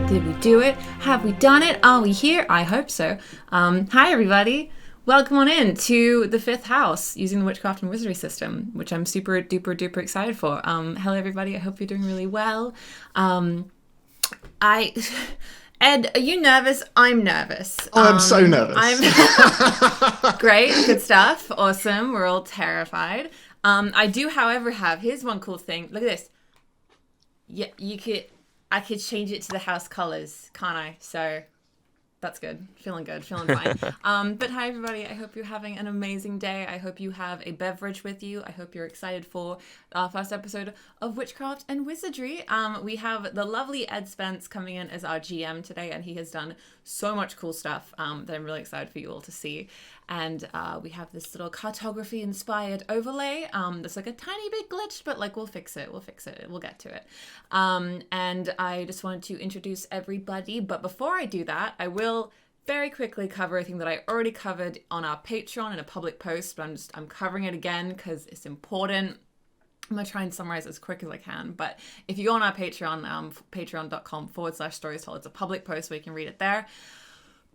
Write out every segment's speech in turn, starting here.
Did we do it? Have we done it? Are we here? I hope so. Hi, everybody. Welcome on in to the fifth house using the Witchcraft and Wizardry system, which I'm super duper duper excited for. Hello, everybody. I hope you're doing really well. Ed, are you nervous? I'm nervous. Oh, I'm so nervous. Great, good stuff. Awesome. We're all terrified. I do, however, here's one cool thing. Look at this. Yeah, I could change it to the house colors, can't I? So that's good. Feeling fine. But hi, everybody. I hope you're having an amazing day. I hope you have a beverage with you. I hope you're excited for our first episode of Witchcraft and Wizardry. We have the lovely Ed Spence coming in as our GM today, and he has done so much cool stuff that I'm really excited for you all to see. And we have this little cartography-inspired overlay. That's like a tiny bit glitched, but like we'll fix it. We'll get to it. And I just wanted to introduce everybody. But before I do that, I will very quickly cover a thing that I already covered on our Patreon in a public post. But I'm covering it again because it's important. I'm going to try and summarize as quick as I can. But if you go on our Patreon, patreon.com/storystold, it's a public post where you can read it there.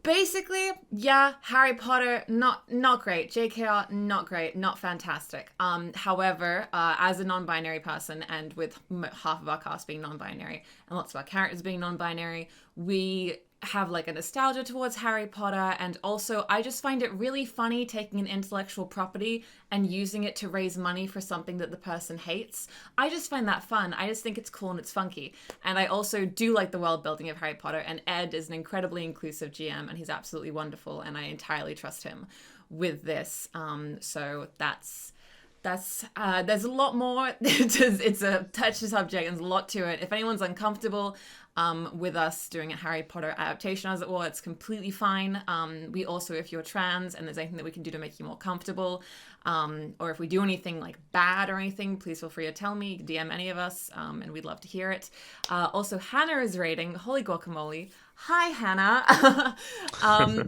Basically, yeah, Harry Potter, not great. JKR, not great, not fantastic. However, as a non-binary person, and with half of our cast being non-binary, and lots of our characters being non-binary, we have like a nostalgia towards Harry Potter, and also I just find it really funny taking an intellectual property and using it to raise money for something that the person hates. I just find that fun. I just think it's cool and it's funky. And I also do like the world building of Harry Potter, and Ed is an incredibly inclusive GM, and he's absolutely wonderful, and I entirely trust him with this. So that's there's a lot more. It's a touchy subject and there's a lot to it. If anyone's uncomfortable with us doing a Harry Potter adaptation, as it were, it's completely fine. We also, if you're trans and there's anything that we can do to make you more comfortable, or if we do anything like bad or anything, please feel free to tell me, DM any of us, and we'd love to hear it. Also, Hannah is rating. Holy guacamole. Hi, Hannah.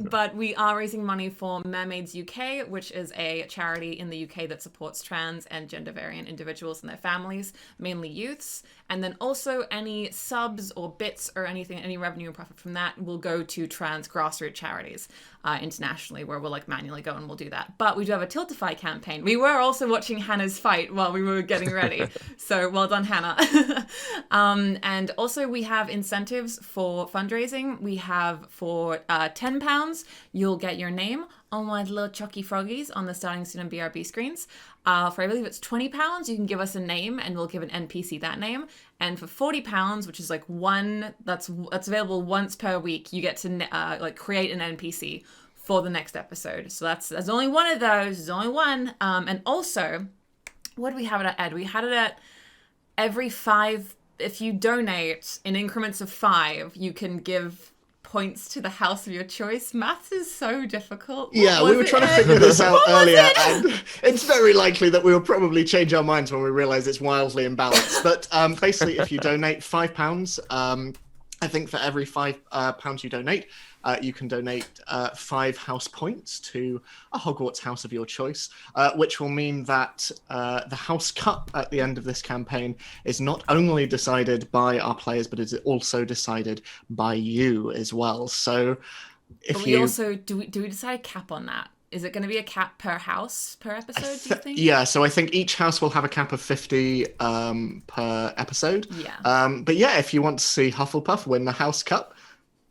But we are raising money for Mermaids UK, which is a charity in the UK that supports trans and gender variant individuals and their families, mainly youths. And then also any subs or bits or anything, any revenue and profit from that will go to trans grassroots charities internationally, where we'll like manually go and we'll do that. But we do have a Tiltify campaign. We were also watching Hannah's fight while we were getting ready. So well done, Hannah. And also we have incentives for fundraising. We have for £10, you'll get your name on one of the little Chucky Froggies on the Starting Soon and BRB screens. For I believe it's £20, you can give us a name and we'll give an NPC that name. And for £40, which is like one that's available once per week, you get to like create an NPC for the next episode. So there's only one of those. There's only one. And also, what do we have it at, Ed? We had it at every 5. If you donate in increments of 5, you can give points to the house of your choice. Maths is so difficult. Yeah, we were trying to figure this out earlier, and it's very likely that we will probably change our minds when we realise it's wildly imbalanced. But basically, if you donate £5, I think for every £5 you donate, you can donate 5 house points to a Hogwarts house of your choice, which will mean that the House Cup at the end of this campaign is not only decided by our players, but is also decided by you as well. So if we also do we decide a cap on that? Is it going to be a cap per house per episode, do you think? Yeah, so I think each house will have a cap of 50 per episode. Yeah. But yeah, if you want to see Hufflepuff win the House Cup,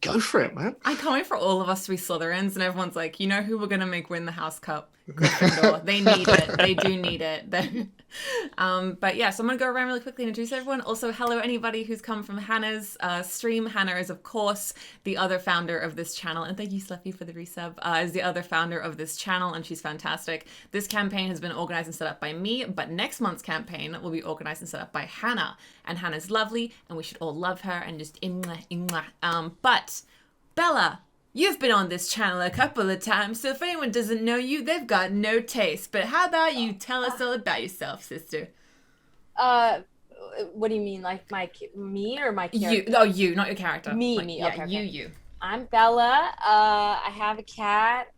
go for it, man. I can't wait for all of us to be Slytherins, and everyone's like, you know who we're going to make win the House Cup? Gryffindor. They need it. They do need it. But yeah, so I'm going to go around really quickly and introduce everyone. Also, hello, anybody who's come from Hannah's stream. Hannah is, of course, the other founder of this channel. And thank you, Sluffy, for the resub. Is the other founder of this channel, and she's fantastic. This campaign has been organized and set up by me, but next month's campaign will be organized and set up by Hannah. And Hannah's lovely, and we should all love her and just but Bella, you've been on this channel a couple of times, so if anyone doesn't know you, they've got no taste. But how about you tell us all about yourself, sister? What do you mean, like me or my character? You, not your character. Me. Yeah, okay. You. I'm Bella. I have a cat.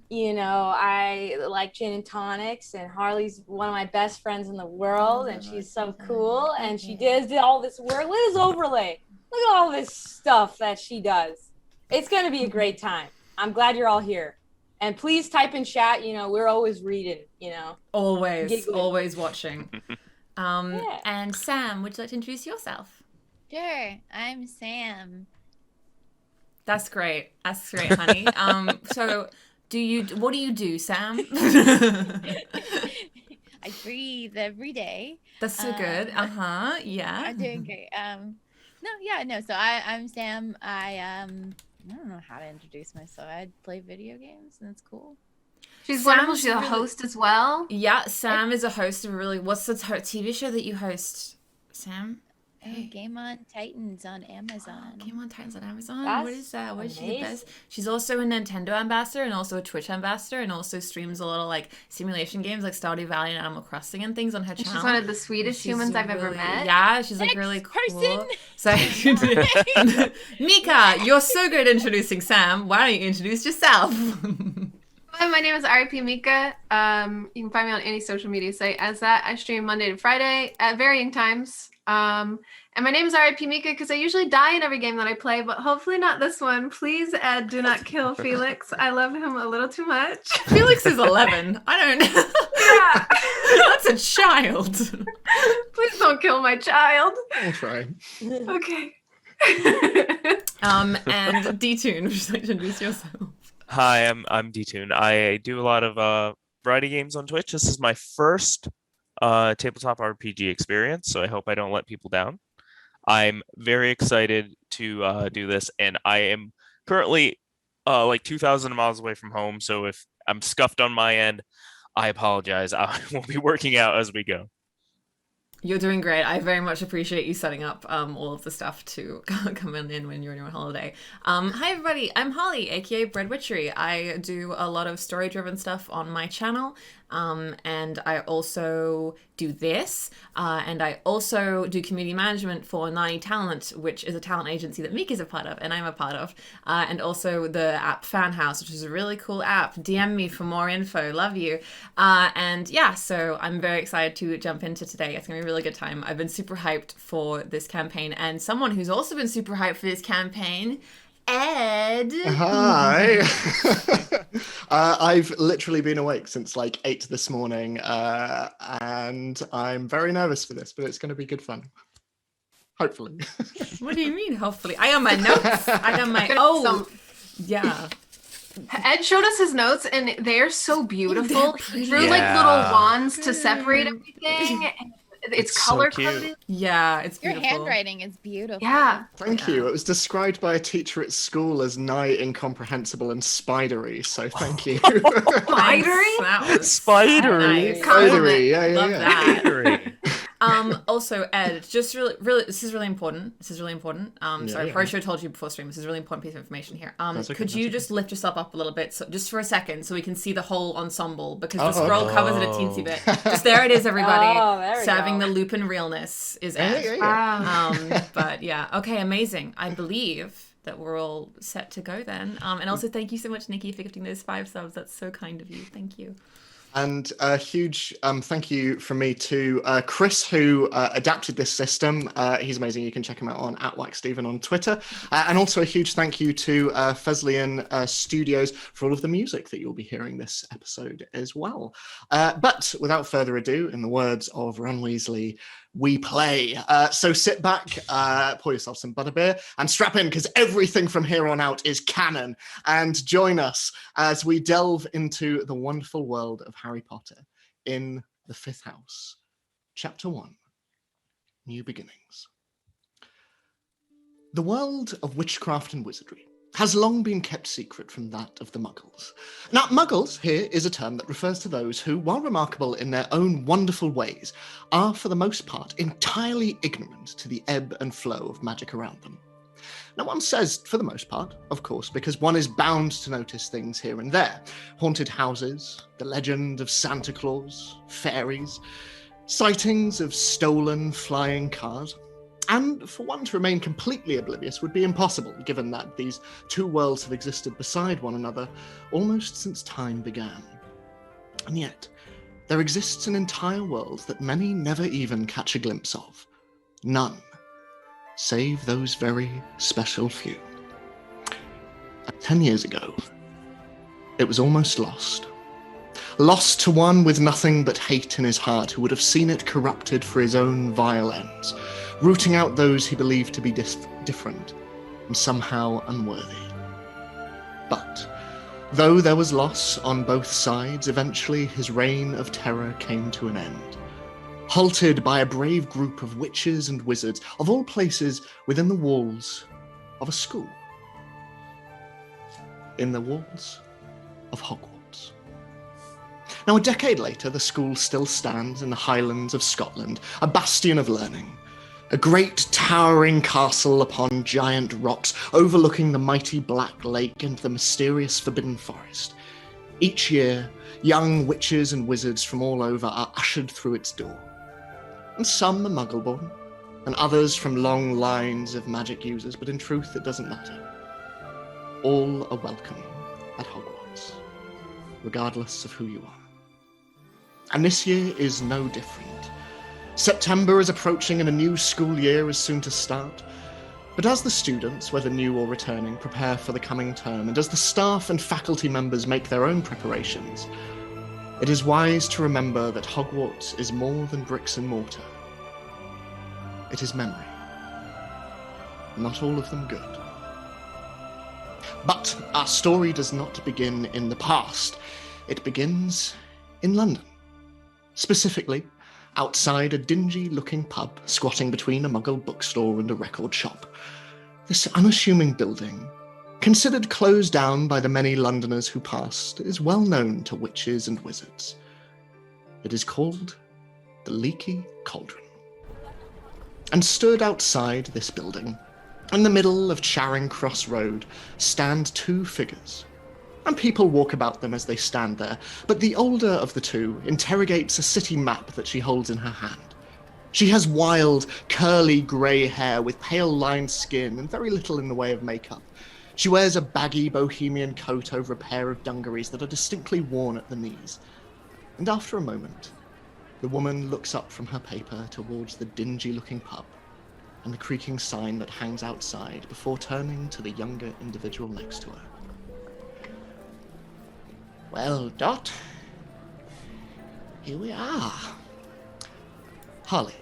I like gin and tonics, and Harley's one of my best friends in the world, and she's so cool, and she did all this work. What is overlay? Look at all this stuff that she does. It's going to be a great time. I'm glad you're all here. And please type in chat. We're always reading, Always watching. Yeah. And Sam, would you like to introduce yourself? Sure, I'm Sam. That's great, honey. So what do you do, Sam? I breathe every day. That's so good. Yeah. I'm doing great. So I'm Sam. I don't know how to introduce myself. I play video games, and it's cool. She's wonderful. She's a host as well. Yeah, Sam is a host of what's the TV show that you host, Sam? Game on Titans on Amazon. Game on Titans on Amazon. That's what is that? What is she the amazing. best? She's also a Nintendo ambassador and also a Twitch ambassador and also streams a lot of like simulation games like Stardew Valley and Animal Crossing and things on her channel. She's one of the sweetest humans I've ever met. Yeah, she's like really cool. person. So Mika, you're so good at introducing Sam. Why don't you introduce yourself? Hi, my name is RIP Mika. You can find me on any social media site as that. I stream Monday to Friday at varying times. And my name is RIP Mika because I usually die in every game that I play, but hopefully not this one. Please, Ed, do not kill Felix. I love him a little too much. Felix is 11. I don't know. Yeah. That's a child. Please don't kill my child. I'll try. Okay. And D-Tune, would you like to introduce yourself? Hi, I'm D-Tune. I do a lot of variety games on Twitch. This is my first tabletop RPG experience, so I hope I don't let people down. I'm very excited to do this, and I am currently like 2,000 miles away from home, so if I'm scuffed on my end, I apologize. I will be working out as we go. You're doing great. I very much appreciate you setting up all of the stuff to come in when you're on your holiday. Hi, everybody. I'm Holly, aka Bread Witchery. I do a lot of story-driven stuff on my channel, and I also do this, and I also do community management for Nani Talent, which is a talent agency that Meek is a part of, and I'm a part of, and also the app Fan House, which is a really cool app. DM me for more info. Love you. And yeah, so I'm very excited to jump into today. It's going to be a really good time. I've been super hyped for this campaign, and someone who's also been super hyped for this campaign, Ed. Hi. I've literally been awake since like 8 this morning, and I'm very nervous for this, but it's going to be good fun. Hopefully. What do you mean, hopefully? I got my notes. I got my... Yeah. Ed showed us his notes, and they're so beautiful. He drew like Yeah. little wands to separate everything. And it's so color cute. coded. Yeah, it's Your beautiful. handwriting is beautiful. Yeah. Thank you. It was described by a teacher at school as nigh incomprehensible and spidery, so thank you. Spidery? That was Spidery. nice. Spidery, yeah. Love that. Spidery. Also, Ed, just really, this is really important. Sorry, I probably should have told you before stream. This is a really important piece of information here. That's okay, Could you that's just lift yourself up a little bit, so just for a second, so we can see the whole ensemble, because the scroll covers it a teensy bit. Just there it is, everybody. Oh, there we Serving go. the Lupin realness is Ed. Yeah. Wow. But yeah, okay, amazing. I believe that we're all set to go then. And also, thank you so much, Nikki, for gifting those 5 subs. That's so kind of you. Thank you. And a huge thank you from me to Chris, who adapted this system. He's amazing. You can check him out on @WackSteven on Twitter. And also a huge thank you to Fesleyan Studios for all of the music that you'll be hearing this episode as well. But without further ado, in the words of Ron Weasley, we play. So sit back, pour yourself some butterbeer, and strap in, because everything from here on out is canon. And join us as we delve into the wonderful world of Harry Potter in the 5th house. Chapter 1, New Beginnings. The world of witchcraft and wizardry has long been kept secret from that of the Muggles. Now, Muggles here is a term that refers to those who, while remarkable in their own wonderful ways, are for the most part entirely ignorant to the ebb and flow of magic around them. Now, one says for the most part, of course, because one is bound to notice things here and there. Haunted houses, the legend of Santa Claus, fairies, sightings of stolen flying cars. And for one to remain completely oblivious would be impossible, given that these two worlds have existed beside one another almost since time began. And yet, there exists an entire world that many never even catch a glimpse of. None. save those very special few. 10 years ago, it was almost lost. Lost to one with nothing but hate in his heart, who would have seen it corrupted for his own vile ends, rooting out those he believed to be different and somehow unworthy. But though there was loss on both sides, eventually his reign of terror came to an end, halted by a brave group of witches and wizards, of all places within the walls of a school. In the walls of Hogwarts. Now, a decade later, the school still stands in the Highlands of Scotland, a bastion of learning, a great towering castle upon giant rocks overlooking the mighty Black Lake and the mysterious Forbidden Forest. Each year, young witches and wizards from all over are ushered through its door. And some are Muggle-born, and others from long lines of magic users, but in truth, it doesn't matter. All are welcome at Hogwarts, regardless of who you are. And this year is no different. September is approaching and a new school year is soon to start. But as the students, whether new or returning, prepare for the coming term, and as the staff and faculty members make their own preparations, it is wise to remember that Hogwarts is more than bricks and mortar. It is memory. Not all of them good. But our story does not begin in the past. It begins in London. Specifically, outside a dingy-looking pub squatting between a Muggle bookstore and a record shop. This unassuming building, considered closed down by the many Londoners who passed, is well known to witches and wizards. It is called the Leaky Cauldron. And stood outside this building, in the middle of Charing Cross Road, stand two figures. And people walk about them as they stand there, but the older of the two interrogates a city map that she holds in her hand. She has wild, curly grey hair with pale lined skin and very little in the way of makeup. She wears a baggy bohemian coat over a pair of dungarees that are distinctly worn at the knees. And after a moment, the woman looks up from her paper towards the dingy-looking pub and the creaking sign that hangs outside before turning to the younger individual next to her. Well, Dot, here we are. Harley,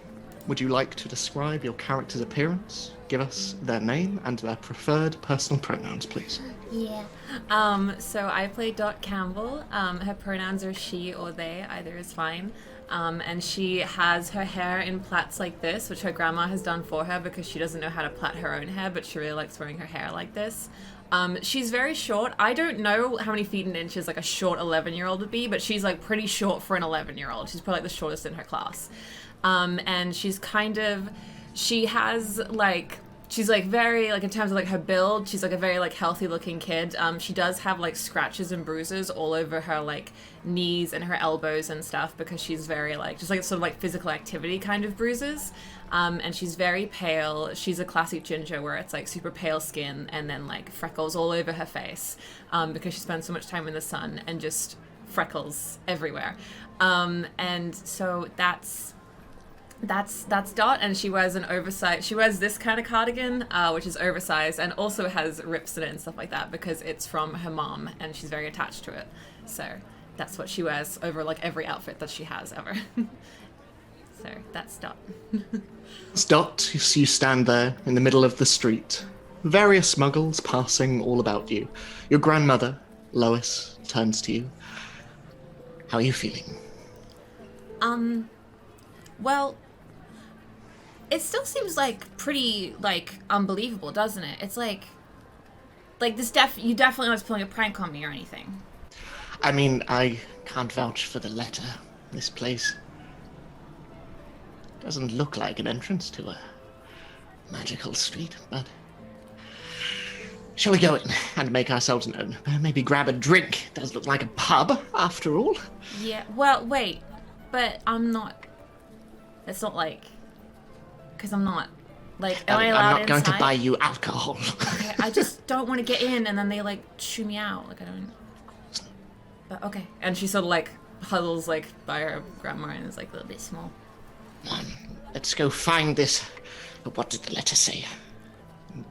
would you like to describe your character's appearance? Give us their name and their preferred personal pronouns, please. Yeah. So I play Dot Campbell. Her pronouns are she or they, either is fine. And she has her hair in plaits like this, which her grandma has done for her because she doesn't know how to plait her own hair, but she really likes wearing her hair like this. She's very short. I don't know how many feet and inches like a short 11-year-old would be, but she's like pretty short for an 11-year-old. She's probably like the shortest in her class. And she's very like in terms of like her build, she's like a very like healthy looking kid. She does have like scratches and bruises all over her like knees and her elbows and stuff because she's very like just like sort of like physical activity kind of bruises. And she's very pale. She's a classic ginger where it's like super pale skin and then like freckles all over her face because she spends so much time in the sun and just freckles everywhere. And so that's Dot, and she wears this kind of cardigan, which is oversized and also has rips in it and stuff like that because it's from her mom and she's very attached to it. So that's what she wears over like every outfit that she has ever. So that's Dot. As Dot, you stand there in the middle of the street. Various muggles passing all about you. Your grandmother, Lois, turns to you. How are you feeling? Well, it still seems like pretty like unbelievable, doesn't it? It's like this you definitely aren't pulling a prank on me or anything. I mean, I can't vouch for the letter. This place doesn't look like an entrance to a magical street, but shall we go in and make ourselves known? Maybe grab a drink. It does look like a pub, after all. Yeah, well, wait, but I'm not... It's not like... Because I'm not... Like, am I allowed I'm not going to inside? buy you alcohol. Okay, I just don't want to get in and then they, like, shoo me out. Like, I don't... But, okay. And she sort of, like, huddles, like, by her grandma and is, like, a little bit small. Let's go find this But what did the letter say?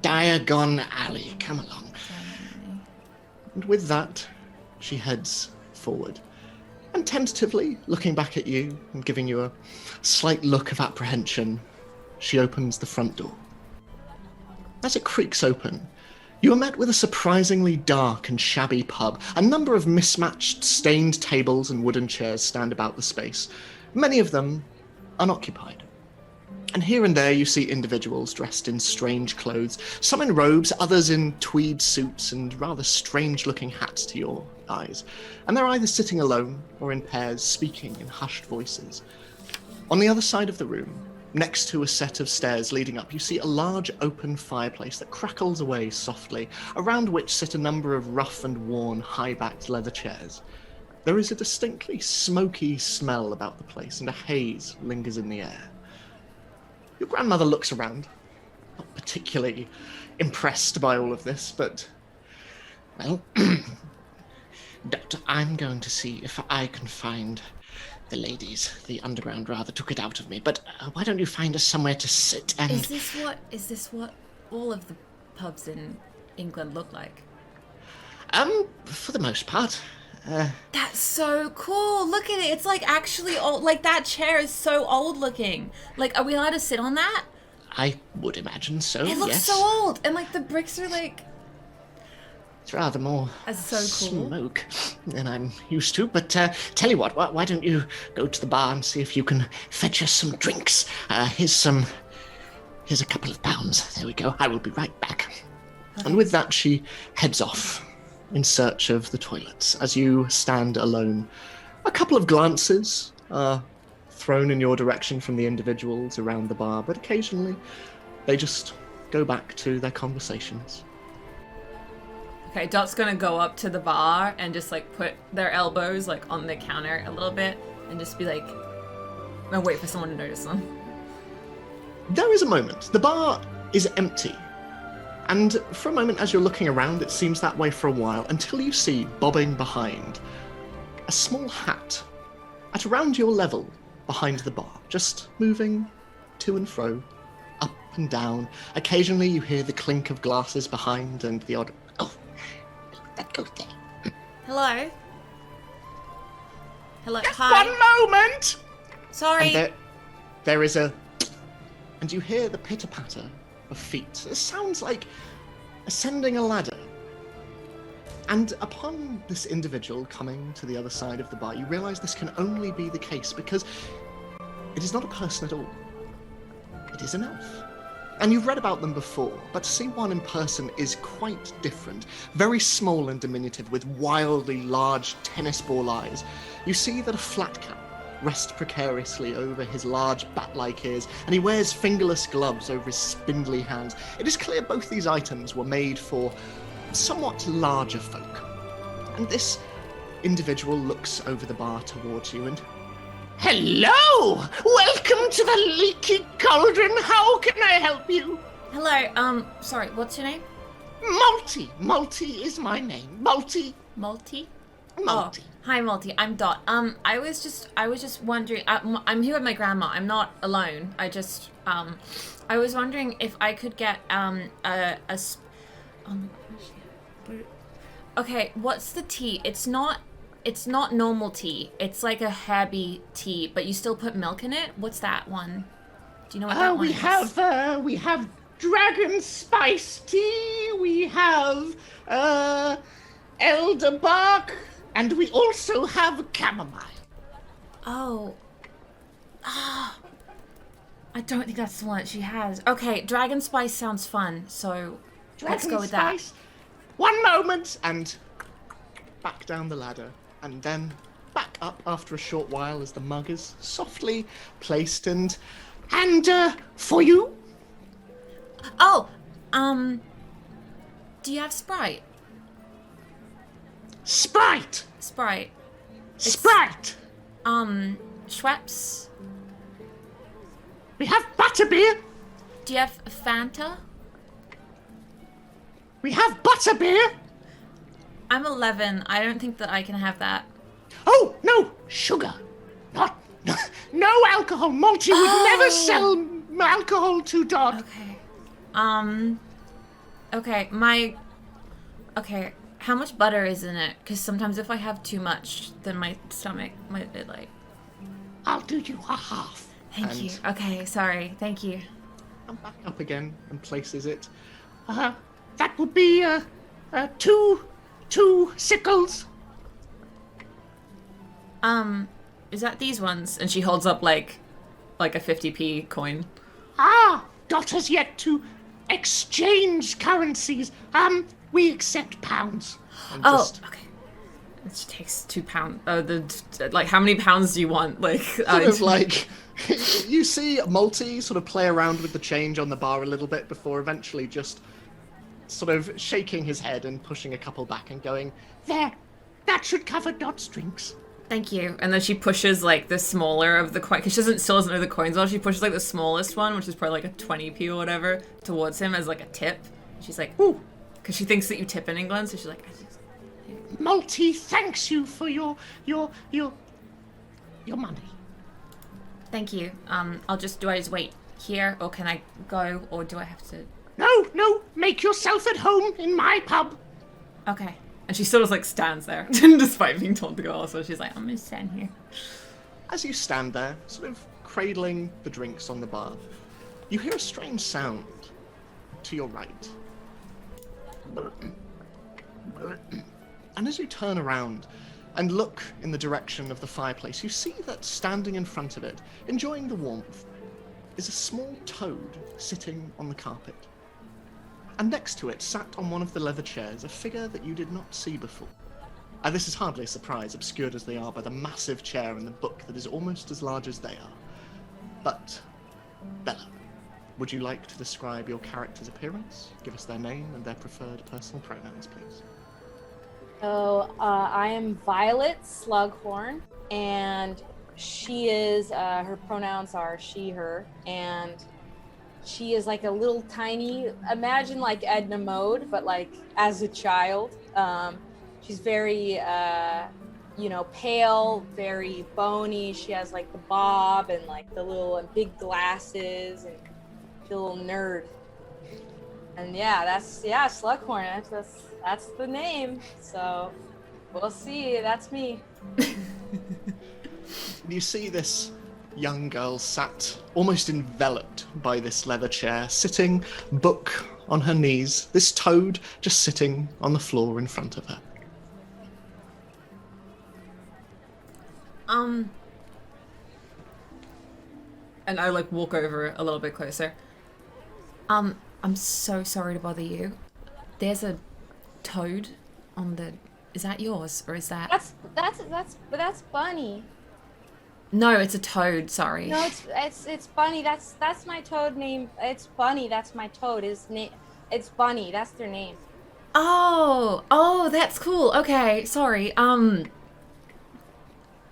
Diagon Alley. Come along. And with that, she heads forward. And tentatively, looking back at you and giving you a slight look of apprehension, she opens the front door. As it creaks open, you are met with a surprisingly dark and shabby pub. A number of mismatched stained tables and wooden chairs stand about the space, many of them unoccupied. And here and there you see individuals dressed in strange clothes, some in robes, others in tweed suits and rather strange-looking hats to your eyes. And they're either sitting alone or in pairs, speaking in hushed voices. On the other side of the room, next to a set of stairs leading up, you see a large open fireplace that crackles away softly, around which sit a number of rough and worn, high-backed leather chairs. There is a distinctly smoky smell about the place, and a haze lingers in the air. Your grandmother looks around, not particularly impressed by all of this, but, well, Doctor, I'm going to see if I can find the ladies. The underground rather took it out of me, but why don't you find us somewhere to sit and... Is this what all of the pubs in England look like? For the most part. That's so cool. Look at it. It's like actually old. Like that chair is so old looking. Like, are we allowed to sit on that? I would imagine so, It looks yes. so old. And like the bricks are like... It's rather more That's so cool. smoke than I'm used to, but tell you what, why don't you go to the bar and see if you can fetch us some drinks. Here's a couple of pounds. There we go. I will be right back. Okay. And with that, she heads off in search of the toilets. As you stand alone, a couple of glances are thrown in your direction from the individuals around the bar, but occasionally they just go back to their conversations. Okay, Dot's gonna go up to the bar and just like put their elbows like on the counter a little bit and just be like, and wait for someone to notice them. There is a moment. The bar is empty. And for a moment, as you're looking around, it seems that way for a while, until you see, bobbing behind, a small hat at around your level behind the bar, just moving to and fro, up and down. Occasionally you hear the clink of glasses behind and the odd, oh, that goes there. Hello? Hello? Just Hi? one moment! Sorry. And there is a... And you hear the pitter-patter of feet. It sounds like ascending a ladder. And upon this individual coming to the other side of the bar, you realise this can only be the case because it is not a person at all. It is an elf. And you've read about them before, but to see one in person is quite different. Very small and diminutive, with wildly large tennis ball eyes. You see that a flat cap rests precariously over his large bat-like ears, and he wears fingerless gloves over his spindly hands. It is clear both these items were made for somewhat larger folk. And this individual looks over the bar towards you and... Hello! Welcome to the Leaky Cauldron. How can I help you? Hello, sorry, what's your name? Multi. Multi is my name. Multi. Multi? Multi. Oh, hi, Multi. I'm Dot. I was just wondering. I'm here with my grandma. I'm not alone. I was wondering if I could get Okay, what's the tea? It's not normal tea. It's like a herby tea, but you still put milk in it. What's that one? Do you know what that one is? We have dragon spice tea. We have elder bark. And we also have chamomile. Oh. Ah. I don't think that's the one that she has. Okay, dragon spice sounds fun, so let's go with that. One moment, and back down the ladder, and then back up after a short while as the mug is softly placed and for you. Oh, do you have Sprite? Sprite. Sprite. Sprite. Schweppes. We have butterbeer. Do you have Fanta? We have butterbeer. I'm 11. I don't think that I can have that. Oh, no, sugar. No alcohol. Multi would never sell alcohol to Dot. Okay. Okay, okay, how much butter is in it? Because sometimes if I have too much, then my stomach might be like... I'll do you a half. Thank you. Okay, sorry. Thank you. And back up again and places it. That would be, two sickles. Is that these ones? And she holds up like a 50p coin. Dot has yet to exchange currencies. We accept pounds. And Okay. It takes £2. Like, how many pounds do you want? Like, sort of like, you see Multi sort of play around with the change on the bar a little bit before eventually just sort of shaking his head and pushing a couple back and going, there, that should cover Dot's drinks. Thank you. And then she pushes like the smaller of the coin, because she still doesn't know the coins are. She pushes like the smallest one, which is probably like a 20p or whatever, towards him as like a tip. She's like, ooh, because she thinks that you tip in England, so she's like, Multi thanks you for your money. thank you. Do I just wait here, or can I go, or do I have to? No, make yourself at home in my pub. Okay. And she sort of like stands there, despite being told to go also. She's like, I'm gonna stand here. As you stand there, sort of cradling the drinks on the bar, you hear a strange sound to your right. And as you turn around and look in the direction of the fireplace, you see that standing in front of it, enjoying the warmth, is a small toad sitting on the carpet. And next to it, sat on one of the leather chairs, a figure that you did not see before. And this is hardly a surprise, obscured as they are by the massive chair and the book that is almost as large as they are. But, Bella, would you like to describe your character's appearance? Give us their name and their preferred personal pronouns, please. So, I am Violet Slughorn, and she is, her pronouns are she, her, and she is like a little tiny, imagine like Edna Mode, but like as a child. She's very, pale, very bony. She has like the bob and like the little and big glasses, and she's a little nerd. And Slughorn. That's the name. So we'll see. That's me. You see this young girl sat almost enveloped by this leather chair, sitting, book on her knees, this toad just sitting on the floor in front of her. And I like walk over a little bit closer. I'm so sorry to bother you. There's a toad on the... Is that yours, or is that... That's Bunny. No, it's a toad, sorry. No, it's Bunny. That's my toad name. It's Bunny. That's my toad. It's Bunny. That's their name. Oh, that's cool. Okay, sorry.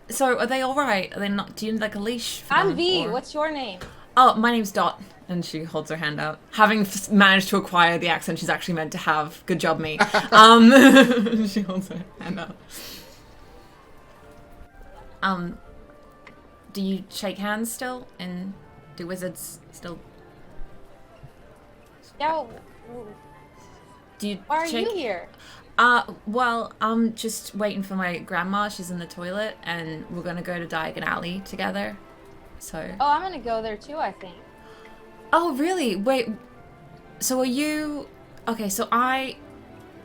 So are they all right? Are they not? Do you need like a leash? For I'm them, V. or... What's your name? Oh, my name's Dot. And she holds her hand out. Having managed to acquire the accent she's actually meant to have. Good job, me. She holds her hand out. Do you shake hands still? And do wizards still? Yeah. Do you? Why are you here? Well, I'm just waiting for my grandma. She's in the toilet, and we're gonna go to Diagon Alley together. So. Oh, I'm gonna go there too, I think. Oh, really? Wait. So are you? Okay, so I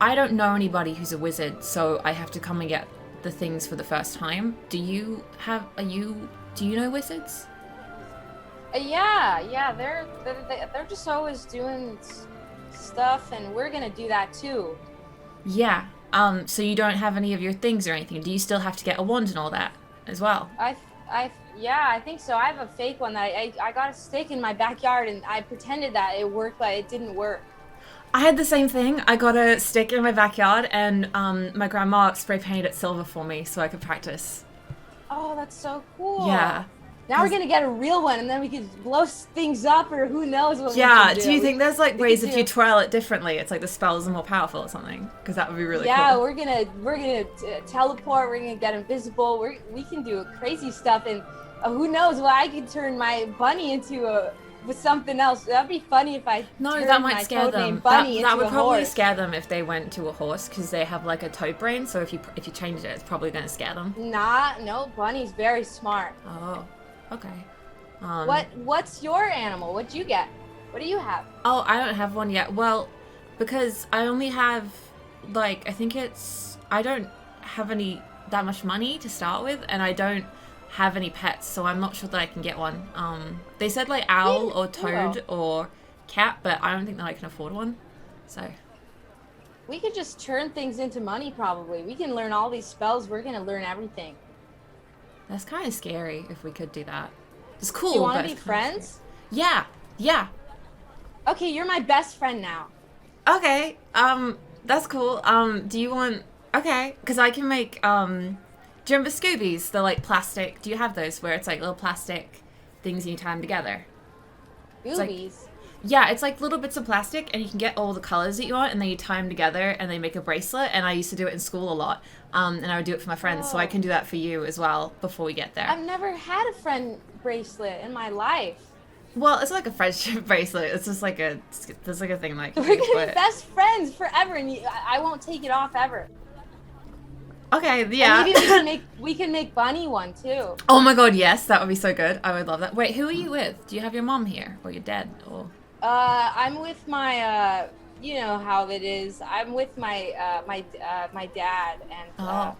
don't know anybody who's a wizard, so I have to come and get the things for the first time. Do you know wizards? Yeah. They're just always doing stuff, and we're gonna do that too. Yeah. So you don't have any of your things or anything. Do you still have to get a wand and all that as well? I think so. I have a fake one that I got a stick in my backyard, and I pretended that it worked, but it didn't work. I had the same thing. I got a stick in my backyard, and my grandma spray painted it silver for me so I could practice. Oh, that's so cool. Yeah. Now we're gonna get a real one, and then we could blow things up, or who knows what we Yeah, can do. do you think there's like ways if you twirl it differently, it's like the spells are more powerful or something? Because that would be really cool. Yeah, we're gonna teleport. We're gonna get invisible. We can do crazy stuff, and who knows? Well, I could turn my bunny into with something else. That'd be funny if I No, turned that my might scare them. codename Bunny That into would a probably horse. scare them if they went to a horse because they have like a toad brain. So if you change it, it's probably going to scare them. No, Bunny's very smart. Oh, okay. What's your animal? What'd you get? What do you have? Oh, I don't have one yet. Well, because I only have like I don't have that much money to start with, and I don't have any pets, so I'm not sure that I can get one. They said like owl or toad or cat, but I don't think that I can afford one. So We could just turn things into money, probably. We can learn all these spells. We're gonna learn everything. that's kind of scary if we could do that. It's cool. You want but to be it's kinda friends? scary. Yeah. Okay, you're my best friend now. Okay. That's cool. Do you want? Okay, because I can make. Do you remember Scoobies? The like plastic. Do you have those where it's like little plastic things and you tie them together? like- Boobies. Yeah, it's like little bits of plastic, and you can get all the colors that you want, and then you tie them together, and they make a bracelet. And I used to do it in school a lot, and I would do it for my friends. So I can do that for you as well before we get there. I've never had a friend bracelet in my life. Well, it's like a friendship bracelet. It's just like there's like a thing like. We're gonna be best friends forever, and I won't take it off ever. Okay, yeah. And maybe we can make Bunny one too. Oh my god, yes, that would be so good. I would love that. Wait, who are you with? Do you have your mom here, or your dad, or? I'm with my you know how it is. I'm with my my dad and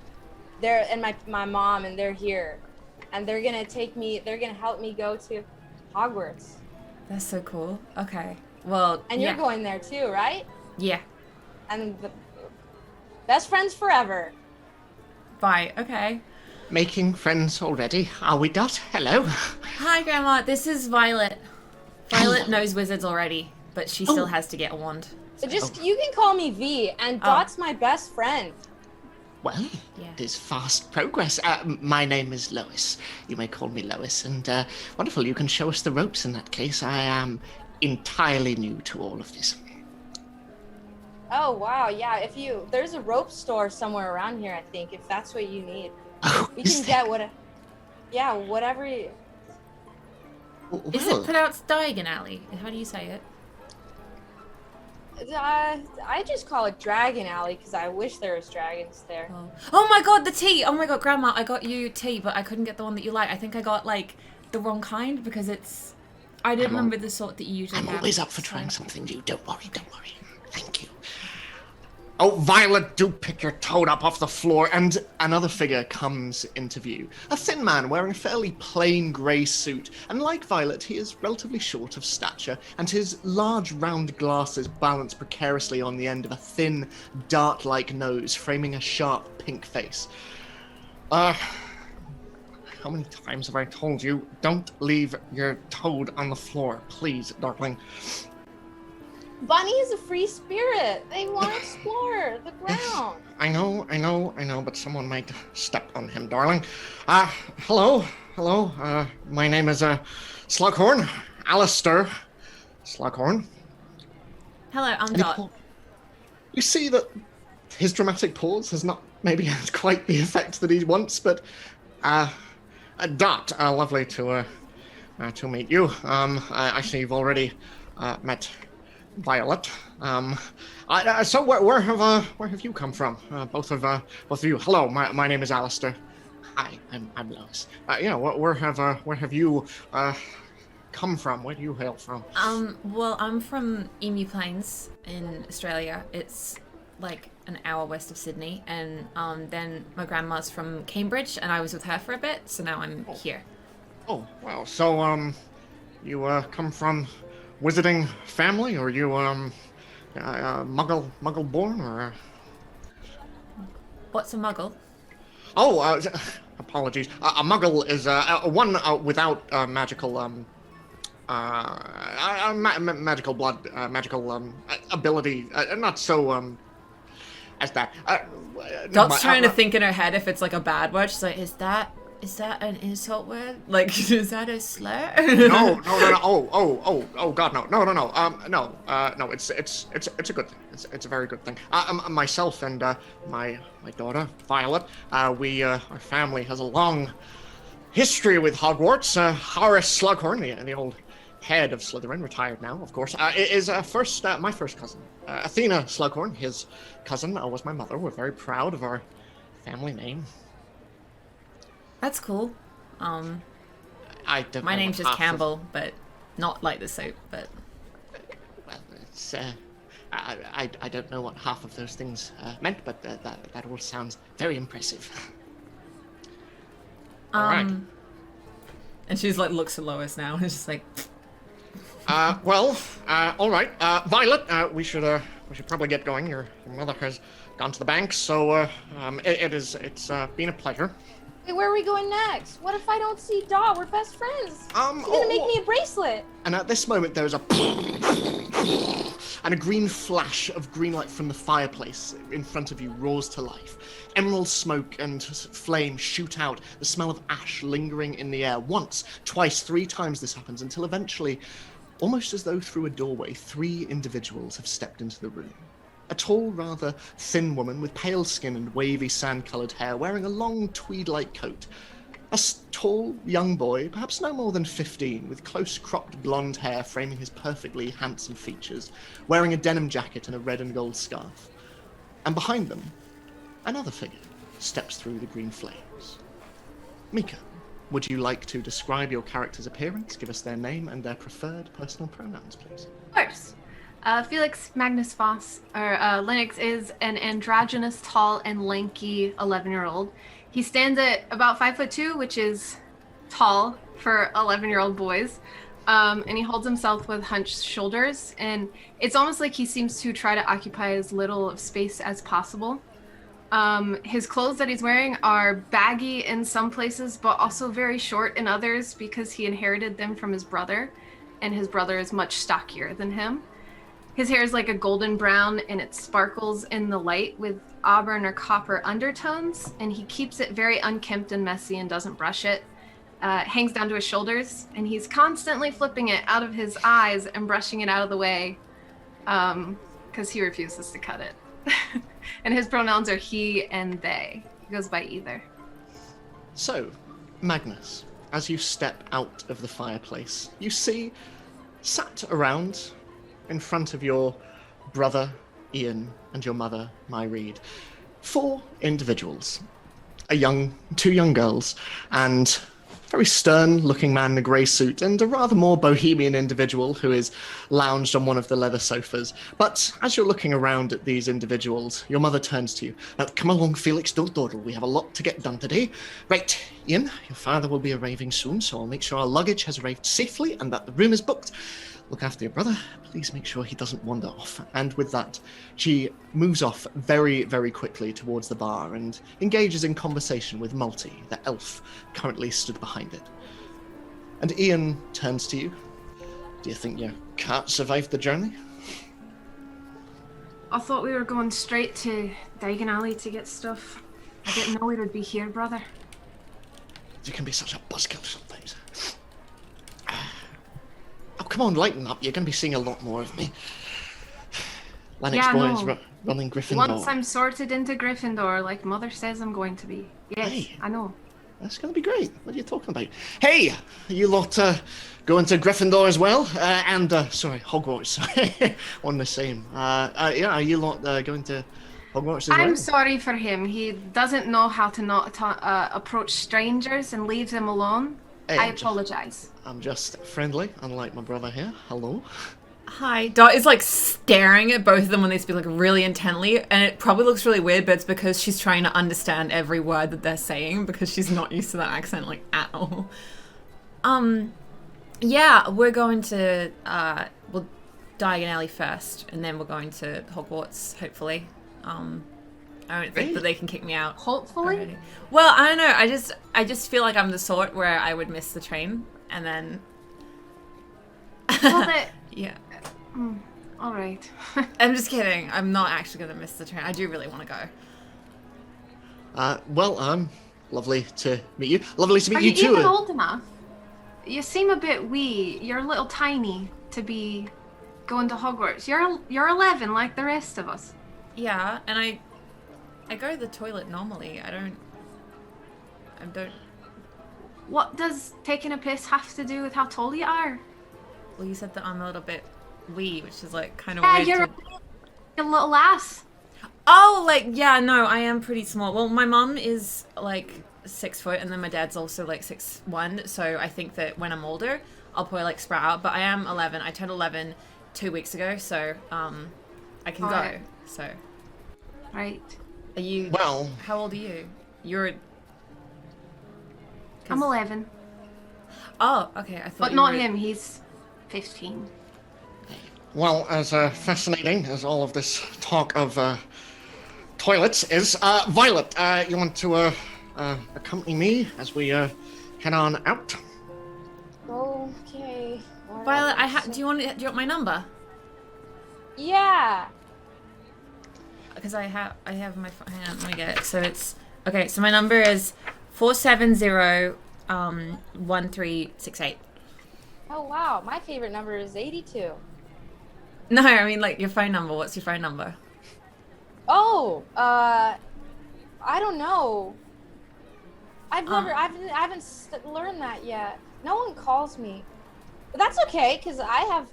they're and my mom, and they're here, and they're gonna take me. They're gonna help me go to Hogwarts. That's so cool. Okay, well. And you're going there too, right? Yeah. And best friends forever. Bye. Okay. Making friends already, are we, Dot? Hello. Hi, Grandma. This is Violet. Violet knows wizards already, but she still has to get a wand. So just you can call me V, and Dot's my best friend. Well, Yeah. it is fast progress. My name is Lois. You may call me Lois, and wonderful. You can show us the ropes in that case. I am entirely new to all of this. Oh wow, yeah. There's a rope store somewhere around here, I think. If that's what you need, Oh, we is can there? get whatever. Well, Is it pronounced Diagon Alley? How do you say it? I just call it Dragon Alley because I wish there was dragons there. Oh my god, the tea! Oh my god, Grandma, I got you tea, but I couldn't get the one that you like. I think I got like the wrong kind because I didn't remember the sort that you usually I'm have. always up for trying something new. Don't worry. Thank you. Oh, Violet, do pick your toad up off the floor. And another figure comes into view. A thin man wearing a fairly plain grey suit. And like Violet, he is relatively short of stature, and his large round glasses balance precariously on the end of a thin, dart-like nose, framing a sharp pink face. How many times have I told you, don't leave your toad on the floor, please, darling. Bunny is a free spirit. They want to explore the ground. I know, but someone might step on him, darling. Hello. My name is, Slughorn. Alistair Slughorn. Hello, I'm Dot. You see that his dramatic pause has not maybe had quite the effect that he wants, but, Dot, lovely to meet you. I see you've already, met Violet. So where have you come from? Both of you. Hello, my name is Alistair. Hi, I'm Lois. Where have you come from? Where do you hail from? Well, I'm from Emu Plains in Australia. It's like an hour west of Sydney, and then my grandma's from Cambridge, and I was with her for a bit, so now I'm here. Oh, well, so you come from wizarding family, or you muggle born, or What's a muggle? Oh, apologies. A muggle is one without magical magical blood, magical ability. Not so as that. Dot's trying to think in her head if it's like a bad word. She's like, is that an insult word? Like, is that a slur? No. Oh, God, no. No. It's a good thing. It's a very good thing. Myself and my daughter Violet, our family has a long history with Hogwarts. Horace Slughorn, the old head of Slytherin, retired now, of course, is my first cousin. Athena Slughorn, his cousin, was my mother. We're very proud of our family name. That's cool. I don't My know name's what just half Campbell, but not like the soap, but... Well, it's, I don't know what half of those things meant, but that all sounds very impressive. All right. And she's like, looks at Lois now, and is just like... All right. Violet, we should probably get going. Your mother has gone to the bank, so it's been a pleasure. Wait, where are we going next? What if I don't see Dot? We're best friends. She's gonna make me a bracelet. And at this moment, there's a and a green flash of green light from the fireplace in front of you roars to life. Emerald smoke and flame shoot out, the smell of ash lingering in the air. Once, twice, 3 times this happens, until eventually, almost as though through a doorway, 3 individuals have stepped into the room. A tall, rather thin woman with pale skin and wavy sand-coloured hair, wearing a long tweed-like coat. A tall, young boy, perhaps no more than 15, with close-cropped blonde hair framing his perfectly handsome features, wearing a denim jacket and a red and gold scarf. And behind them, another figure steps through the green flames. Mika, would you like to describe your character's appearance, give us their name and their preferred personal pronouns, please? Of course. Felix Magnus Voss, or Linux, is an androgynous, tall, and lanky 11-year-old. He stands at about 5'2", which is tall for 11-year-old boys. And he holds himself with hunched shoulders. And it's almost like he seems to try to occupy as little of space as possible. His clothes that he's wearing are baggy in some places, but also very short in others because he inherited them from his brother. And his brother is much stockier than him. His hair is like a golden brown and it sparkles in the light with auburn or copper undertones, and he keeps it very unkempt and messy and doesn't brush it. It hangs down to his shoulders, and he's constantly flipping it out of his eyes and brushing it out of the way because he refuses to cut it. And his pronouns are he and they. He goes by either. So, Magnus, as you step out of the fireplace, you see, sat around in front of your brother, Ian, and your mother, Mai Reed, 4 individuals. 2 young girls, and a very stern-looking man in a grey suit, and a rather more bohemian individual who is lounged on one of the leather sofas. But as you're looking around at these individuals, your mother turns to you. Now, come along, Felix, don't dawdle. We have a lot to get done today. Right, Ian, your father will be arriving soon, so I'll make sure our luggage has arrived safely and that the room is booked. Look after your brother. Please make sure he doesn't wander off. And with that, she moves off very, very quickly towards the bar and engages in conversation with Multi, the elf, currently stood behind it. And Ian turns to you. Do you think your cat survived the journey? I thought we were going straight to Diagon Alley to get stuff. I didn't know we would be here, brother. You can be such a buzzkill sometimes. Oh, come on, lighten up. You're going to be seeing a lot more of me. Lennox boys running Gryffindor. Once I'm sorted into Gryffindor, like Mother says I'm going to be. Yes, Hey. I know. That's going to be great. What are you talking about? Hey, you lot going to Gryffindor as well? Hogwarts. On the same. Are you lot going to Hogwarts as well? I'm sorry for him. He doesn't know how to not approach strangers and leave them alone. Hey, I apologize. I'm just friendly, unlike my brother here. Hello. Hi. Dot is like staring at both of them when they speak like really intently, and it probably looks really weird, but it's because she's trying to understand every word that they're saying because she's not used to that accent like at all. Yeah, we're going to Diagon Alley first, and then we're going to Hogwarts, hopefully. I don't think that they can kick me out. Hopefully? Already. Well, I don't know. I just feel like I'm the sort where I would miss the train, and then... Well, that... Yeah. All right. I'm just kidding. I'm not actually going to miss the train. I do really want to go. Lovely to meet you. Lovely to meet Are you you too. even old enough? You seem a bit wee. You're a little tiny to be going to Hogwarts. You're 11 like the rest of us. Yeah, and I go to the toilet normally. I don't... What does taking a piss have to do with how tall you are? Well, you said that I'm a little bit wee, which is like kind of Yeah, weird. you're a little lass. Oh, like, yeah, no, I am pretty small. Well, my mum is like 6 foot, and then my dad's also like 6'1", so I think that when I'm older, I'll probably like sprout out. But I am 11. I turned 11 2 weeks ago, so I can go. Alright. So, Right. are you? Well, How old are you? You're. I'm 11. Oh, okay. I thought. But you not were... him, he's 15. well, as fascinating as all of this talk of toilets is, Violet, you want to accompany me as we head on out? Okay. all Violet, right. do you want my number? Yeah. Because I have my hang on, let me get it. So it's okay. So my number is 470-1368. Oh wow, my favorite number is 82. No, I mean like your phone number. What's your phone number? Oh, I don't know. I haven't learned that yet. No one calls me. But that's okay, because I have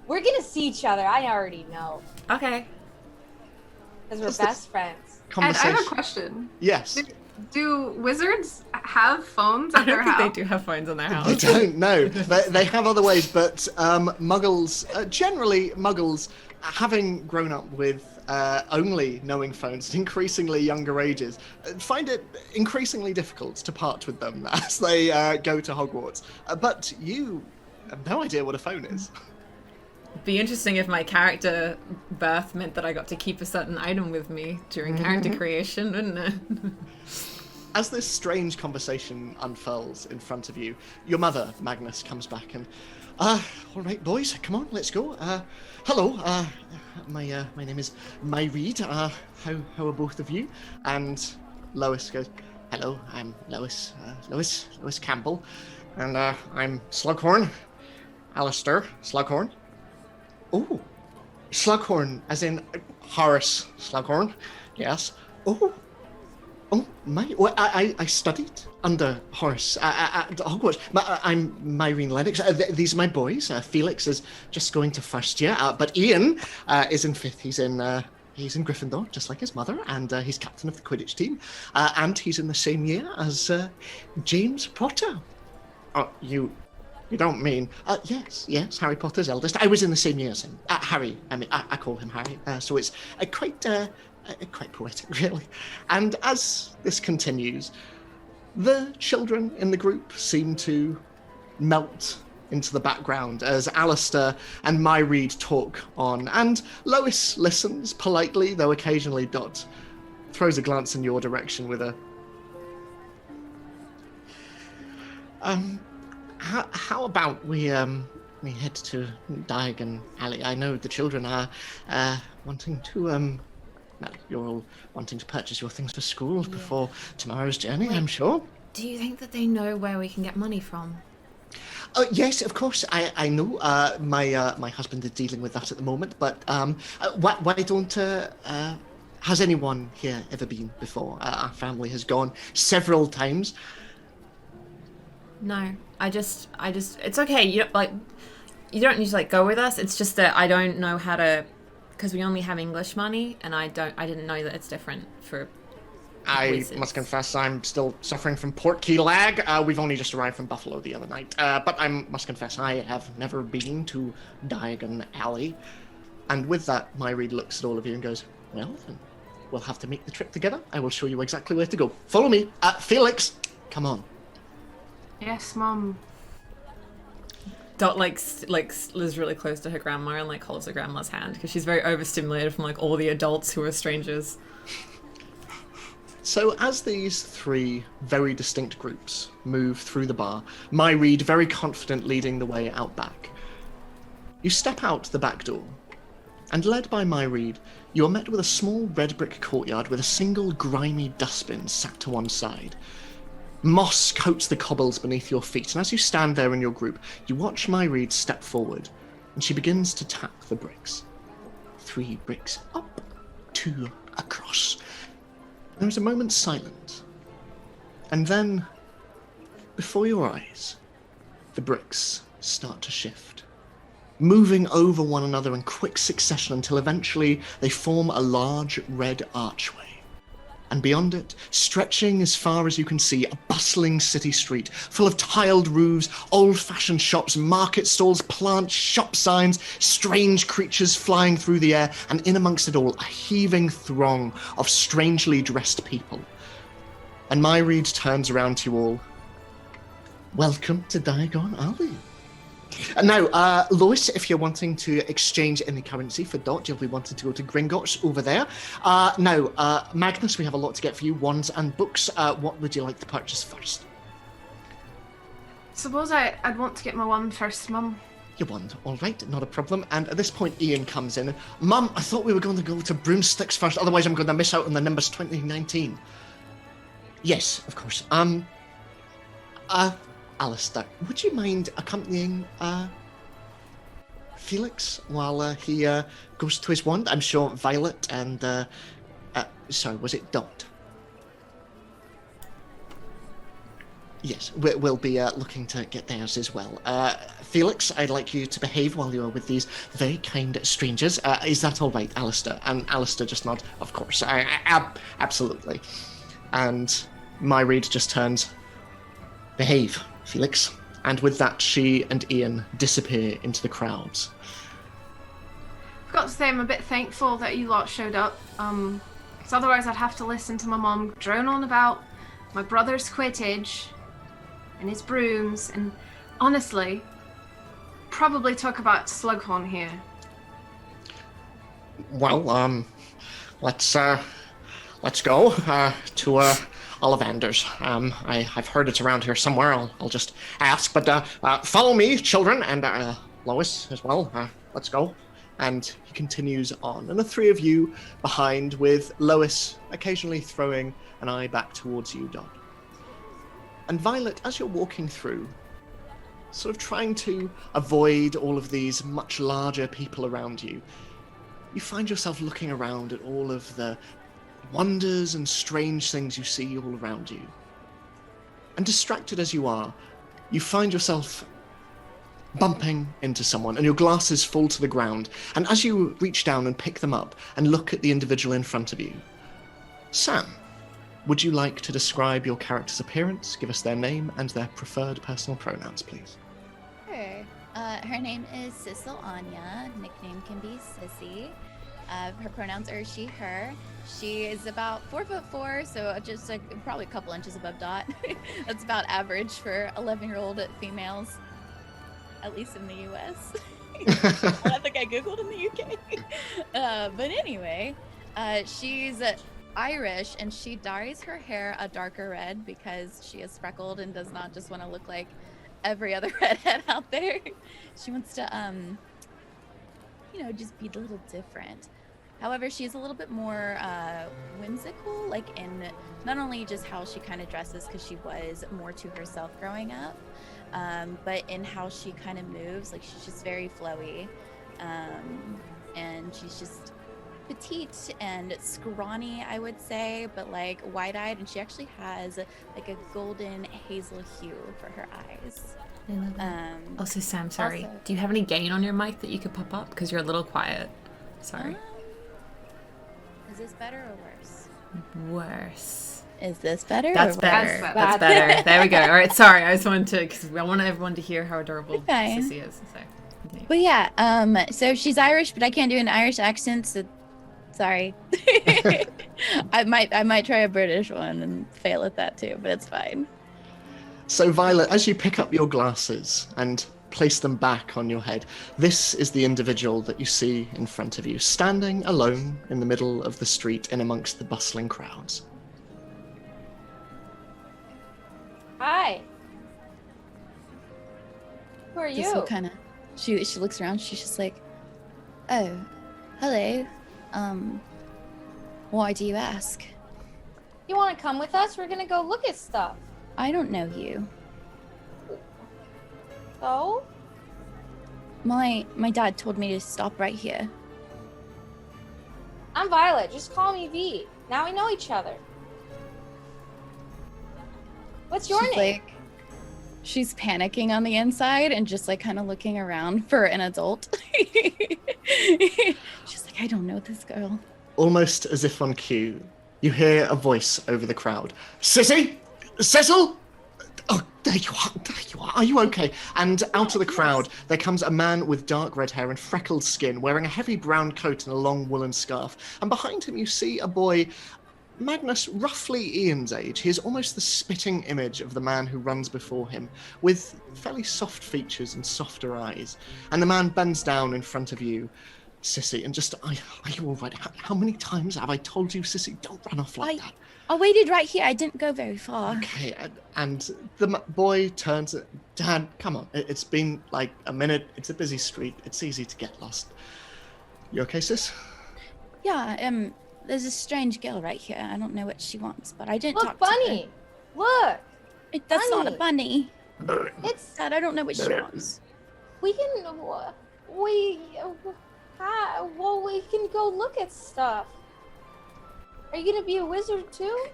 we're gonna see each other. I already know. Okay. Because we're Just this best friends. And I have a question. Yes. Do wizards have phones at I their don't think house? they do have phones on their I house. don't know. They have other ways, but muggles, generally muggles, having grown up with only knowing phones at increasingly younger ages, find it increasingly difficult to part with them as they go to Hogwarts. But you have no idea what a phone is. Be interesting if my character birth meant that I got to keep a certain item with me during character creation, wouldn't it? As this strange conversation unfurls in front of you, your mother, Magnus, comes back and, all right, boys, come on, let's go. Hello, my name is Myreed. How are both of you? And Lois goes, hello, I'm Lois Campbell, and I'm Slughorn, Alistair Slughorn. Oh, Slughorn, as in Horace Slughorn, yes. Oh, my! Well, I studied under Horace at Hogwarts. I'm Myrene Lennox. These are my boys. Felix is just going to first year, but Ian is in fifth. He's in Gryffindor, just like his mother, and he's captain of the Quidditch team. And he's in the same year as James Potter. Oh, you don't mean? Yes, Harry Potter's eldest. I was in the same year as him. Harry. I mean, I call him Harry. So it's quite poetic, really. And as this continues, the children in the group seem to melt into the background as Alistair and Myreed talk on, and Lois listens politely, though occasionally Dot throws a glance in your direction with a how about we head to Diagon Alley? I know the children are wanting to well, you're all wanting to purchase your things for school before tomorrow's journey, I'm sure. Do you think that they know where we can get money from? Yes, of course. I know. My husband is dealing with that at the moment. But why don't? Has anyone here ever been before? Our family has gone several times. No, I just, it's okay. You don't need to like go with us. It's just that I don't know how to, because we only have English money, and I didn't know that it's different for. I wizards. must confess, I'm still suffering from port key lag. We've only just arrived from Buffalo the other night. But I must confess, I have never been to Diagon Alley. And with that, Myreed looks at all of you and goes, well, then we'll have to make the trip together. I will show you exactly where to go. Follow me. Felix, come on. Yes, Mum. Dot lives really close to her grandma and like holds her grandma's hand because she's very overstimulated from like all the adults who are strangers. So as these three very distinct groups move through the bar, Myreed very confident leading the way out back, you step out the back door, and led by Myreed, you are met with a small red brick courtyard with a single grimy dustbin sat to one side. Moss coats the cobbles beneath your feet, and as you stand there in your group, you watch Myreed step forward, and she begins to tap the bricks. 3 bricks up, 2 across. There is a moment's silence, and then, before your eyes, the bricks start to shift, moving over one another in quick succession until eventually they form a large red archway. And beyond it, stretching as far as you can see, a bustling city street full of tiled roofs, old-fashioned shops, market stalls, plants, shop signs, strange creatures flying through the air, and in amongst it all, a heaving throng of strangely dressed people. And my read turns around to you all. Welcome to Diagon Alley. And now, Lois, if you're wanting to exchange any currency for Dot, you'll be wanting to go to Gringotts over there. Now, Magnus, we have a lot to get for you, wands and books. What would you like to purchase first? Suppose I'd want to get my wand first, Mum. Your wand, all right, not a problem. And at this point, Ian comes in. Mum, I thought we were going to go to broomsticks first, otherwise I'm going to miss out on the Nimbus 2019. Yes, of course. Alistair, would you mind accompanying Felix while he goes to his wand? I'm sure Violet and sorry, was it Dot? Yes, we'll be looking to get theirs as well. Felix, I'd like you to behave while you're with these very kind strangers. Is that all right, Alistair? And Alistair just nods, of course. Absolutely. And my read just turns, behave, Felix. And with that, she and Ian disappear into the crowds. I've got to say I'm a bit thankful that you lot showed up. Because otherwise I'd have to listen to my mom drone on about my brother's Quidditch and his brooms, and honestly, probably talk about Slughorn here. Well, let's go to Ollivanders. I've heard it's around here somewhere. I'll just ask, but follow me, children, and Lois as well. Let's go. And he continues on, and the three of you behind, with Lois occasionally throwing an eye back towards you, Dot. And Violet, as you're walking through, sort of trying to avoid all of these much larger people around you, you find yourself looking around at all of the wonders and strange things you see all around you. And distracted as you are, you find yourself bumping into someone, and your glasses fall to the ground. And as you reach down and pick them up and look at the individual in front of you, Sam, would you like to describe your character's appearance, give us their name and their preferred personal pronouns, please? Sure. Her name is Sissel Anya. Nickname can be Sissy. Her pronouns are she, her. She is about 4'4", so just probably a couple inches above Dot. That's about average for 11-year-old females, at least in the U.S. I think I googled in the UK. But anyway, she's Irish, and she dyes her hair a darker red because she is freckled and does not just want to look like every other redhead out there. She wants to, just be a little different. However, she's a little bit more whimsical, like in not only just how she kind of dresses, because she was more to herself growing up, but in how she kind of moves. Like, she's just very flowy, and she's just petite and scrawny, I would say, but like wide-eyed, and she actually has like a golden hazel hue for her eyes. Also, Sam, sorry, also- do you have any gain on your mic that you could pop up? Because you're a little quiet. Sorry. Is this better or worse? Worse. Is this better? That's or better. worse? That's better. There we go. All right, sorry. I just wanted to, because I want everyone to hear how adorable Okay. Sissy is. So, continue. But yeah, so she's Irish, but I can't do an Irish accent, so sorry. I might try a British one and fail at that too, but it's fine. So, Violet, as you pick up your glasses and place them back on your head, this is the individual that you see in front of you, standing alone in the middle of the street in amongst the bustling crowds. Hi. Who are Just you? kind of, she looks around. She's just like, oh, hello. Why do you ask? You want to come with us? We're gonna go look at stuff. I don't know you. So? My dad told me to stop right here. I'm Violet. Just call me V. Now we know each other. What's your She's name? like, she's panicking on the inside and just like kind of looking around for an adult. She's like, I don't know this girl. Almost as if on cue, you hear a voice over the crowd. Sissy? Cecil? Oh, there you are. There you are. Are you okay? And out of the crowd, there comes a man with dark red hair and freckled skin, wearing a heavy brown coat and a long woolen scarf. And behind him, you see a boy, Magnus, roughly Ian's age. He is almost the spitting image of the man who runs before him, with fairly soft features and softer eyes. And the man bends down in front of you, Sissy, and just, are you all right? How many times have I told you, Sissy, don't run off like that? I waited right here. I didn't go very far. Okay, and the boy turns, Dad, come on. It's been like a minute. It's a busy street. It's easy to get lost. You okay, sis? Yeah, there's a strange girl right here. I don't know what she wants, but I didn't talk Look, to Bunny! Look! That's not a Bunny. bunny. It's... Dad, I don't know what she wants. We can... We can go look at stuff. Are you gonna be a wizard too?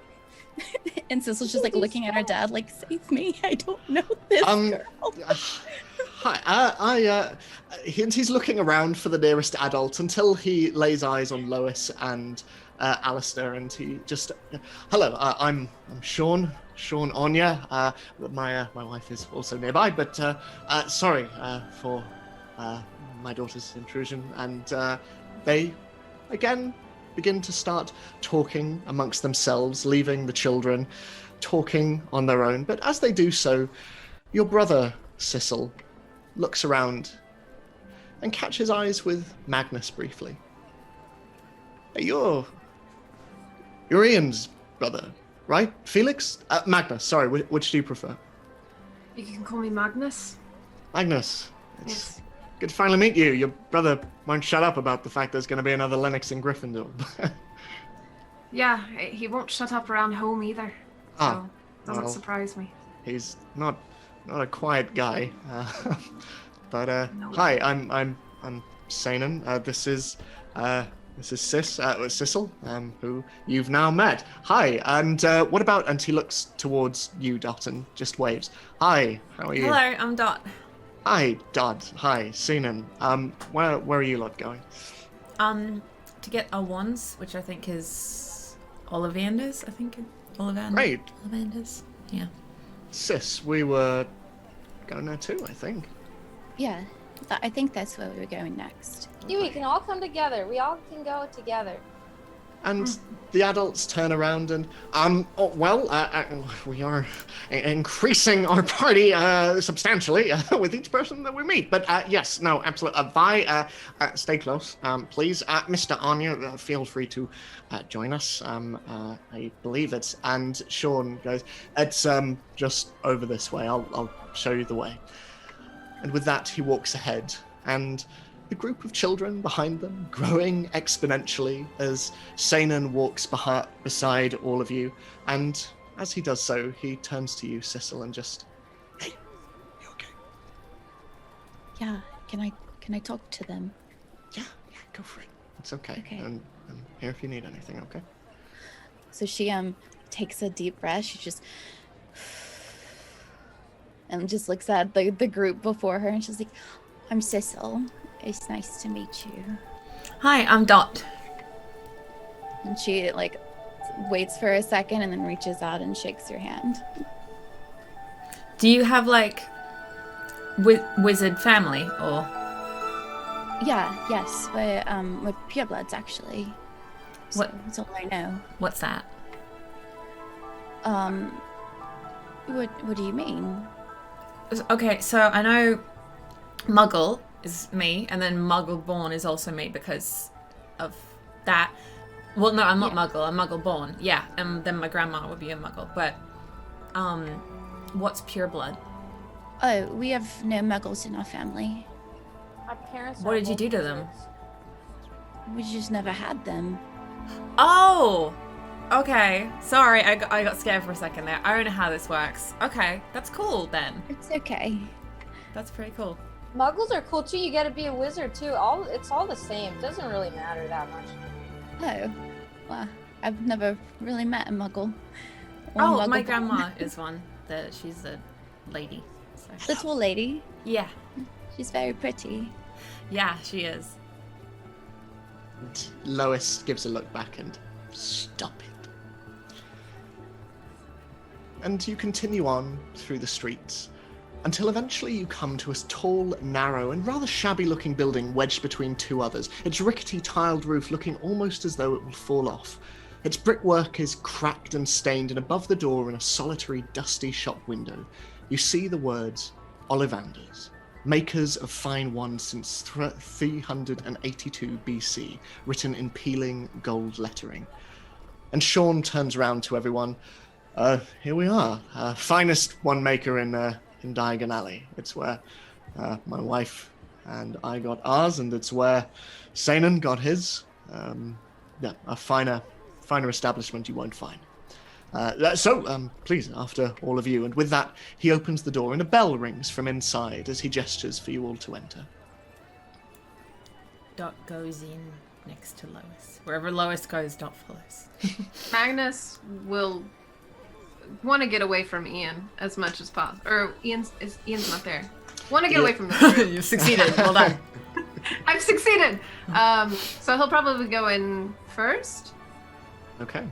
And Cecil's just like looking at her dad like, save me. I don't know this girl. Hi, he's looking around for the nearest adult until he lays eyes on Lois and Alistair, and he just, hello, I'm Sean Anya. My wife is also nearby, but sorry for my daughter's intrusion. And they, again, begin to start talking amongst themselves, leaving the children talking on their own. But as they do so, your brother, Cecil, looks around and catches eyes with Magnus briefly. Hey, you're Ian's brother, right? Felix? Magnus, sorry, which do you prefer? You can call me Magnus. Magnus. It's Yes. good to finally meet you. Your brother won't shut up about the fact there's going to be another Lennox in Gryffindor. Yeah, he won't shut up around home either. So doesn't surprise me. He's not a quiet guy. But No. hi, I'm Sanan. This is Cecil, who you've now met. Hi, and what about? And he looks towards you, Dot, and just waves. Hi, how are you? Hello, I'm Dot. Hi, Dot. Hi, Sanan. Where are you lot going? To get our wands, which I think is Ollivanders. Ollivanders. Great. Ollivanders. Yeah. Sis, we were going there too, I think. Yeah, I think that's where we were going next. We can all come together. We all can go together. And the adults turn around and, we are increasing our party substantially with each person that we meet. But yes, no, absolutely. Vi, stay close, please. Mr. Anya, feel free to join us. I believe it's, and Sean goes, it's just over this way. I'll show you the way. And with that, he walks ahead, and the group of children behind them growing exponentially as Sanan walks beside all of you. And as he does so, he turns to you, Cecil, and just, hey, you okay? Yeah, can I talk to them? Yeah, go for it. It's okay. Okay. And I'm here if you need anything, okay? So she takes a deep breath. She just and just looks at the group before her, and she's like, I'm Cecil. It's nice to meet you. Hi, I'm Dot. And she like waits for a second and then reaches out and shakes your hand. Do you have like wizard family or? Yes, we're purebloods actually. So What? That's all I know. What's that? What do you mean? Okay, so I know Muggle is me, and then Muggle-born is also me because of that. Well, no, I'm not Muggle. I'm Muggle-born. Yeah, and then my grandma would be a Muggle. But, what's pure blood? Oh, we have no muggles in our family. Our parents. What are did you do to both them? wizards. We just never had them. Oh, okay. Sorry, I got scared for a second there. I don't know how this works. Okay, that's cool then. It's okay. That's pretty cool. Muggles are cool too. You got to be a wizard too. It's all the same. It doesn't really matter that much. Oh, well, I've never really met a muggle. Or Oh, my Muggle-born. grandma is one. She's a lady. So. Little lady. Yeah. She's very pretty. Yeah, she is. And Lois gives a look back and stop it. And you continue on through the streets until eventually you come to a tall, narrow, and rather shabby-looking building wedged between two others, its rickety tiled roof looking almost as though it will fall off. Its brickwork is cracked and stained, and above the door in a solitary, dusty shop window, you see the words, Ollivanders, makers of fine wine since 382 BC, written in peeling gold lettering. And Sean turns around to everyone. Here we are, finest one maker in Diagon Alley. It's where my wife and I got ours, and it's where Sanan got his. Yeah, a finer establishment you won't find. So, please, after all of you. And with that, he opens the door and a bell rings from inside as he gestures for you all to enter. Dot goes in next to Lois. Wherever Lois goes, Dot follows. Magnus will want to get away from Ian as much as possible. Or Ian's not there. Want to get away from the group. You've succeeded. Well done. I've succeeded. So he'll probably go in first. Okay.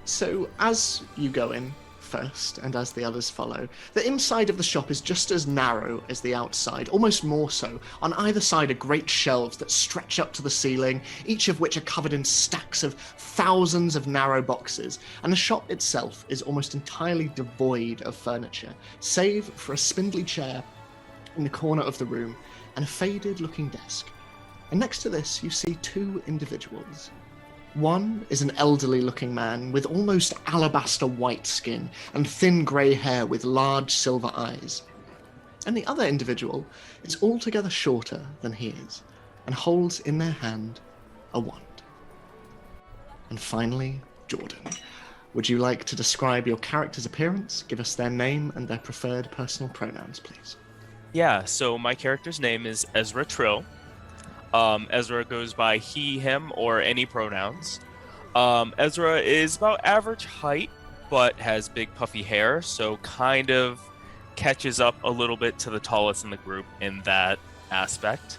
So as you go in first, and as the others follow, the inside of the shop is just as narrow as the outside, almost more so. On either side are great shelves that stretch up to the ceiling, each of which are covered in stacks of thousands of narrow boxes, and the shop itself is almost entirely devoid of furniture, save for a spindly chair in the corner of the room and a faded-looking desk. And next to this, you see two individuals. One is an elderly-looking man with almost alabaster white skin and thin grey hair with large silver eyes. And the other individual is altogether shorter than he is and holds in their hand a wand. And finally, Jordan. Would you like to describe your character's appearance, give us their name and their preferred personal pronouns, please? Yeah, so my character's name is Ezra Trill. Ezra goes by he, him, or any pronouns. Ezra is about average height, but has big puffy hair, so kind of catches up a little bit to the tallest in the group in that aspect.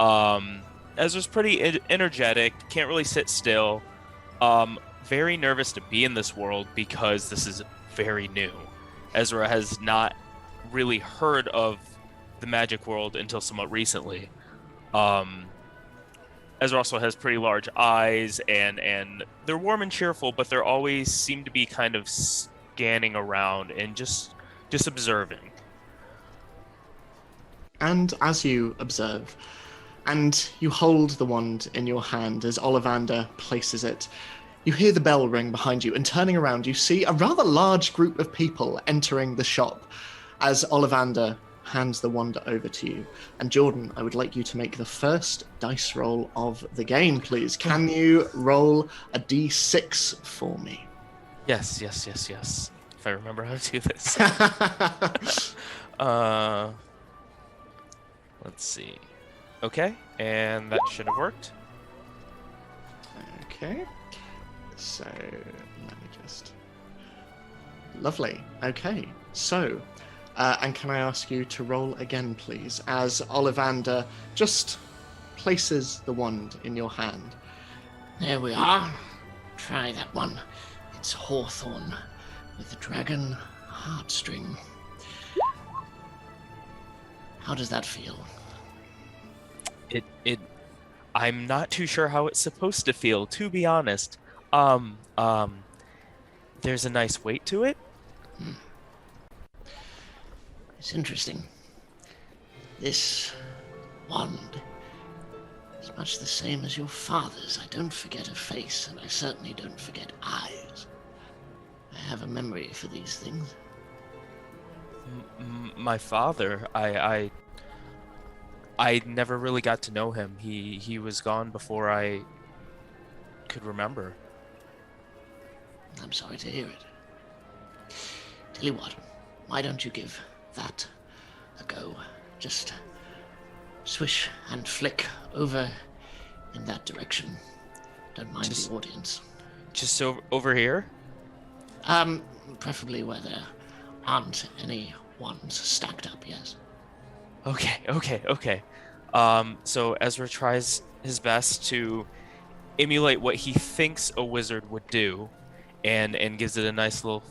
Ezra's pretty energetic, can't really sit still. Very nervous to be in this world because this is very new. Ezra has not really heard of the magic world until somewhat recently. Ezra also has pretty large eyes, and they're warm and cheerful, but they always seem to be kind of scanning around and just observing. And as you observe, and you hold the wand in your hand as Ollivander places it, you hear the bell ring behind you, and turning around, you see a rather large group of people entering the shop as Ollivander hands the wand over to you. And Jordan, I would like you to make the first dice roll of the game, please. Can you roll a d6 for me? Yes. If I remember how to do this. Let's see. Okay, and that should have worked. Okay. So, let me just... Lovely. Okay, so... and can I ask you to roll again, please, as Ollivander just places the wand in your hand. There we are. Try that one. It's hawthorn with the dragon heartstring. How does that feel? I'm not too sure how it's supposed to feel, to be honest. There's a nice weight to it. It's interesting. This wand is much the same as your father's. I don't forget a face, and I certainly don't forget eyes. I have a memory for these things. My father, I never really got to know him. He was gone before I could remember. I'm sorry to hear it. Tell you what, why don't you give that a go? Just swish and flick over in that direction. Don't mind the audience. Just over here? Preferably where there aren't any wands stacked up, yes. Okay. So Ezra tries his best to emulate what he thinks a wizard would do, and gives it a nice little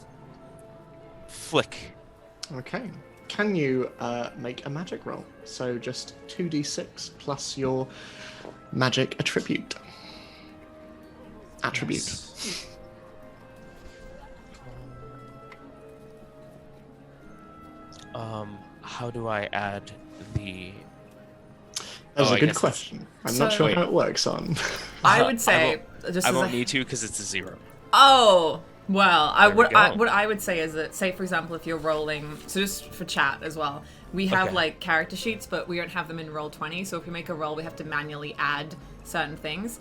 flick. Okay. Can you make a magic roll? So just 2d6 plus your magic attribute. Yes. How do I add the... That's I a good guess question. I'm not sure how it works on. I would say I won't need to because it's a 0. Oh, well, what go. I would say is that, say for example, if you're rolling, so just for chat as well, we have Okay. like character sheets, but we don't have them in Roll20. So if we make a roll, we have to manually add certain things.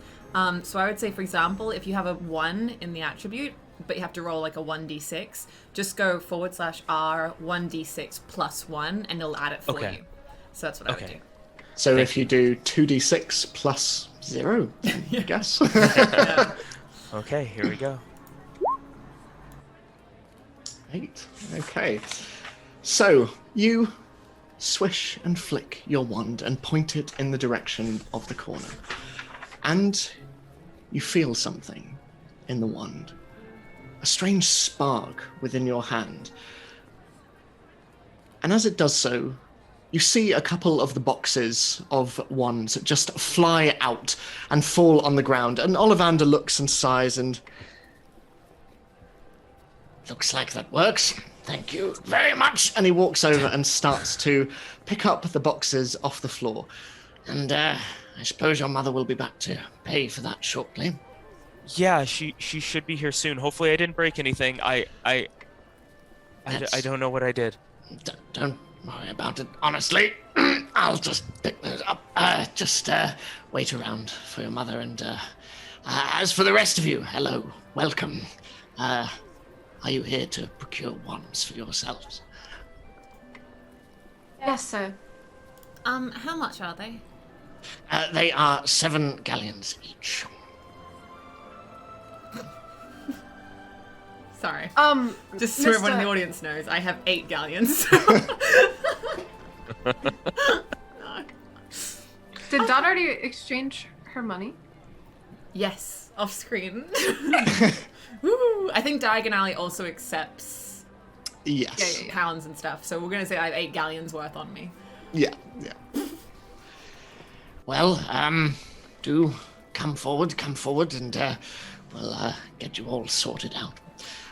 So I would say, for example, if you have a 1 in the attribute, but you have to roll like a 1d6, just go /R 1d6 plus 1, and it'll add it for Okay. you. So that's what I would do. So if you do 2d6 plus 0, I guess. Yeah. Okay, here we go. 8. Okay. So you swish and flick your wand and point it in the direction of the corner. And you feel something in the wand. A strange spark within your hand. And as it does so, you see a couple of the boxes of wands just fly out and fall on the ground. And Ollivander looks and sighs and... Looks like that works. Thank you very much. And he walks over and starts to pick up the boxes off the floor. And I suppose your mother will be back to pay for that shortly. Yeah, she should be here soon. Hopefully I didn't break anything. I don't know what I did. Don't worry about it, honestly. I'll just pick those up. Just wait around for your mother. And as for the rest of you, hello, welcome. Are you here to procure wands for yourselves? Yes, sir. How much are they? They are 7 galleons each. Sorry. Just so Mr. everyone in the audience knows, I have 8 galleons. Did Dot already exchange her money? Yes, off screen. Woo! I think Diagon Alley also accepts Yes. pounds and stuff, so we're gonna say I have 8 galleons worth on me. Yeah. Well, do come forward, and we'll get you all sorted out.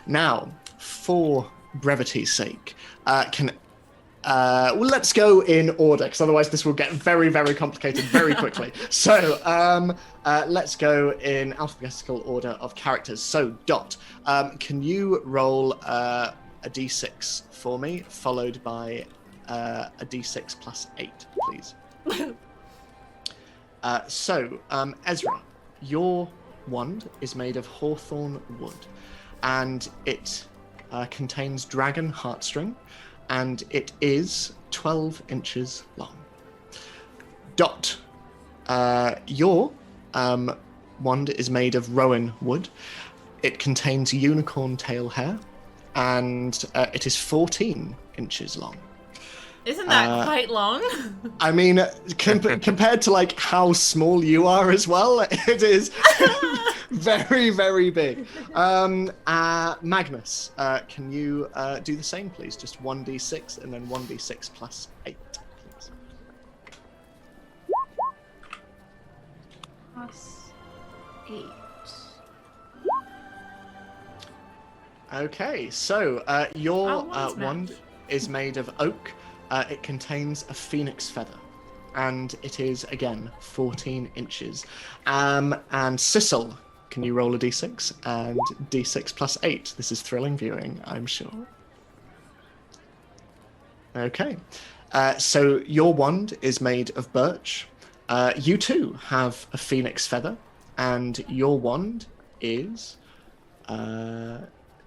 Now, for brevity's sake, well, let's go in order, because otherwise this will get very, very complicated very quickly. So, let's go in alphabetical order of characters. So, Dot, can you roll a d6 for me, followed by a d6 plus 8, please? Ezra, your wand is made of hawthorn wood, and it contains dragon heartstring, and it is 12 inches long. Dot, your wand is made of rowan wood. It contains unicorn tail hair, and it is 14 inches long. Isn't that quite long? I mean, compared to like how small you are as well, it is very, very big. Magnus, can you do the same, please? Just 1d6 and then 1d6 plus 8, please. Plus 8. Okay, so your wand's wand match. is made of oak. It contains a phoenix feather, and it is, again, 14 inches. And Sissel, can you roll a d6? And d6 plus 8. This is thrilling viewing, I'm sure. Okay. So your wand is made of birch. You too have a phoenix feather, and your wand is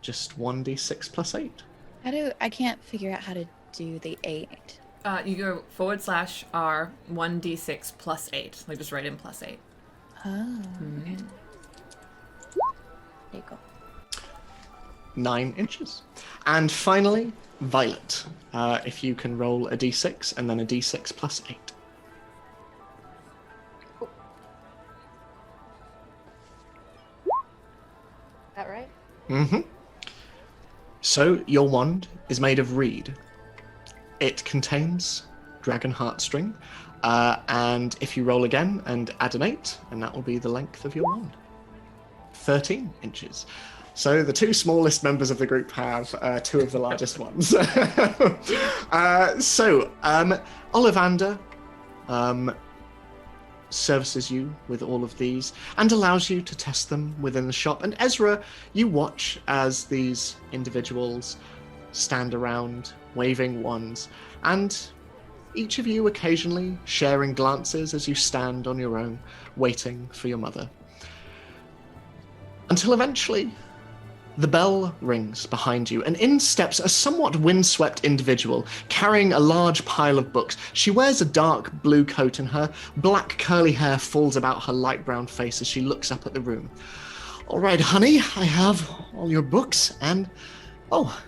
just 1d6 plus 8. I can't figure out how to do the 8. You go /R 1d6 plus 8. Like just write in plus 8. Oh. Okay. There you go. 9 inches. And finally, Violet. If you can roll a d6 and then a d6 plus 8. That right? Mm-hmm. So your wand is made of reed. It contains dragon heartstring, and if you roll again and add an 8, and that will be the length of your wand. 13 inches. So the 2 smallest members of the group have 2 of the largest ones. Ollivander services you with all of these and allows you to test them within the shop. And Ezra, you watch as these individuals stand around waving wands, and each of you occasionally sharing glances as you stand on your own, waiting for your mother. Until eventually, the bell rings behind you, and in steps a somewhat windswept individual carrying a large pile of books. She wears a dark blue coat, and her black curly hair falls about her light brown face as she looks up at the room. All right, honey, I have all your books, and... Oh,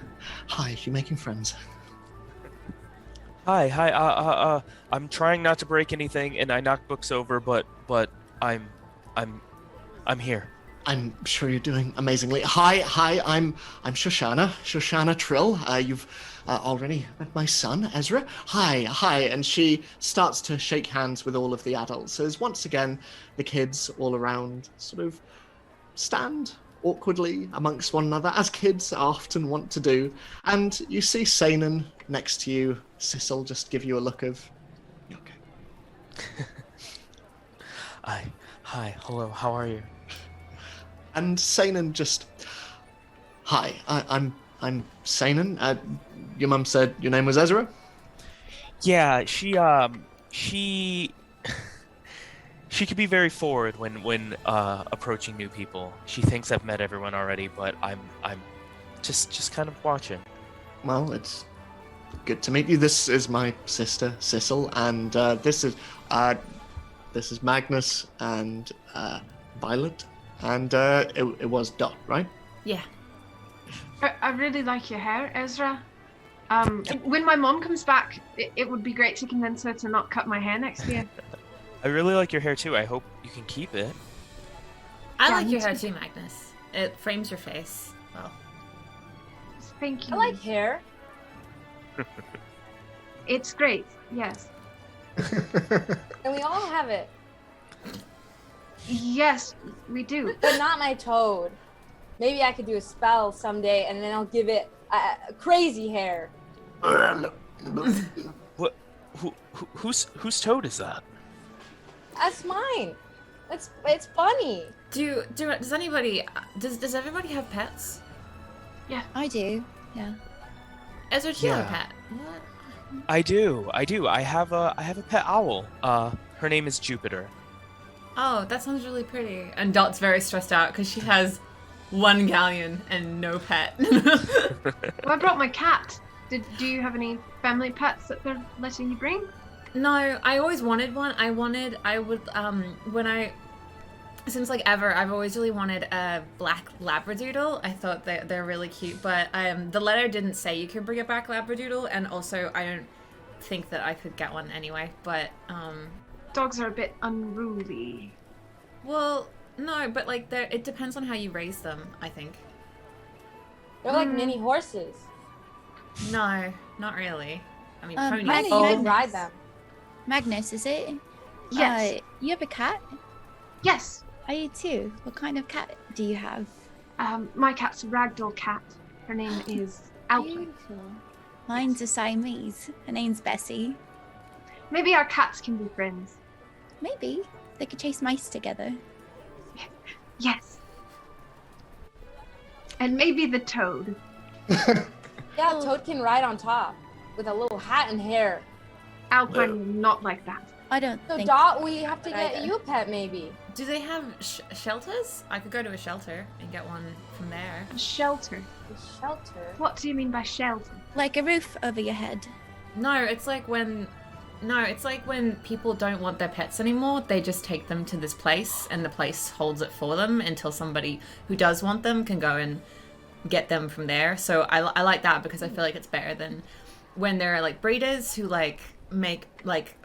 hi, you making friends? Hi. I'm trying not to break anything, and I knock books over, but I'm here. I'm sure you're doing amazingly. Hi, I'm Shoshana Trill. You've already met my son, Ezra. Hi, and she starts to shake hands with all of the adults as once again the kids all around sort of stand awkwardly amongst one another, as kids often want to do. And you see Sanan next to you. Sissel just give you a look of, "You okay?" Hi, hello, how are you? And Sanan just, "Hi, I'm Sanan. Your mum said your name was Ezra?" Yeah, she can be very forward when approaching new people. She thinks I've met everyone already, but I'm just kind of watching. Well, it's good to meet you. This is my sister Sissel, and this is Magnus and Violet. And it was Dot, right? Yeah. I really like your hair, Ezra. When my mom comes back, it would be great to convince her to not cut my hair next year. I really like your hair too. I hope you can keep it. I Yeah, like me your hair too. too, Magnus. It frames your face well. Thank you. I like hair. It's great, yes. And we all have it. Yes, we do. But not my toad. Maybe I could do a spell someday and then I'll give it crazy hair. What? Whose toad is that? That's mine. It's funny. Does everybody have pets? I do. Yeah. Ezra, do you have a Yeah. pet? What? I do. I have a pet owl. Her name is Jupiter. Oh, that sounds really pretty. And Dot's very stressed out because she has 1 galleon and no pet. Well, I brought my cat. Do you have any family pets that they're letting you bring? No, I always wanted one. Since like ever, I've always really wanted a black Labradoodle. I thought they're really cute, but the letter didn't say you could bring a black Labradoodle, and also I don't think that I could get one anyway. But Dogs are a bit unruly. well, no, but like it depends on how you raise them. I think. They're like mini horses. No, not really. I mean, ponies. Magnus, You can ride them. Magnus, is it? Yes. You have a cat? Yes. I do too. What kind of cat do you have? My cat's a ragdoll cat. Her name is Alpha. Beautiful. Mine's a Siamese. Her name's Bessie. Maybe our cats can be friends. Maybe. They could chase mice together. Yes. And maybe the toad. Yeah, Toad can ride on top with a little hat and hair. Alpine will not like that. I don't So think... Dot, we have to get either. you a pet maybe. Do they have shelters? I could go to a shelter and get one from there. A shelter. A shelter. What do you mean by shelter? Like a roof over your head. No, it's like when people don't want their pets anymore, they just take them to this place and the place holds it for them until somebody who does want them can go and get them from there. So I like that because I feel like it's better than when there are like breeders who like make like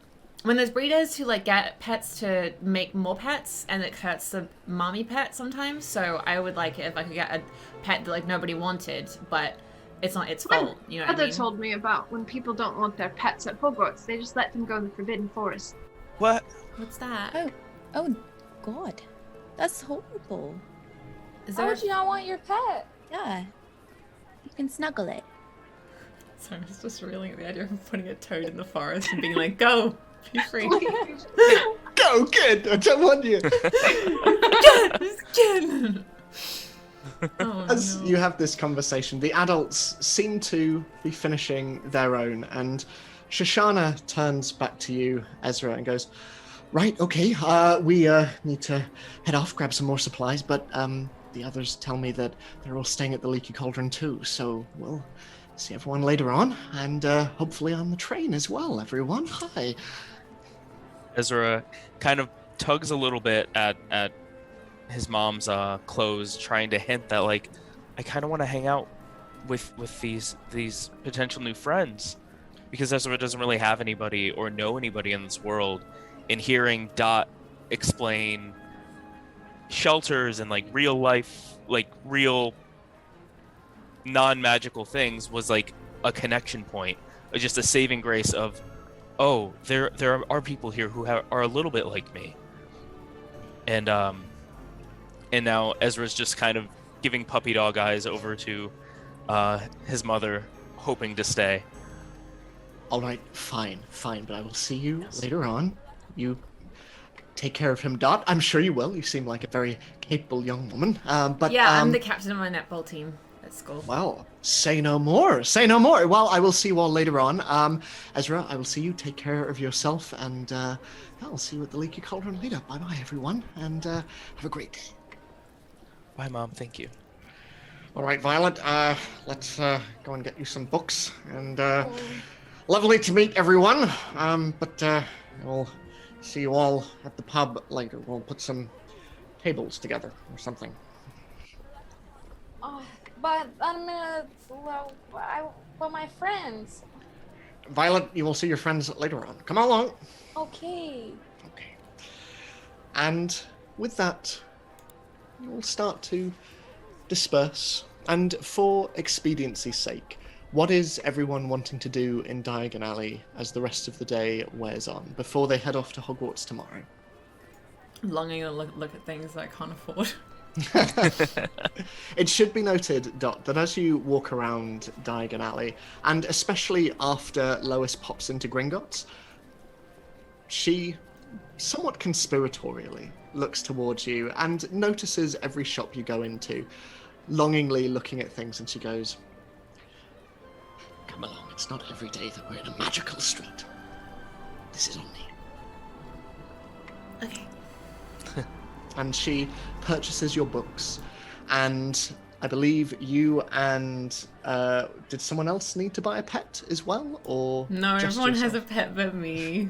when there's breeders who like get pets to make more pets and it hurts the mommy pet sometimes. So I would like it if I could get a pet that like nobody wanted, but it's not its fault. You know what I Mother mean? told me about when people don't want their pets at Hogwarts, they just let them go in the Forbidden Forest. What? What's that? Oh, God. That's horrible. Is Why there? would you not want your pet? Yeah. You can snuggle it. Sorry, I was just reeling at the idea of putting a toad in the forest and being like, "Go, be free." Go, kid! I don't want you. Oh, As no. you have this conversation, the adults seem to be finishing their own, and Shoshana turns back to you, Ezra, and goes, "Right, okay, we need to head off, grab some more supplies, but the others tell me that they're all staying at the Leaky Cauldron too, so we'll see everyone later on, and hopefully on the train as well, everyone. Hi." Ezra kind of tugs a little bit at his mom's clothes, trying to hint that like I kind of want to hang out with these potential new friends, because Ezra doesn't really have anybody or know anybody in this world. And hearing Dot explain shelters and like real life, like real non-magical things was like a connection point, just a saving grace of, oh, there are people here who are a little bit like me. And now Ezra's just kind of giving puppy dog eyes over to his mother, hoping to stay. All right, fine, but I will see you later on. You take care of him, Dot. I'm sure you will. You seem like a very capable young woman. But Yeah, I'm the captain of my netball team at school. Well, say no more. Say no more. Well, I will see you all later on. Ezra, I will see you. Take care of yourself, and I'll see you at the Leaky Cauldron later. Bye-bye, everyone, and have a great day. Bye, Mom. Thank you. All right, Violet, let's go and get you some books, and lovely to meet everyone. But we'll see you all at the pub later. We'll put some tables together or something. But I'm gonna. But my friends. Violet, you will see your friends later on. Come along. Okay. Okay. And with that, you'll start to disperse. And for expediency's sake, what is everyone wanting to do in Diagon Alley as the rest of the day wears on, before they head off to Hogwarts tomorrow? I'm longing to look at things that I can't afford. It should be noted, Dot, that as you walk around Diagon Alley, and especially after Lois pops into Gringotts, she, somewhat conspiratorially, looks towards you and notices every shop you go into, longingly looking at things, and she goes, Come along, it's not every day that we're in a magical street. This is on me. Okay. and she purchases your books, and I believe you and did someone else need to buy a pet as well, or No, just everyone has yourself? a pet but me.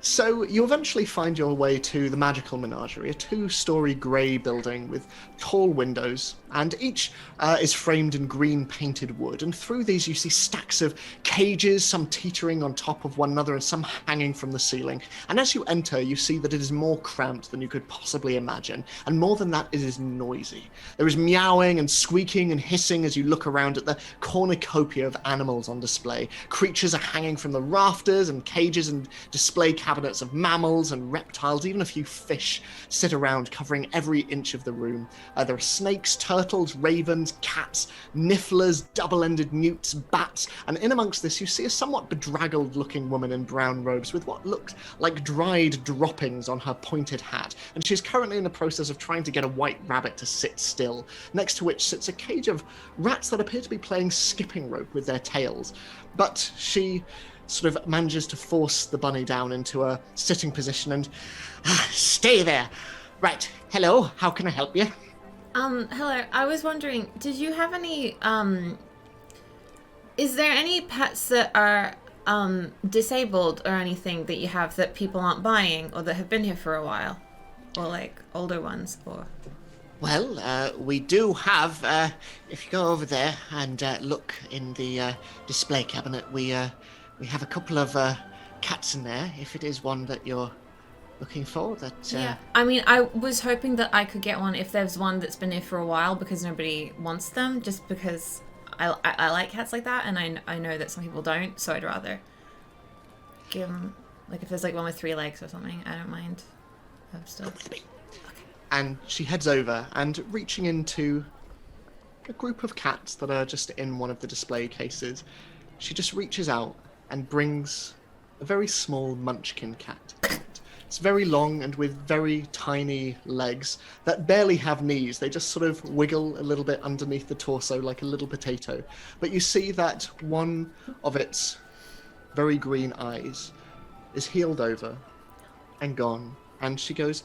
So you eventually find your way to the Magical Menagerie, a 2-story grey building with tall windows, and each is framed in green painted wood. And through these you see stacks of cages, some teetering on top of one another and some hanging from the ceiling. And as you enter, you see that it is more cramped than you could possibly imagine. And more than that, it is noisy. There is meowing and squeaking and hissing as you look around at the cornucopia of animals on display. Creatures are hanging from the rafters, and cages and display cabinets of mammals and reptiles. Even a few fish sit around, covering every inch of the room. There are snakes, turtles, ravens, cats, nifflers, double-ended newts, bats, and in amongst this you see a somewhat bedraggled-looking woman in brown robes with what looked like dried droppings on her pointed hat, and she's currently in the process of trying to get a white rabbit to sit still, next to which sits a cage of rats that appear to be playing skipping rope with their tails. But she sort of manages to force the bunny down into a sitting position and stay there. Right, hello, how can I help you? Hello, I was wondering, did you have any, is there any pets that are, disabled or anything that you have that people aren't buying or that have been here for a while? Or, like, older ones, or... Well, we do have, if you go over there and look in the display cabinet, we have a couple of cats in there, if it is one that you're looking for. That Yeah, I mean, I was hoping that I could get one if there's one that's been here for a while because nobody wants them, just because I like cats like that, and I know that some people don't, so I'd rather give them, like, if there's like one with 3 legs or something, I don't mind. I'm still... And she heads over and reaching into a group of cats that are just in one of the display cases, she just reaches out and brings a very small munchkin cat. It's very long and with very tiny legs that barely have knees. They just sort of wiggle a little bit underneath the torso like a little potato. But you see that one of its very green eyes is healed over and gone. And she goes,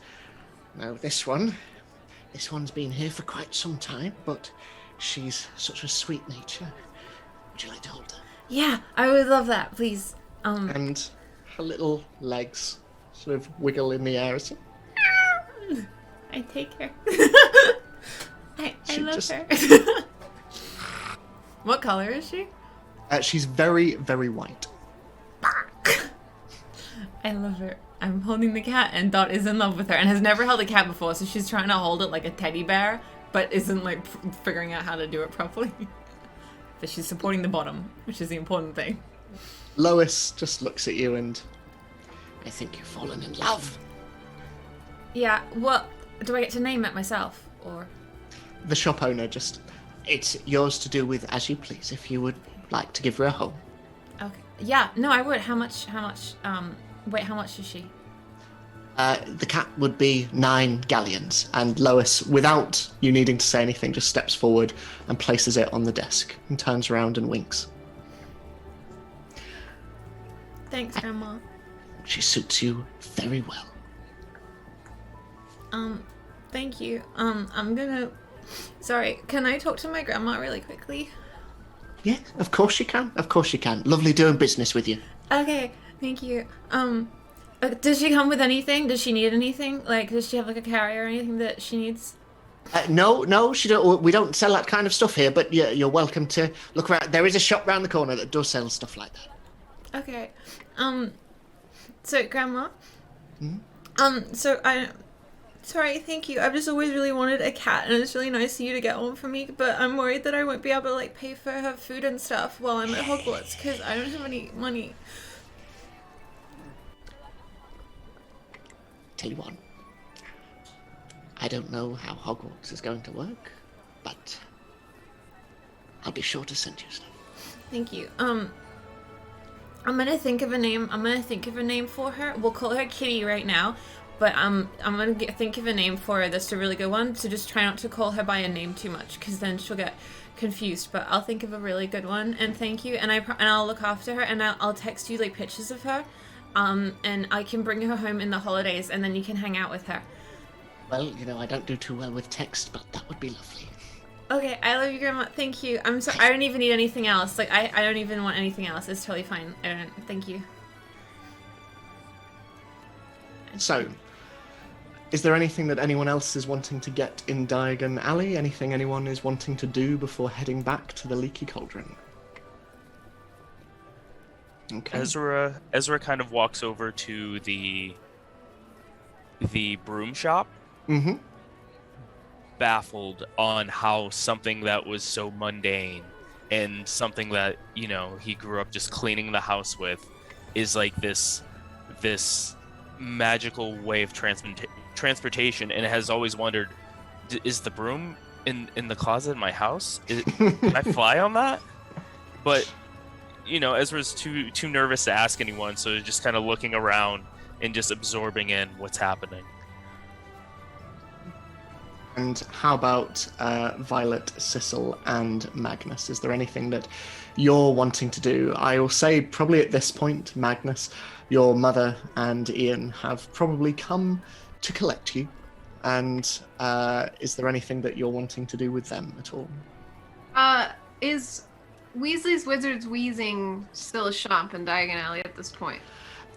"No, this one's been here for quite some time, but she's such a sweet nature. Would you like to hold her?" Yeah, I would love that, please. And her little legs sort of wiggle in the air. I take her. I She love just- her. What color is she? She's very, very white. I love her. I'm holding the cat, and Dot is in love with her and has never held a cat before, so she's trying to hold it like a teddy bear, but isn't like figuring out how to do it properly. But she's supporting the bottom, which is the important thing. Lois just looks at you and I think you've fallen in love. Yeah, what do I get to name it myself, or? the shop owner just... It's yours to do with as you please, if you would like to give her a home. Okay. Yeah, no, I would. How much, wait, how much is she? The cat would be 9 galleons. And Lois, without you needing to say anything, just steps forward and places it on the desk and turns around and winks. Thanks, Grandma. She suits you very well. Thank you. I'm gonna... Sorry, can I talk to my grandma really quickly? Yeah, of course you can. Of course you can. Lovely doing business with you. Okay, thank you. Does she come with anything? Does she need anything? Like, does she have like a carrier or anything that she needs? No, she don't. We don't sell that kind of stuff here. But you're welcome to look around. There is a shop round the corner that does sell stuff like that. Okay. So Grandma. Sorry, thank you. I've just always really wanted a cat, and it's really nice of you to get one for me, but I'm worried that I won't be able to, like, pay for her food and stuff while I'm at Hogwarts, because I don't have any money. Tell you what, I don't know how Hogwarts is going to work, but I'll be sure to send you stuff. Thank you. I'm gonna think of a name for her. We'll call her Kitty right now. But I'm gonna think of a name for her that's a really good one. So just try not to call her by a name too much, because then she'll get confused. But I'll think of a really good one. And thank you. And I'll look after her. And I'll text you like pictures of her. And I can bring her home in the holidays, and then you can hang out with her. Well, you know, I don't do too well with text, but that would be lovely. Okay, I love you, Grandma. Thank you. I'm sorry. I don't even need anything else. Like I don't even want anything else. It's totally fine. I don't. Thank you. So, is there anything that anyone else is wanting to get in Diagon Alley? Anything anyone is wanting to do before heading back to the Leaky Cauldron? Okay. Ezra kind of walks over to the broom shop, Mm-hmm. baffled on how something that was so mundane and something that, you know, he grew up just cleaning the house with is like this magical way of transportation, and has always wondered, is the broom in the closet in my house? Can I fly on that? But you know, Ezra's too nervous to ask anyone, so just kind of looking around and just absorbing in what's happening. And how about Violet, Sissel, and Magnus? Is there anything that you're wanting to do? I will say probably at this point, Magnus, your mother and Ian have probably come to collect you. And is there anything that you're wanting to do with them at all? Is Weasley's Wizards Wheezing still a shop in Diagon Alley at this point?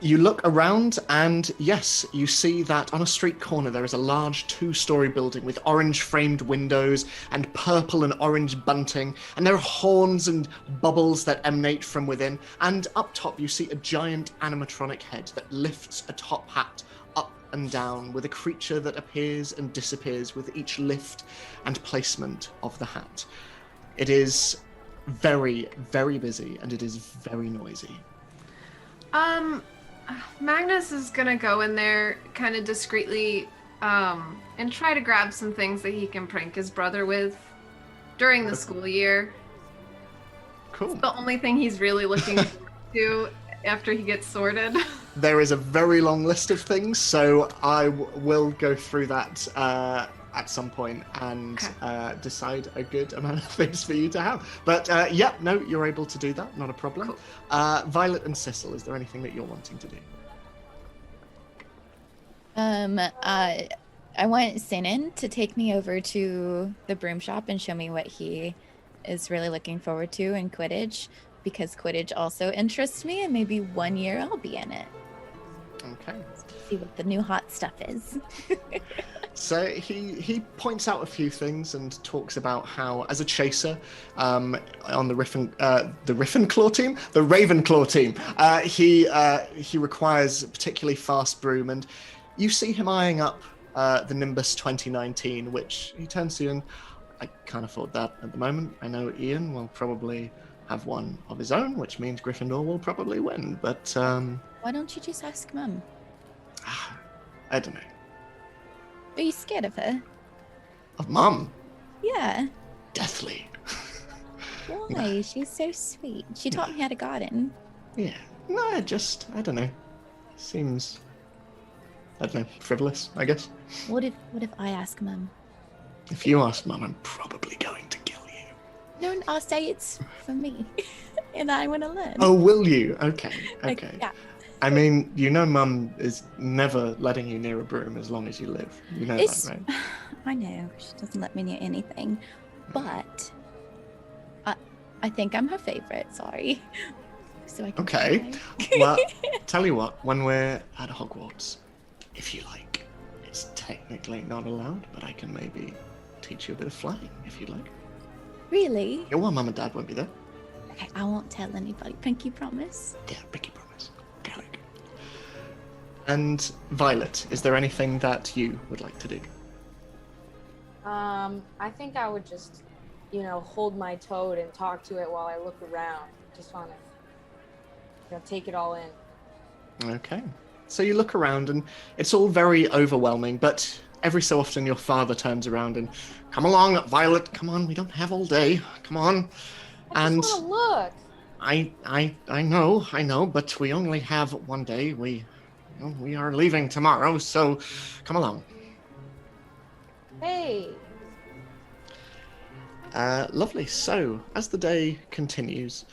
You look around and yes, you see that on a street corner there is a large 2-story building with orange framed windows and purple and orange bunting, and there are horns and bubbles that emanate from within, and up top you see a giant animatronic head that lifts a top hat up and down with a creature that appears and disappears with each lift and placement of the hat. It is very, very busy and it is very noisy. Magnus is gonna go in there kind of discreetly and try to grab some things that he can prank his brother with during the school year. Cool. It's the only thing he's really looking forward to after he gets sorted. There is a very long list of things, so I will go through that at some point and decide a good amount of things for you to have. But you're able to do that, not a problem. Cool. Violet and Sissel, is there anything that you're wanting to do? I want Sinan to take me over to the broom shop and show me what he is really looking forward to in Quidditch, because Quidditch also interests me, and maybe one year I'll be in it. Okay. See what the new hot stuff is. So he points out a few things and talks about how, as a chaser, on the Ravenclaw team, he requires a particularly fast broom, and you see him eyeing up the Nimbus 2019, which he turns to you, and I can't afford that at the moment. I know Ian will probably have one of his own, which means Gryffindor will probably win, but why don't you just ask Mum? I don't know. Are you scared of her? Of Mum? Yeah. Deathly. Why? No. She's so sweet. She taught me how to garden. Yeah. No, I don't know. Seems, I don't know, frivolous, I guess. What if I ask Mum? If you ask Mum, I'm probably going to kill you. No, I'll say it's for me. And I want to learn. Oh, will you? Okay. Yeah. I mean, you know Mum is never letting you near a broom as long as you live. You know that, right? I know. She doesn't let me near anything. But I think I'm her favorite, sorry. So I can Okay. Well, tell you what, when we're at Hogwarts, if you like, it's technically not allowed, but I can maybe teach you a bit of flying, if you'd like. Really? Yeah, well, Mum and Dad won't be there. Okay, I won't tell anybody. Pinky promise? Yeah, Pinky promise. Garrick. And Violet, is there anything that you would like to do? I think I would just, hold my toad and talk to it while I look around. Just want to, take it all in. Okay. So you look around and it's all very overwhelming, but every so often your father turns around and, come along, Violet, come on, we don't have all day, come on. I just want to look. I know, but we only have one day. We are leaving tomorrow, so come along. Hey. Lovely. So, as the day continues,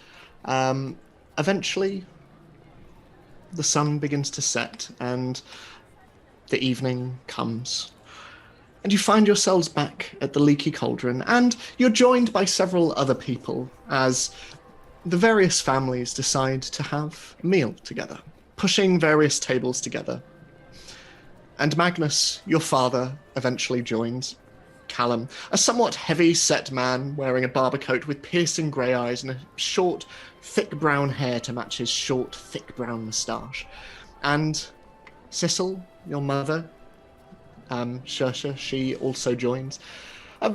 eventually the sun begins to set and the evening comes. And you find yourselves back at the Leaky Cauldron, and you're joined by several other people as the various families decide to have a meal together, pushing various tables together. And Magnus, your father, eventually joins. Callum, a somewhat heavy-set man wearing a barber coat with piercing grey eyes and a short, thick brown hair to match his short, thick brown moustache. And Sissel, your mother, Shersha, she also joins. A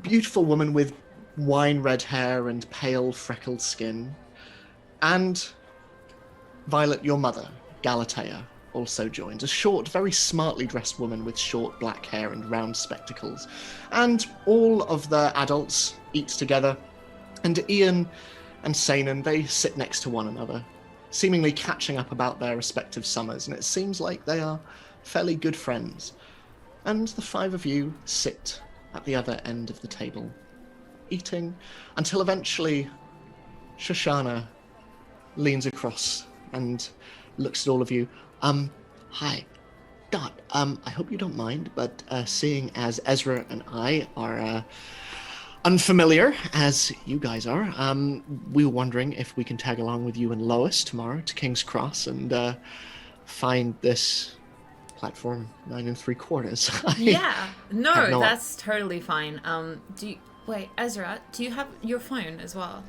beautiful woman with wine red hair and pale freckled skin. And Violet, your mother, Galatea, also joins. A short, very smartly dressed woman with short black hair and round spectacles. And all of the adults eat together. And Ian and Sanan, they sit next to one another, seemingly catching up about their respective summers. And it seems like they are fairly good friends. And the five of you sit at the other end of the table, eating, until eventually Shoshana leans across and looks at all of you. Hi. Dot, I hope you don't mind, but seeing as Ezra and I are unfamiliar, as you guys are, we were wondering if we can tag along with you and Lois tomorrow to King's Cross and find this platform 9 3/4. Yeah, no, have not. that's totally fine. Wait, Ezra, do you have your phone as well?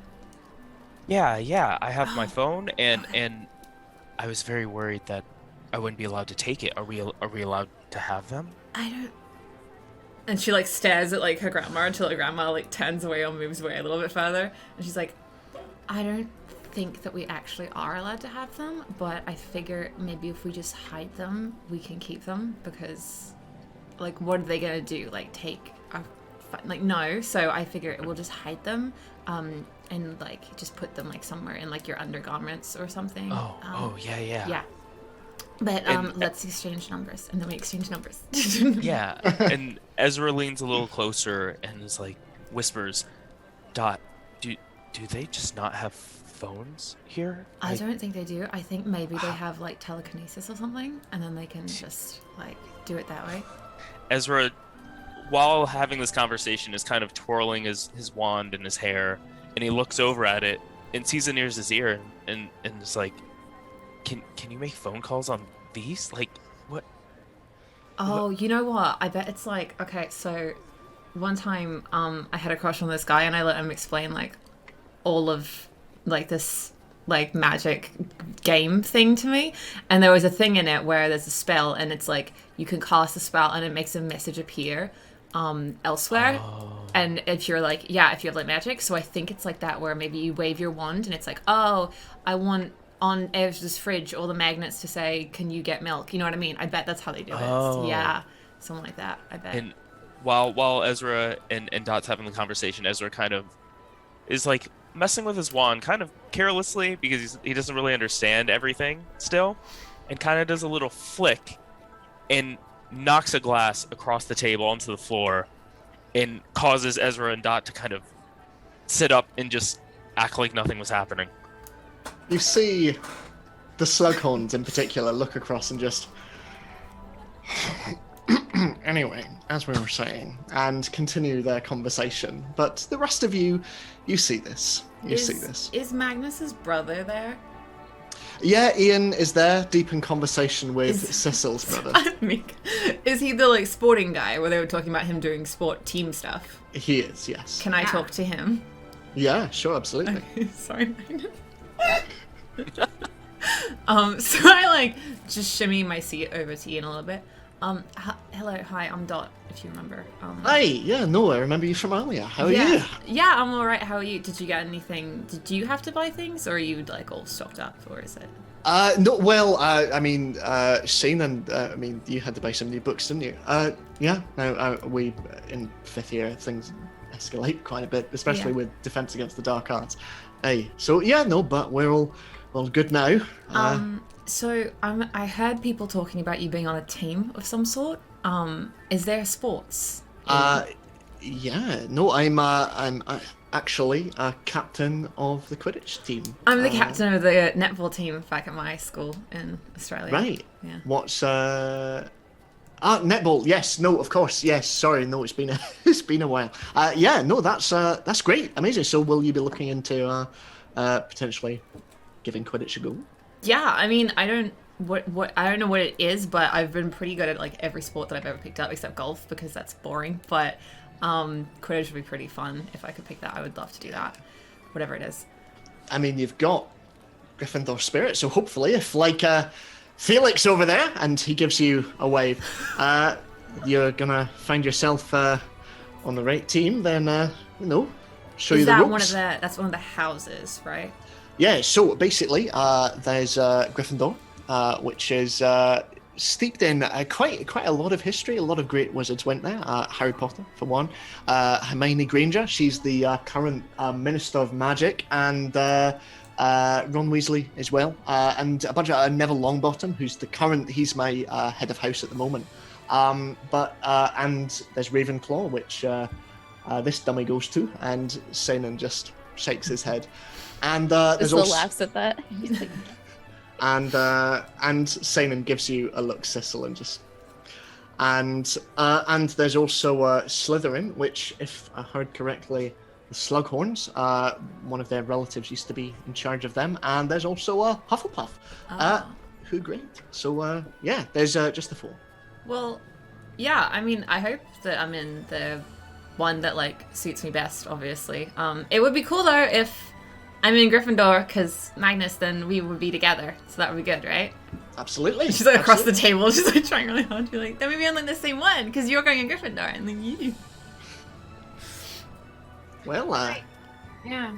Yeah, I have my Oh, phone, and okay. I was very worried that I wouldn't be allowed to take it. Are we allowed to have them? I don't. And she like stares at like her grandma until her grandma like turns away or moves away a little bit further, and she's like, I don't think that we actually are allowed to have them, but I figure maybe if we just hide them, we can keep them because, like, what are they gonna do? Like take our like no. So I figure we'll just hide them, and like just put them like somewhere in like your undergarments or something. Yeah. Yeah. But And- let's exchange numbers, and then we exchange numbers. Yeah, and Ezra leans a little closer and is like, whispers, Dot, do they just not have phones here? I don't think they do. I think maybe they have like telekinesis or something, and then they can just like do it that way. Ezra, while having this conversation, is kind of twirling his wand in his hair, and he looks over at it and sees it near his ear, and is like, Can you make phone calls on these? Like, what? Oh, you know what? I bet it's like, okay, so one time I had a crush on this guy, and I let him explain like all of like this like magic game thing to me, and there was a thing in it where there's a spell, and it's like you can cast a spell and it makes a message appear elsewhere. And if you're like, yeah, if you have like magic, so I think it's like that where maybe you wave your wand and it's like, oh, I want on Ezra's fridge all the magnets to say, can you get milk? You know what I mean? I bet that's how they do it. Oh. Yeah, something like that, I bet. And while Ezra and Dot's having the conversation, Ezra kind of is like messing with his wand kind of carelessly because he doesn't really understand everything still, and kind of does a little flick and knocks a glass across the table onto the floor and causes Ezra and Dot to kind of sit up and just act like nothing was happening. You see the Slughorns in particular look across and just... Anyway, as we were saying, and continue their conversation. But the rest of you see this. You see this. Is Magnus's brother there? Yeah, Ian is there, deep in conversation with Cecil's brother. Is he the like sporting guy where they were talking about him doing sport team stuff? He is, yes. Can I talk to him? Yeah, sure, absolutely. Sorry, Magnus. So I like just shimmy my seat over to Ian a little bit. Hello, hi, I'm Dot, if you remember. Hi, yeah, no, I remember you from earlier. How are yeah. you? Yeah, I'm alright, how are you? Did you get anything? Did you have to buy things, or are you like all stocked up, or is it? No, well, I mean, Shane and, I mean, you had to buy some new books, didn't you? Yeah, no, we, in 5th year, things escalate quite a bit, especially with Defense Against the Dark Arts. Hey, so yeah, no, but we're all good now. So I heard people talking about you being on a team of some sort. Is there sports? Yeah, no, I'm actually a captain of the Quidditch team. I'm the captain of the netball team back at my school in Australia. Right. Yeah. What's netball? Yes. No. Of course. Yes. Sorry. No. It's been a while. Yeah. No. That's great. Amazing. So, will you be looking into potentially giving Quidditch a go? Yeah. I mean, I don't know what it is, but I've been pretty good at like every sport that I've ever picked up except golf because that's boring. But Quidditch would be pretty fun if I could pick that. I would love to do that. Whatever it is. I mean, you've got Gryffindor spirit, so hopefully, if like Felix over there, and he gives you a wave, you're gonna find yourself on the right team, then show you the ropes. That's one of the houses, right? Yeah. So basically, there's Gryffindor, which is steeped in quite a lot of history. A lot of great wizards went there. Harry Potter, for one. Hermione Granger, she's the current Minister of Magic, and Ron Weasley as well, and a bunch of Neville Longbottom, he's my head of house at the moment. And there's Ravenclaw, which this dummy goes to, and Senan just shakes his head. And there's Still also laughs at that. and Senan gives you a look, Cecil, and there's also Slytherin, which, if I heard correctly, the Slughorns, one of their relatives used to be in charge of them, and there's also Hufflepuff, who great. So yeah, there's just the 4. Well, yeah, I mean, I hope that I'm in the one that, like, suits me best, obviously. It would be cool, though, if I'm in Gryffindor, because Magnus, then we would be together. So that would be good, right? Absolutely. She's, like, across the table. She's, like, trying really hard to be like, then we'd be on, like, the same one, because you're going in Gryffindor, and then you. Well, Yeah.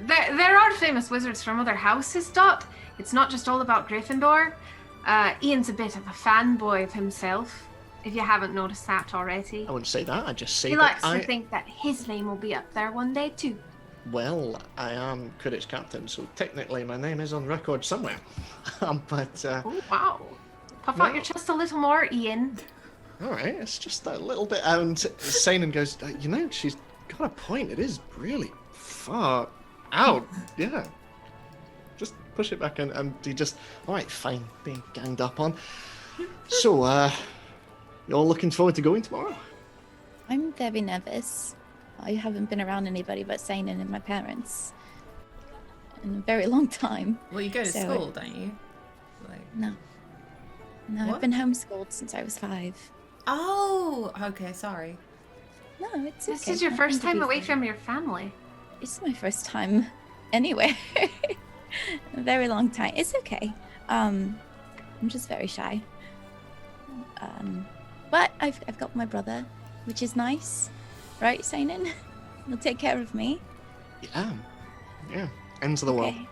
There are famous wizards from other houses, Dot. It's not just all about Gryffindor. Ian's a bit of a fanboy of himself, if you haven't noticed that already. I wouldn't say that. I'd just say He that likes to think that his name will be up there one day, too. Well, I am Quidditch captain, so technically my name is on record somewhere. But Oh, wow. Puff out your chest a little more, Ian. all right, it's just a little bit. And Sainin goes, you know, she's got a point. It is really far out. Yeah. Just push it back, and he just, all right, fine, being ganged up on. So, you're all looking forward to going tomorrow? I'm very nervous. I haven't been around anybody but Sainin and my parents in a very long time. Well, you go to So- school, don't you? Like... No. No, What? I've been homeschooled since I was 5. Oh, okay, sorry. No, it's This okay. is your Nothing first to time be away sorry. from your family. It's my first time anywhere. A very long time. It's okay. I'm just very shy. But I've got my brother, which is nice. Right, Sainin? He'll take care of me. Yeah. Yeah. Ends of the world. Okay.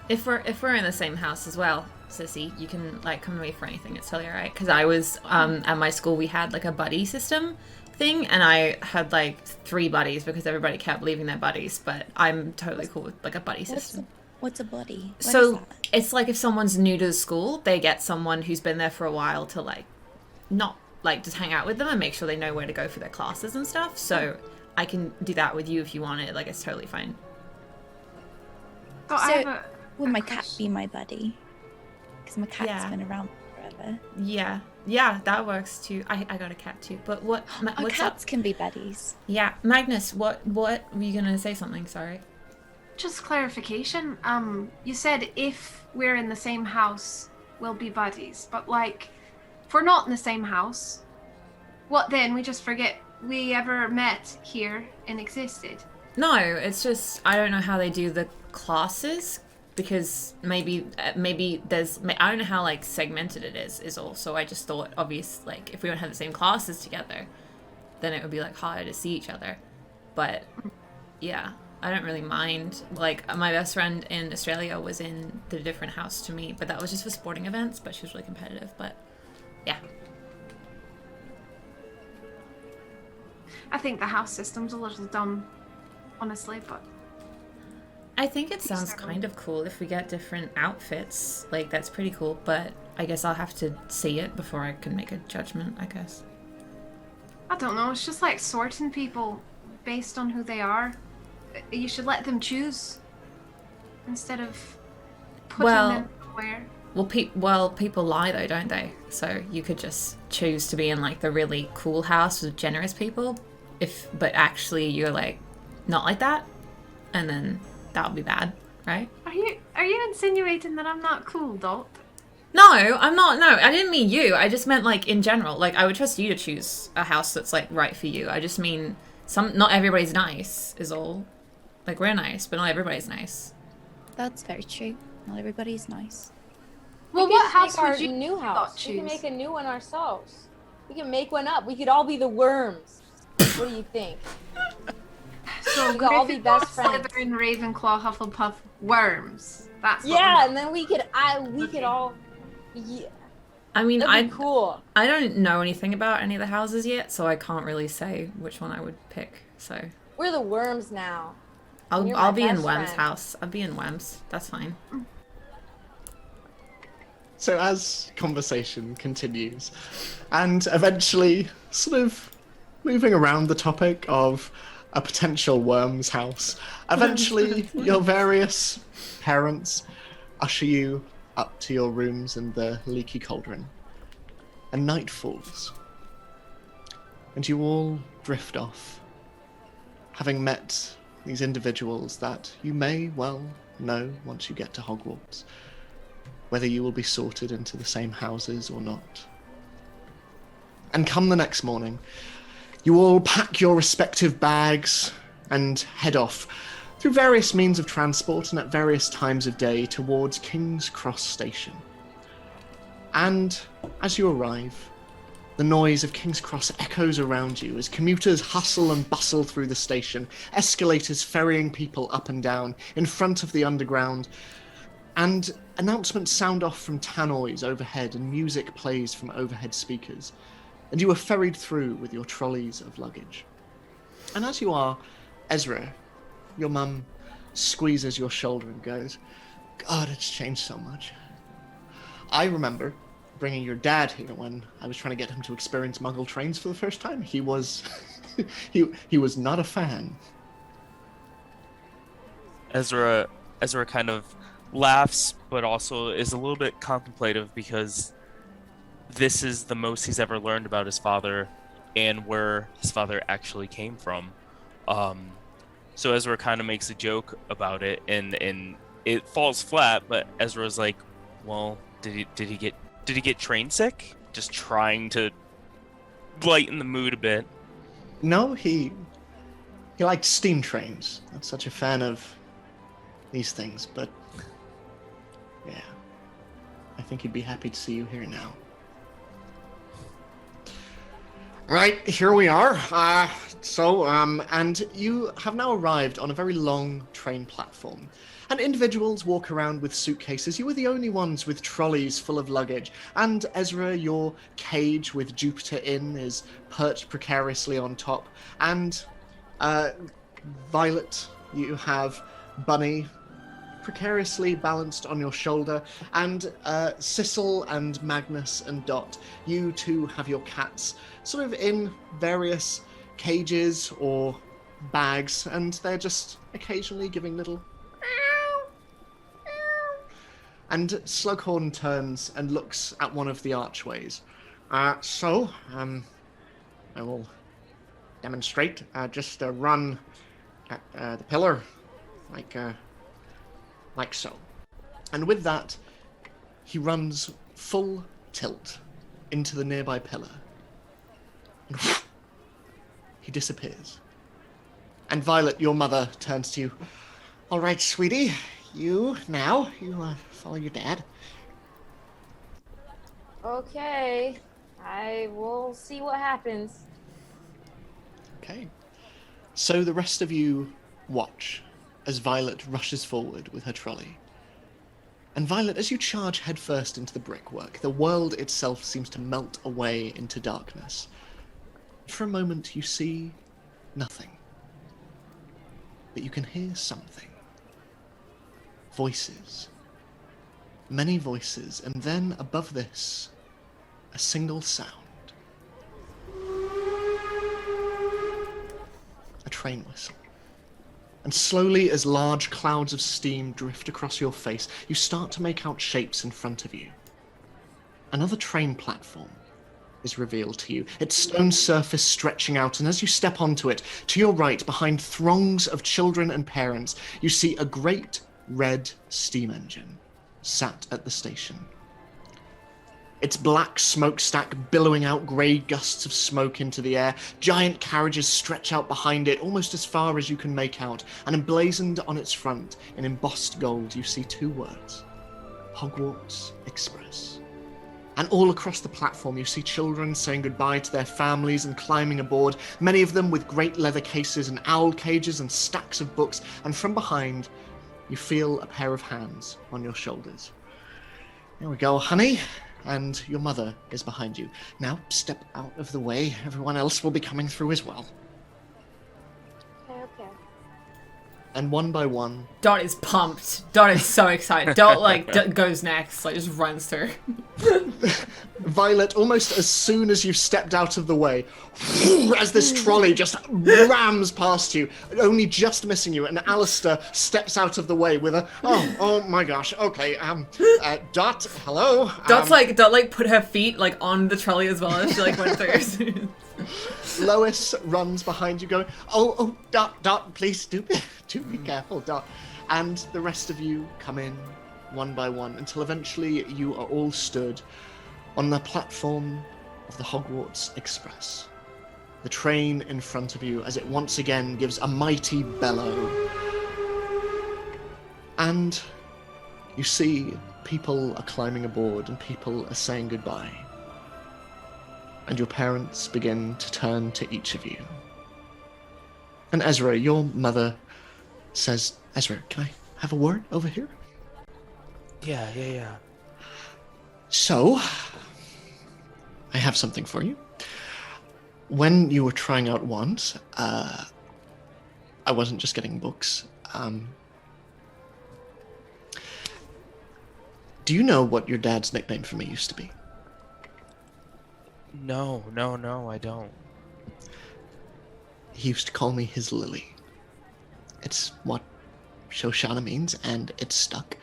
If we're in the same house as well, Sissy, you can, like, come to me for anything. It's totally alright. Because I was at my school, we had, like, a buddy system thing, and I had, like, 3 buddies because everybody kept leaving their buddies. But I'm totally cool with, like, a buddy system. What's a buddy? What is So that? it's like if someone's new to the school, they get someone who's been there for a while to, like, not, like, just hang out with them and make sure they know where to go for their classes and stuff. So I can do that with you if you want it. Like, it's totally fine. So I have So, a, would a my cat question. be my buddy? Because my cat's Yeah. been around forever. Yeah, that works too. I got a cat too. But what? Our What's up? cats can be buddies. Yeah, Magnus. What? Were you gonna say something? Sorry. Just clarification. You said if we're in the same house, we'll be buddies. But like, if we're not in the same house, what then? We just forget we ever met here and existed. No, it's just I don't know how they do the classes because maybe there's I don't know how like segmented it is all. So I just thought obvious like if we don't have the same classes together, then it would be like harder to see each other. But yeah, I don't really mind. Like my best friend in Australia was in the different house to me, but that was just for sporting events. But she was really competitive. But yeah. I think the house system's a little dumb, honestly, but I think it sounds kind of cool if we get different outfits. Like, that's pretty cool, but I guess I'll have to see it before I can make a judgment, I guess. I don't know. It's just like sorting people based on who they are. You should let them choose instead of putting Well- them somewhere. Well, people lie, though, don't they? So you could just choose to be in, like, the really cool house with generous people, but actually you're, like, not like that, and then that would be bad, right? Are you insinuating that I'm not cool, Dot? No, I'm not. No, I didn't mean you. I just meant like in general. Like I would trust you to choose a house that's like right for you. I just mean not everybody's nice is all. Like we're nice, but not everybody's nice. That's very true. Not everybody's nice. Well, We what can house make our would you new not house? We choose? can make a new one ourselves. We can make one up. We could all be the worms. What do you think? So We could all be best friends. Slytherin, Ravenclaw, Hufflepuff, worms. That's what Yeah, we're- and then we could all. Yeah, I mean, that'd be cool. I don't know anything about any of the houses yet, so I can't really say which one I would pick. So We're the worms now. I'll You're my be in best Wem's friend. house. I'll be in Wem's. That's fine. So as conversation continues, and eventually sort of moving around the topic of a potential worm's house, eventually your various parents usher you up to your rooms in the Leaky Cauldron. And night falls. And you all drift off, having met these individuals that you may well know once you get to Hogwarts. whether you will be sorted into the same houses or not. And come the next morning, you all pack your respective bags and head off through various means of transport and at various times of day towards King's Cross Station. And as you arrive, the noise of King's Cross echoes around you as commuters hustle and bustle through the station, escalators ferrying people up and down in front of the underground, and announcements sound off from tannoys overhead and music plays from overhead speakers. And you are ferried through with your trolleys of luggage. And as you are, Ezra, your mum squeezes your shoulder and goes, God, it's changed so much. I remember bringing your dad here when I was trying to get him to experience Muggle trains for the first time. He was he was not a fan. Ezra kind of laughs, but also is a little bit contemplative because this is the most he's ever learned about his father and where his father actually came from. So Ezra kind of makes a joke about it, and it falls flat. But Ezra's like, "Well, did he get train sick?" Just trying to lighten the mood a bit. No, he liked steam trains. Not such a fan of these things, but yeah, I think he'd be happy to see you here now. Right, here we are. And you have now arrived on a very long train platform. And individuals walk around with suitcases. You are the only ones with trolleys full of luggage. And Ezra, your cage with Jupiter in is perched precariously on top. And Violet, you have Bunny precariously balanced on your shoulder. And Sissel and Magnus and Dot, you two have your cats sort of in various cages or bags, and they're just occasionally giving little and Slughorn turns and looks at one of the archways. I will demonstrate just a run at the pillar, like so. And with that, he runs full tilt into the nearby pillar. And he disappears. And Violet, your mother, turns to you. All right, sweetie, you follow your dad. Okay, I will see what happens. Okay. So the rest of you watch as Violet rushes forward with her trolley. And Violet, as you charge headfirst into the brickwork, the world itself seems to melt away into darkness. For a moment, you see nothing. But you can hear something. Voices. Many voices, and then above this, a single sound. A train whistle. And slowly, as large clouds of steam drift across your face, you start to make out shapes in front of you. Another train platform is revealed to you, its stone surface stretching out, and as you step onto it, to your right, behind throngs of children and parents, you see a great red steam engine sat at the station. Its black smokestack billowing out grey gusts of smoke into the air. Giant carriages stretch out behind it, almost as far as you can make out, and emblazoned on its front, in embossed gold, you see two words: Hogwarts Express. And all across the platform, you see children saying goodbye to their families and climbing aboard, many of them with great leather cases and owl cages and stacks of books, and from behind, you feel a pair of hands on your shoulders. There we go, honey. And your mother is behind you. Now, step out of the way. Everyone else will be coming through as well. Okay. And one by one... Dot is pumped. Dot is so excited. Dot, goes next. Just runs through. Violet, almost as soon as you've stepped out of the way, as this trolley just rams past you, only just missing you, and Alistair steps out of the way with a, oh my gosh, okay, Dot, hello? Dot put her feet, on the trolley as well as she, went through. Lois runs behind you going, oh, Dot, please do be careful, Dot. And the rest of you come in one by one, until eventually you are all stood on the platform of the Hogwarts Express. The train in front of you as it once again gives a mighty bellow. And you see people are climbing aboard and people are saying goodbye. And your parents begin to turn to each of you. And Ezra, your mother says, Ezra, can I have a word over here? Yeah. So, I have something for you. When you were trying out wands, I wasn't just getting books. Do you know what your dad's nickname for me used to be? No, I don't. He used to call me his lily. It's what Shoshana means, and it's stuck.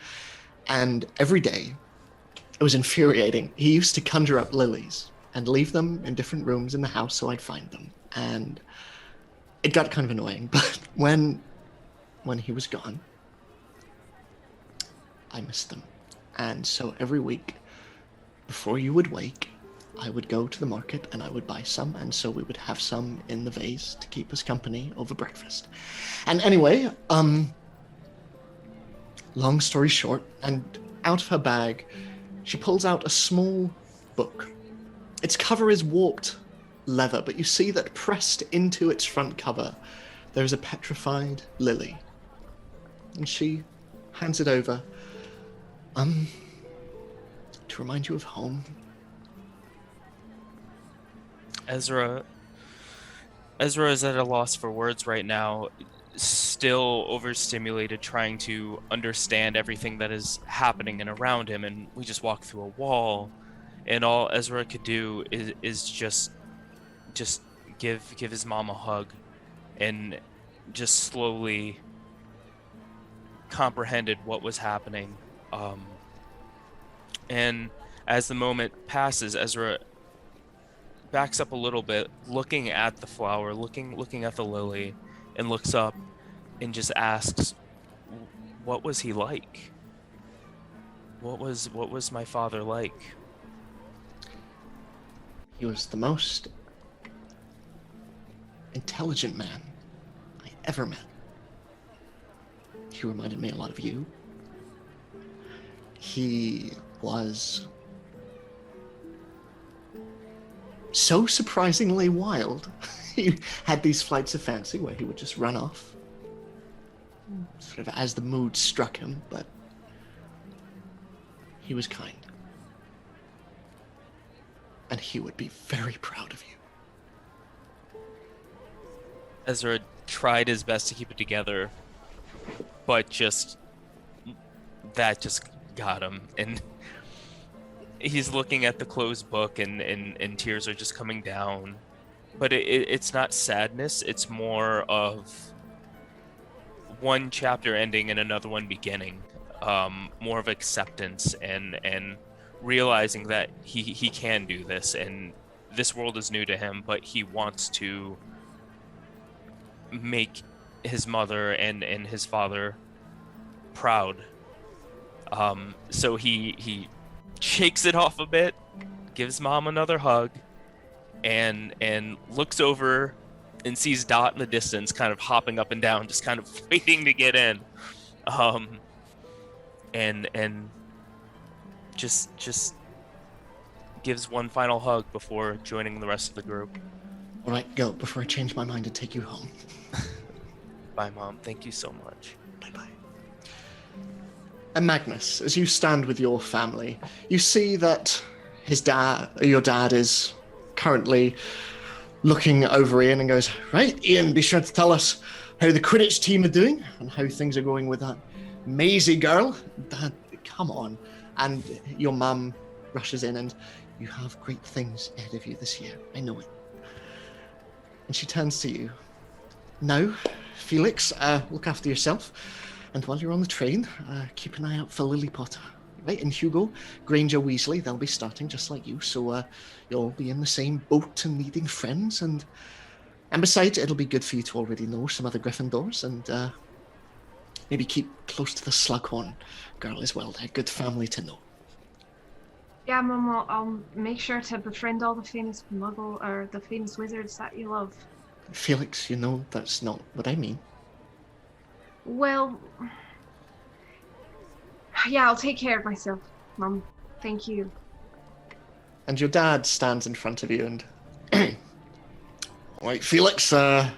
And every day, it was infuriating. He used to conjure up lilies and leave them in different rooms in the house so I'd find them. And it got kind of annoying, but when he was gone, I missed them. And so every week, before you would wake, I would go to the market and I would buy some, and so we would have some in the vase to keep us company over breakfast. And anyway, long story short, and out of her bag, she pulls out a small book. Its cover is warped leather, but you see that pressed into its front cover, there's a petrified lily. And she hands it over, to remind you of home. Ezra is at a loss for words right now, still overstimulated, trying to understand everything that is happening and around him, and we just walk through a wall, and all Ezra could do is just give his mom a hug, and just slowly comprehended what was happening. And as the moment passes, Ezra backs up a little bit, looking at the flower, looking at the lily, and looks up and just asks, what was he like? What was my father like? He was the most intelligent man I ever met. He reminded me a lot of you. He was so surprisingly wild. He had these flights of fancy where he would just run off, sort of as the mood struck him, but he was kind. And he would be very proud of you. Ezra tried his best to keep it together, but that just got him, and he's looking at the closed book, and tears are just coming down. But it's not sadness, it's more of one chapter ending and another one beginning. More of acceptance and realizing that he can do this, and this world is new to him, but he wants to make his mother and his father proud. So he shakes it off a bit, gives mom another hug, and looks over and sees Dot in the distance, kind of hopping up and down, just kind of waiting to get in. And just gives one final hug before joining the rest of the group. All right, go before I change my mind and take you home. Bye, Mom. Thank you so much. Bye-bye. And Magnus, as you stand with your family, you see that your dad is currently looking over Ian and goes, right, Ian, be sure to tell us how the Quidditch team are doing and how things are going with that Maisie girl. Dad, come on. And your mum rushes in, and you have great things ahead of you this year. I know it. And she turns to you. Now, Felix, look after yourself. And while you're on the train, keep an eye out for Lily Potter. Right, and Hugo, Granger Weasley, they'll be starting just like you, so you'll be in the same boat and needing friends, and besides, it'll be good for you to already know some other Gryffindors, and maybe keep close to the Slughorn girl as well. They're a good family to know. Yeah, Mum, I'll make sure to befriend all the famous muggle or the famous wizards that you love. Felix, you know that's not what I mean. Well, yeah, I'll take care of myself, Mum. Thank you. And your dad stands in front of you and... All right, Felix, and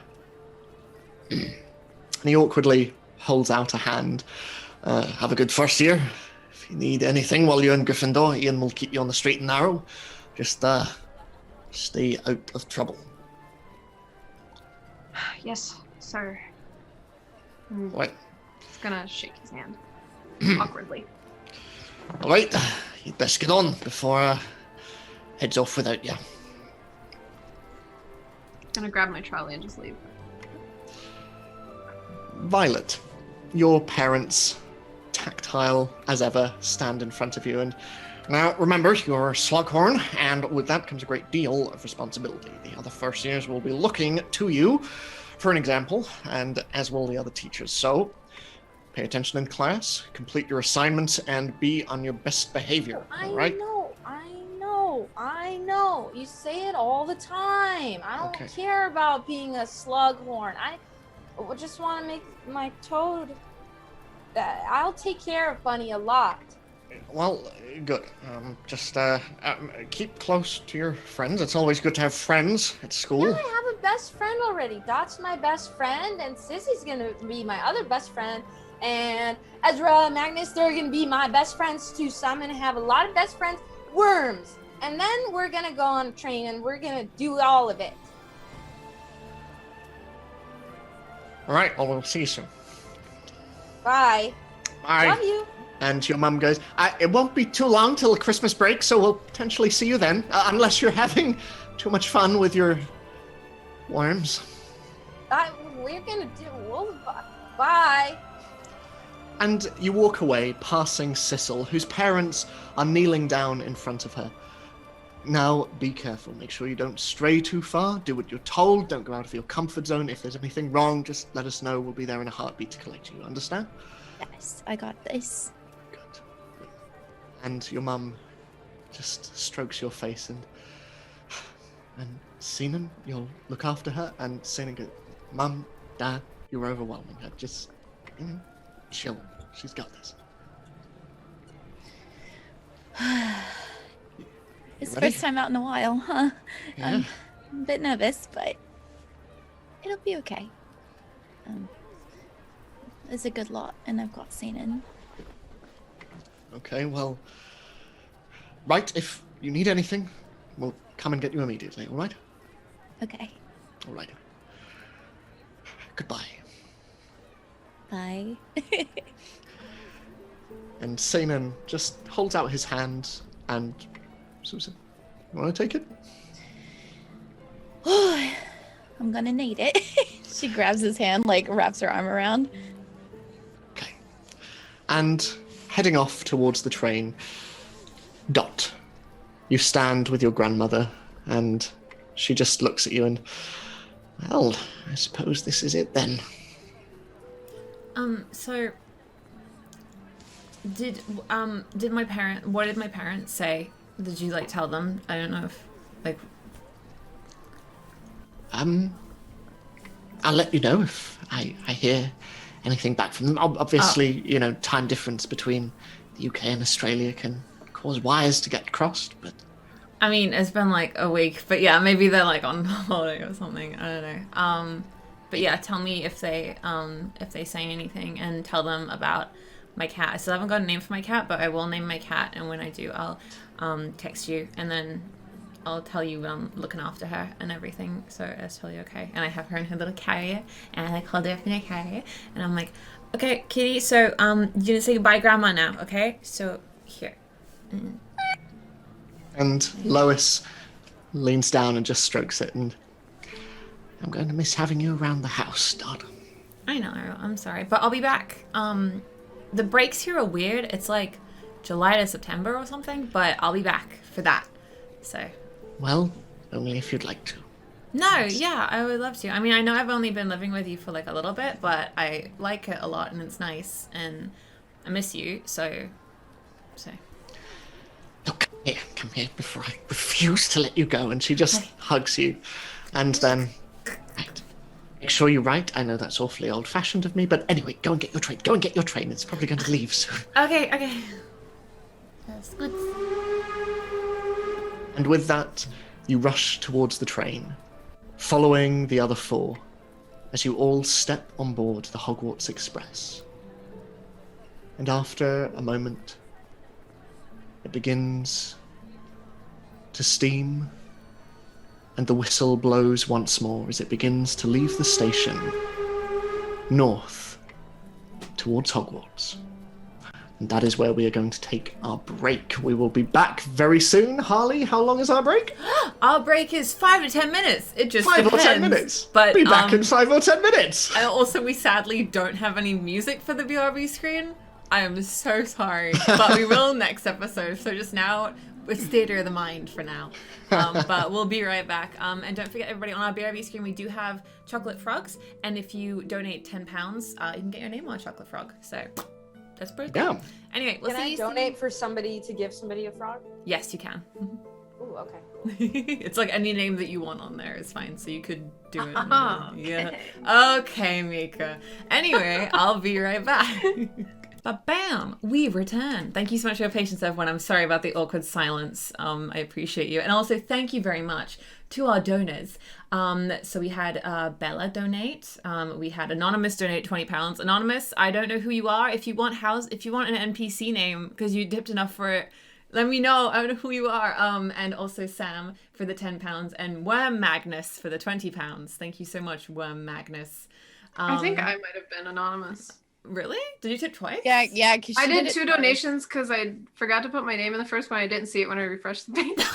he awkwardly holds out a hand. Have a good first year. If you need anything while you're in Gryffindor, Ian will keep you on the straight and narrow. Just stay out of trouble. Yes, sir. Right. Just gonna shake his hand awkwardly. All right, you'd best get on before heads off without you. Gonna grab my trolley and just leave. Violet, your parents, tactile as ever, stand in front of you. And now, remember, you're a Slughorn, and with that comes a great deal of responsibility. The other first years will be looking to you for an example, and as will the other teachers. So, pay attention in class, complete your assignments, and be on your best behavior, all right? I know. You say it all the time. I don't care about being a Slughorn. I just want to make my toad... I'll take care of Bunny a lot. Well, good. Just keep close to your friends. It's always good to have friends at school. Yeah, I have a best friend already. Dot's my best friend, and Sissy's gonna be my other best friend. And Ezra, Magnus, they're gonna be my best friends too. So I'm gonna have a lot of best friends. Worms. And then we're gonna go on a train and we're gonna do all of it. All right, well, we'll see you soon. Bye. Bye. Love you. And your mum goes, it won't be too long till Christmas break, so we'll potentially see you then, unless you're having too much fun with your worms. We're gonna do... Bye. And you walk away, passing Sissel, whose parents are kneeling down in front of her. Now, be careful. Make sure you don't stray too far. Do what you're told. Don't go out of your comfort zone. If there's anything wrong, just let us know. We'll be there in a heartbeat to collect you. Understand? Yes, I got this. Good. And your mum just strokes your face and Sinan, you'll look after her. And Sinan goes, Mum, Dad, you're overwhelming her. Just chill. She's got this. It's the first time out in a while, huh? Yeah. I'm a bit nervous, but it'll be okay. There's a good lot, and I've got Sinan. Okay, well... Right, if you need anything, we'll come and get you immediately, all right? Okay. All right. Goodbye. Bye. And Sinan just holds out his hand and... Susan, you want to take it? I'm gonna need it. She grabs his hand, wraps her arm around. Okay. And heading off towards the train, Dot, you stand with your grandmother, and she just looks at you and, well, I suppose this is it then. So did my what did my parents say? Did you tell them? I don't know if I'll let you know if I hear anything back from them. Obviously, time difference between the UK and Australia can cause wires to get crossed, but I mean, it's been a week, but yeah, maybe they're on holiday or something. I don't know. But yeah, tell me if they say anything, and tell them about my cat. I still haven't got a name for my cat, but I will name my cat, and when I do, I'll text you, and then I'll tell you I'm looking after her and everything, so it's totally okay. And I have her in her little carrier, and I called her up in her carrier, and I'm like, okay, kitty, so you're gonna say goodbye, grandma, now, okay? So here. And Lois leans down and just strokes it, and I'm going to miss having you around the house, Dot. I know, I'm sorry, but I'll be back. The breaks here are weird. It's July to September or something, but I'll be back for that. So. Well, only if you'd like to. No, yeah, I would love to. I mean, I know I've only been living with you for like a little bit, but I like it a lot and it's nice and I miss you, so. Look, come here before I refuse to let you go. And she just hugs you. And then, right, make sure you write. I know that's awfully old-fashioned of me, but anyway, go and get your train. Go and get your train. It's probably going to leave soon. Okay. That's good. And with that, you rush towards the train, following the other four, as you all step on board the Hogwarts Express. And after a moment, it begins to steam, and the whistle blows once more as it begins to leave the station north towards Hogwarts. And that is where we are going to take our break. We will be back very soon. Harley, how long is our break? Our break is 5 to 10 minutes. It just 5 depends. or 10 minutes. But be back in 5 or 10 minutes. Also, we sadly don't have any music for the BRB screen. I am so sorry, but we will next episode. So just now, it's theater of the mind for now. But we'll be right back. And don't forget, everybody, on our BRB screen, we do have chocolate frogs. And if you donate £10, you can get your name on a chocolate frog. So that's pretty cool. Yeah. Anyway, we'll Can I donate for somebody to give somebody a frog? Yes, you can. Ooh, okay. It's like any name that you want on there is fine, so you could do it. Okay. Yeah. Okay, Mika. Anyway, I'll be right back. But bam, we return. Thank you so much for your patience, everyone. I'm sorry about the awkward silence. I appreciate you. And also thank you very much to our donors. So we had Bella donate. We had Anonymous donate £20. Anonymous, I don't know who you are. If you want an NPC name because you dipped enough for it, let me know. I don't know who you are. And also Sam for the £10 and Worm Magnus for the £20. Thank you so much, Worm Magnus. I think I might have been anonymous. Really? Did you tip twice? Yeah. 'Cause I she did it 2 twice. donations because I forgot to put my name in the first one. I didn't see it when I refreshed the page.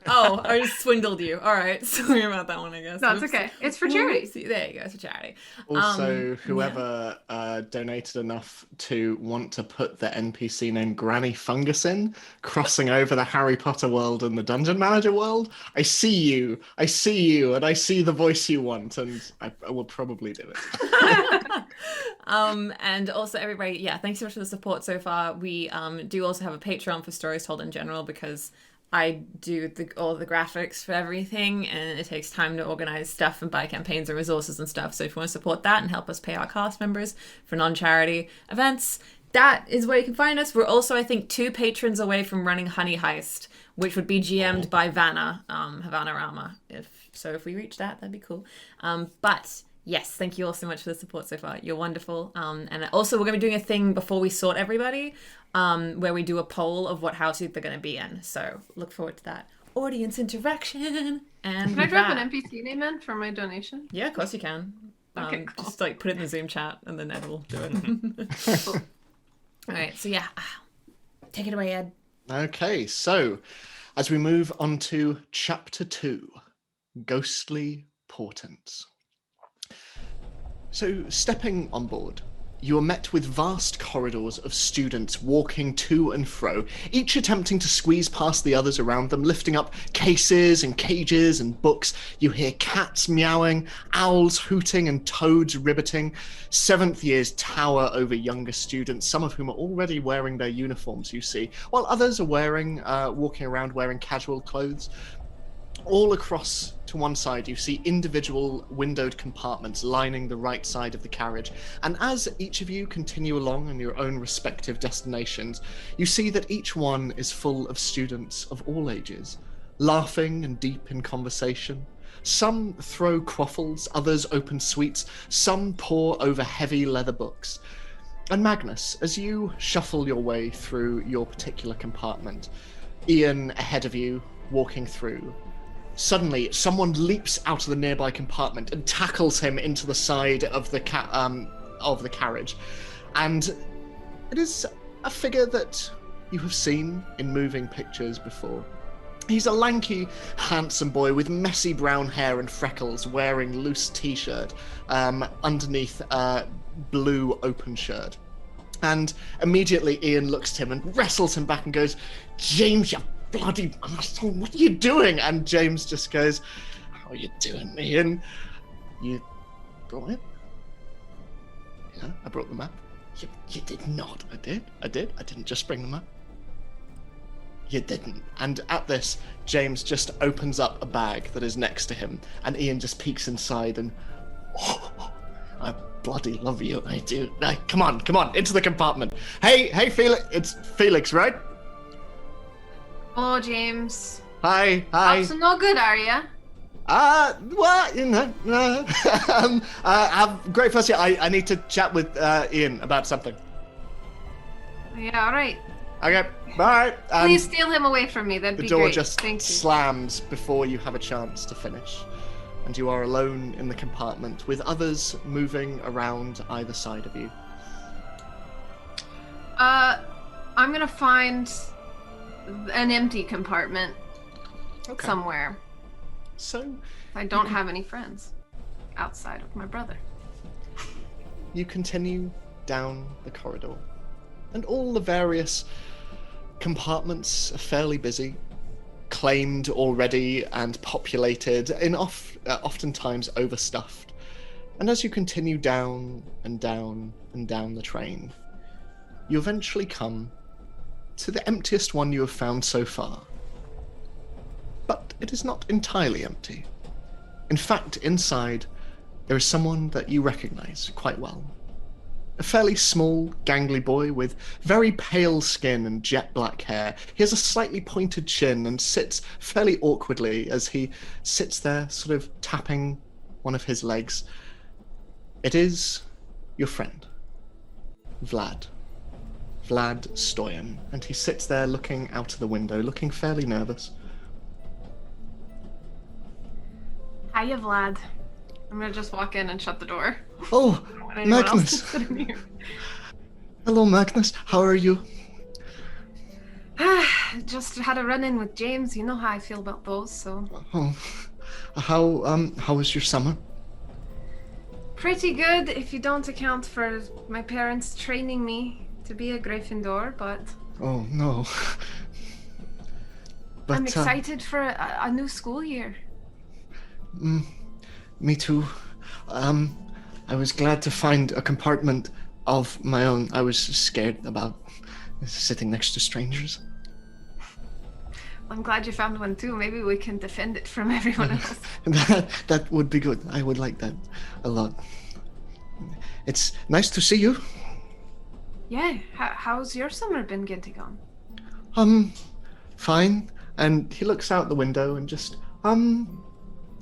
Oh, I just swindled you. All right. Sorry about that one, I guess. No, it's Oops. okay. It's for charity. Oopsie. There you go. It's for charity. Also, whoever donated enough to want to put the NPC name Granny Fungus in, crossing over the Harry Potter world and the Dungeon Manager world, I see you, and I see the voice you want, and I will probably do it. And also everybody, yeah, thanks so much for the support so far. We do also have a Patreon for Stories Told in general because I do all the graphics for everything and it takes time to organize stuff and buy campaigns and resources and stuff. So if you want to support that and help us pay our cast members for non-charity events, that is where you can find us. We're also, I think, 2 patrons away from running Honey Heist, which would be GM'd by Vanna, Havana Rama. If we reach that, that'd be cool. But yes, thank you all so much for the support so far. You're wonderful. And also, we're going to be doing a thing before we sort everybody, where we do a poll of what houses they're going to be in. So look forward to that. Audience interaction. And Can I drop an NPC name in for my donation? Yeah, of course you can. Okay, cool. Just like put it in the Zoom chat and then Ed will do it. Cool. All right, so yeah, take it away, Ed. Okay, so as we move on to Chapter 2, Ghostly Portents. So, stepping on board, you are met with vast corridors of students walking to and fro, each attempting to squeeze past the others around them, lifting up cases and cages and books. You hear cats meowing, owls hooting, and toads ribbiting. 7th years tower over younger students, some of whom are already wearing their uniforms, you see, while others are walking around wearing casual clothes. All across to one side, you see individual windowed compartments lining the right side of the carriage. And as each of you continue along on your own respective destinations, you see that each one is full of students of all ages, laughing and deep in conversation. Some throw quaffles, others open sweets, some pore over heavy leather books. And Magnus, as you shuffle your way through your particular compartment, Ian ahead of you, walking through, suddenly, someone leaps out of the nearby compartment and tackles him into the side of the carriage. And it is a figure that you have seen in moving pictures before. He's a lanky, handsome boy with messy brown hair and freckles, wearing loose t-shirt underneath a blue open shirt. And immediately Ian looks at him and wrestles him back and goes, "James, you bloody asshole, what are you doing?" And James just goes, are you doing, Ian? You brought it? Yeah, I brought the map. You did not. I did. I didn't just bring the map. You didn't. And at this, James just opens up a bag that is next to him, and Ian just peeks inside and... Oh, I bloody love you. I do. Come on, into the compartment. Hey, Felix. It's Felix, right? Hello, James. Hi. Up to no good, are ya? Well, you know, great first year. I need to chat with Ian about something. Yeah, all right. Okay, bye. Please steal him away from me. That'd be the door great. just Thank you. slams before you have a chance to finish, and you are alone in the compartment with others moving around either side of you. I'm gonna find an empty compartment somewhere. So I don't have any friends outside of my brother. you continue down the corridor, and all the various compartments are fairly busy, claimed already and populated, and oftentimes overstuffed. And as you continue down and down and down the train, you eventually come to the emptiest one you have found so far. But it is not entirely empty. In fact, inside, there is someone that you recognize quite well. A fairly small, gangly boy with very pale skin and jet black hair. He has a slightly pointed chin and sits fairly awkwardly as he sits there, sort of tapping one of his legs. It is your friend, Vlad Stoyan, and he sits there looking out of the window, looking fairly nervous. Hiya, Vlad. I'm gonna just walk in and shut the door. Oh, Magnus. Hello, Magnus. How are you? Just had a run-in with James. You know how I feel about those, so... Oh, how was your summer? Pretty good, if you don't account for my parents training me to be a Gryffindor, but... Oh, no. But, I'm excited for a new school year. Me too. I was glad to find a compartment of my own. I was scared about sitting next to strangers. I'm glad you found one too. Maybe we can defend it from everyone else. That would be good. I would like that a lot. It's nice to see you. Yeah. How's your summer been getting on? Fine. And he looks out the window and just,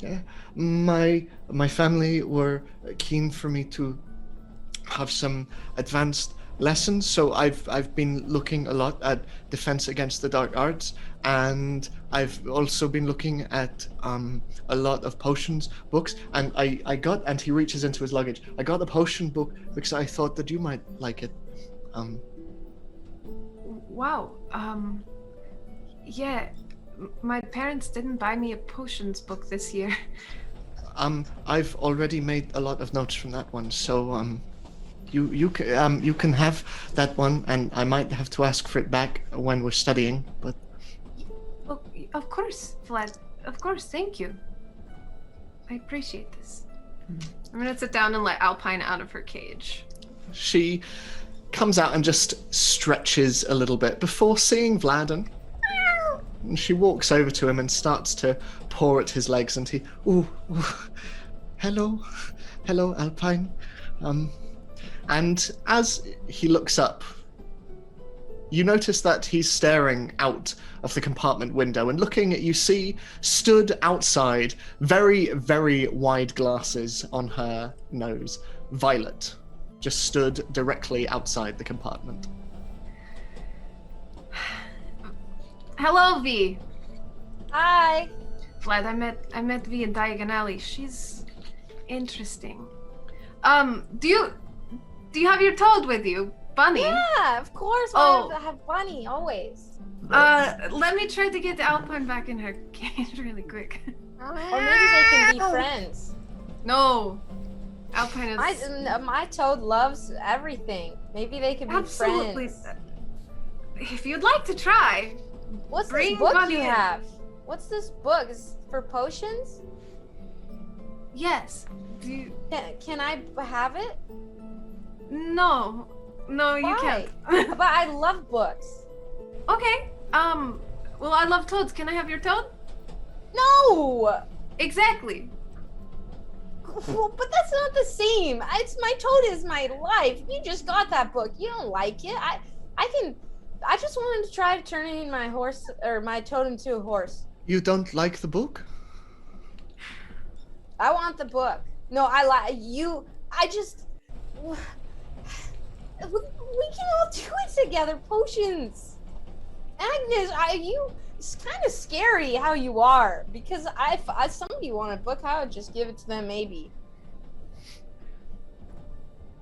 yeah, my family were keen for me to have some advanced lessons, so I've been looking a lot at defense against the dark arts, and I've also been looking at a lot of potions books, and I got, and he reaches into his luggage, I got a potion book because I thought that you might like it. Wow. Yeah, my parents didn't buy me a potions book this year. I've already made a lot of notes from that one, so you can have that one, and I might have to ask for it back when we're studying, but... Oh, of course, Vlad. Of course, thank you. I appreciate this. I'm gonna sit down and let Alpine out of her cage. She comes out and just stretches a little bit before seeing Vlad, and she walks over to him and starts to paw at his legs, and he, ooh, hello, Alpine. And as he looks up, you notice that he's staring out of the compartment window and looking at you. See, stood outside, very, very wide glasses on her nose, Violet, just stood directly outside the compartment. Hello, V. Hi. Vlad, I met V in Diagon Alley. She's interesting. Do you have your toad with you, Bunny? Yeah, of course. Oh. I have Bunny always. Let me try to get Alpine back in her cage really quick. Or maybe they can be friends. No, Alpine is My toad loves everything. Maybe they can be absolutely. friends. If you'd like to try. What's Bring this book Bunny you in. have? What's this book? Is it for potions? Yes. Do you... Can I have it? No, you Why? can't. But I love books. Okay. Well, I love toads. Can I have your toad? No. Exactly. Well, but that's not the same. It's my toad is my life. You just got that book. You don't like it. I just wanted to try turning my horse or my toad into a horse. You don't like the book? I want the book. No, I like you. I just. We can all do it together. Potions. Agnes, it's kind of scary how you are, because if somebody wanted a book, I would just give it to them, maybe.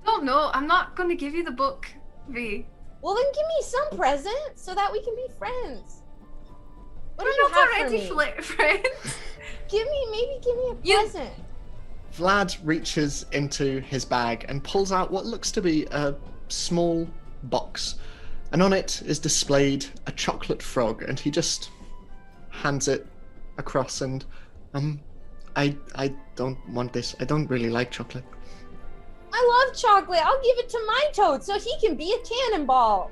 Don't know. I'm not going to give you the book, V. Well, then give me some present so that we can be friends. What do We're you not have for already me? friends. Give me a present. Vlad reaches into his bag and pulls out what looks to be a small box. And on it is displayed a chocolate frog, and he just hands it across and, I don't want this. I don't really like chocolate. I love chocolate. I'll give it to my toad so he can be a cannonball.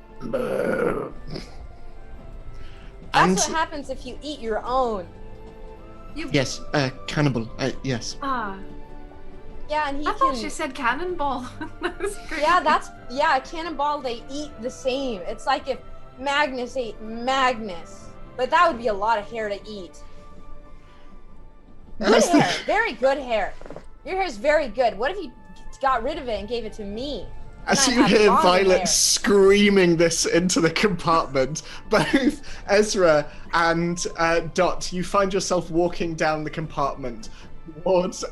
That's what happens if you eat your own. Yes, cannibal, yes. Yeah, and he I thought she said cannonball. That was great. Yeah, cannonball, they eat the same. It's like if Magnus ate Magnus. But that would be a lot of hair to eat. Good hair. Very good hair. Your hair's very good. What if you got rid of it and gave it to me? As you hear Violet screaming this into the compartment, both Ezra and Dot, you find yourself walking down the compartment towards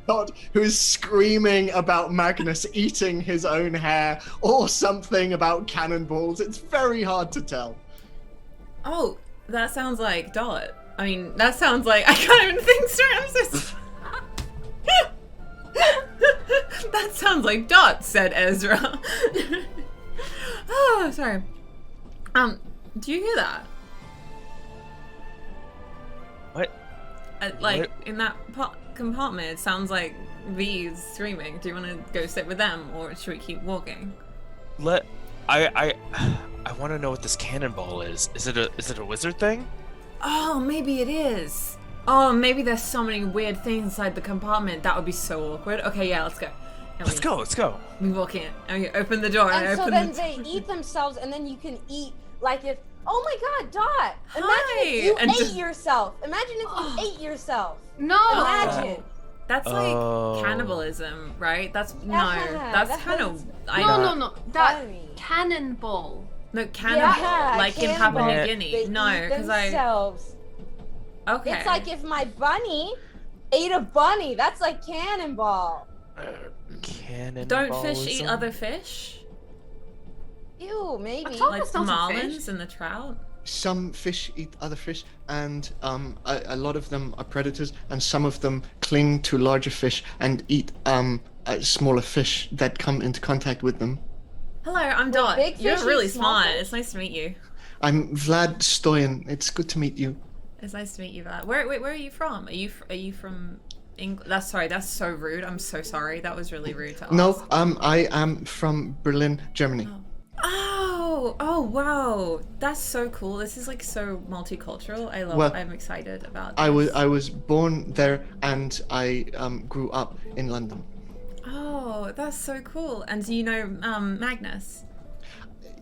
Dot, who is screaming about Magnus eating his own hair or something about cannonballs. It's very hard to tell. Oh, that sounds like Dot. I mean, that sounds like I can't even think straight. I'm so that sounds like Dot, said Ezra. Oh, sorry. Do you hear that? What? What? In that compartment, it sounds like V's screaming. Do you want to go sit with them, or should we keep walking? I want to know what this cannonball is. Is it a wizard thing? Oh, maybe it is. Oh, maybe there's so many weird things inside the compartment. That would be so awkward. Okay, yeah, let's go. Let's go. We walk in. And we open the door. And so then they eat themselves, and then you can eat, like if, oh my god, Dot! Imagine if you ate yourself. Imagine if you ate yourself. No! Imagine. That's like cannibalism, right? That's kind of... No. That cannonball. No, cannibal. Like in Papua New Guinea. They No, eat because themselves. Okay. It's like if my bunny ate a bunny. That's like cannonball. Cannonball. Don't fish eat other fish? Ew, maybe. Like the marlins and the trout? Some fish eat other fish, and a lot of them are predators, and some of them cling to larger fish and eat smaller fish that come into contact with them. Hello, I'm Dot. You're really smart. fish? It's nice to meet you. I'm Vlad Stoyan. It's good to meet you. It's nice to meet you, Vlad. Where are you from? Are you from England? That's so rude. I'm so sorry. That was really rude to ask. No, I am from Berlin, Germany. Oh, wow. That's so cool. This is like so multicultural. I'm excited about this. I was born there, and I grew up in London. Oh, that's so cool. And do you know Magnus?